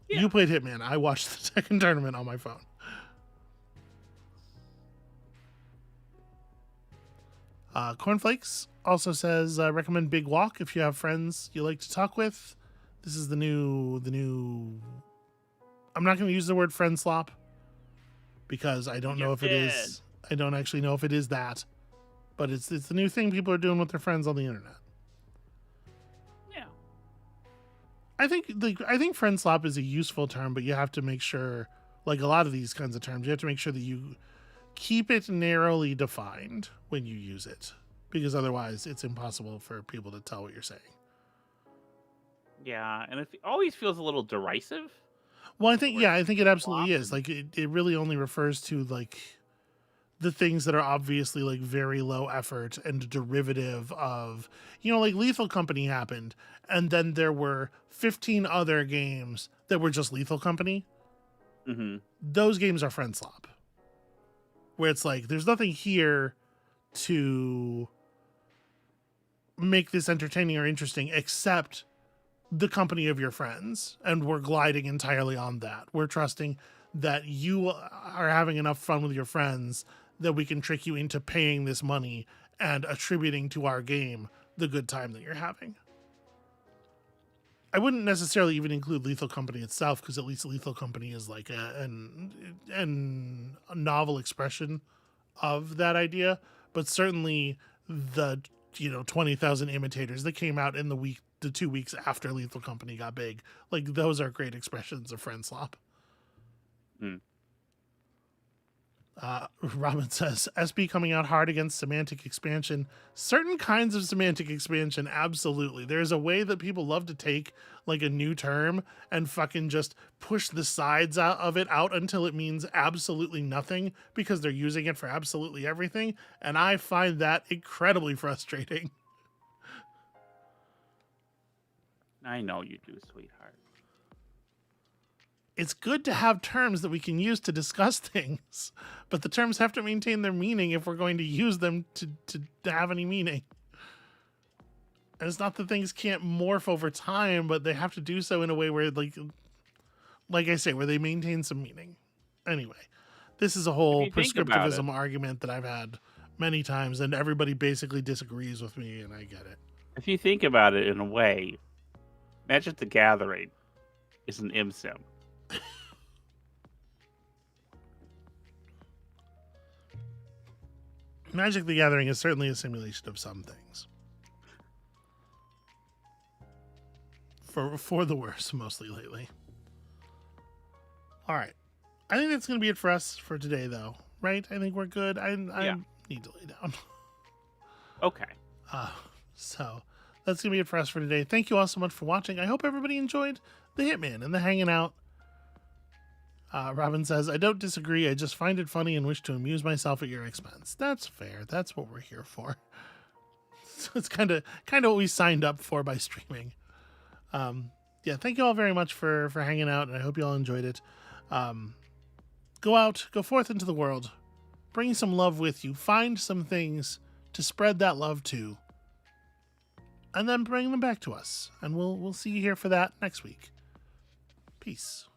Yeah. You played Hitman. I watched the Tekken tournament on my phone. Cornflakes also says, recommend Big Walk if you have friends you like to talk with. This is the new... I'm not going to use the word friend slop because I don't know if it is. I don't actually know if it is that. But it's the new thing people are doing with their friends on the internet. I think friend slop is a useful term, but you have to make sure, like a lot of these kinds of terms, you have to make sure that you keep it narrowly defined when you use it, because otherwise it's impossible for people to tell what you're saying. Yeah, and it always feels a little derisive. Well, I think it absolutely is. Like it really only refers to like the things that are obviously like very low effort and derivative of, like Lethal Company happened. And then there were 15 other games that were just Lethal Company. Mm-hmm. Those games are friend slop. Where it's like, there's nothing here to make this entertaining or interesting except the company of your friends. And we're gliding entirely on that. We're trusting that you are having enough fun with your friends that we can trick you into paying this money and attributing to our game the good time that you're having. I wouldn't necessarily even include Lethal Company itself, because at least Lethal Company is like a novel expression of that idea. But certainly the 20,000 imitators that came out in the 2 weeks after Lethal Company got big, like those are great expressions of friend slop. Robin says, SB coming out hard against semantic expansion. Certain kinds of semantic expansion, absolutely. There's a way that people love to take like a new term and fucking just push the sides of it out until it means absolutely nothing because they're using it for absolutely everything. And I find that incredibly frustrating. I know you do, sweetheart. It's good to have terms that we can use to discuss things, but the terms have to maintain their meaning if we're going to use them to have any meaning. And it's not that things can't morph over time, but they have to do so in a way where, like I say, where they maintain some meaning. Anyway, this is a whole prescriptivism argument that I've had many times, and everybody basically disagrees with me, and I get it. If you think about it in a way, Magic the Gathering is an MSIM. Magic the Gathering is certainly a simulation of some things. For the worse, mostly lately. All right. I think that's going to be it for us for today, though. Right? I think we're good. I need to lay down. Okay. So that's going to be it for us for today. Thank you all so much for watching. I hope everybody enjoyed the Hitman and the hanging out. Robin says, I don't disagree. I just find it funny and wish to amuse myself at your expense. That's fair. That's what we're here for. So it's kind of what we signed up for by streaming. Yeah, thank you all very much for hanging out, and I hope you all enjoyed it. Go forth into the world. Bring some love with you. Find some things to spread that love to. And then bring them back to us. And we'll see you here for that next week. Peace.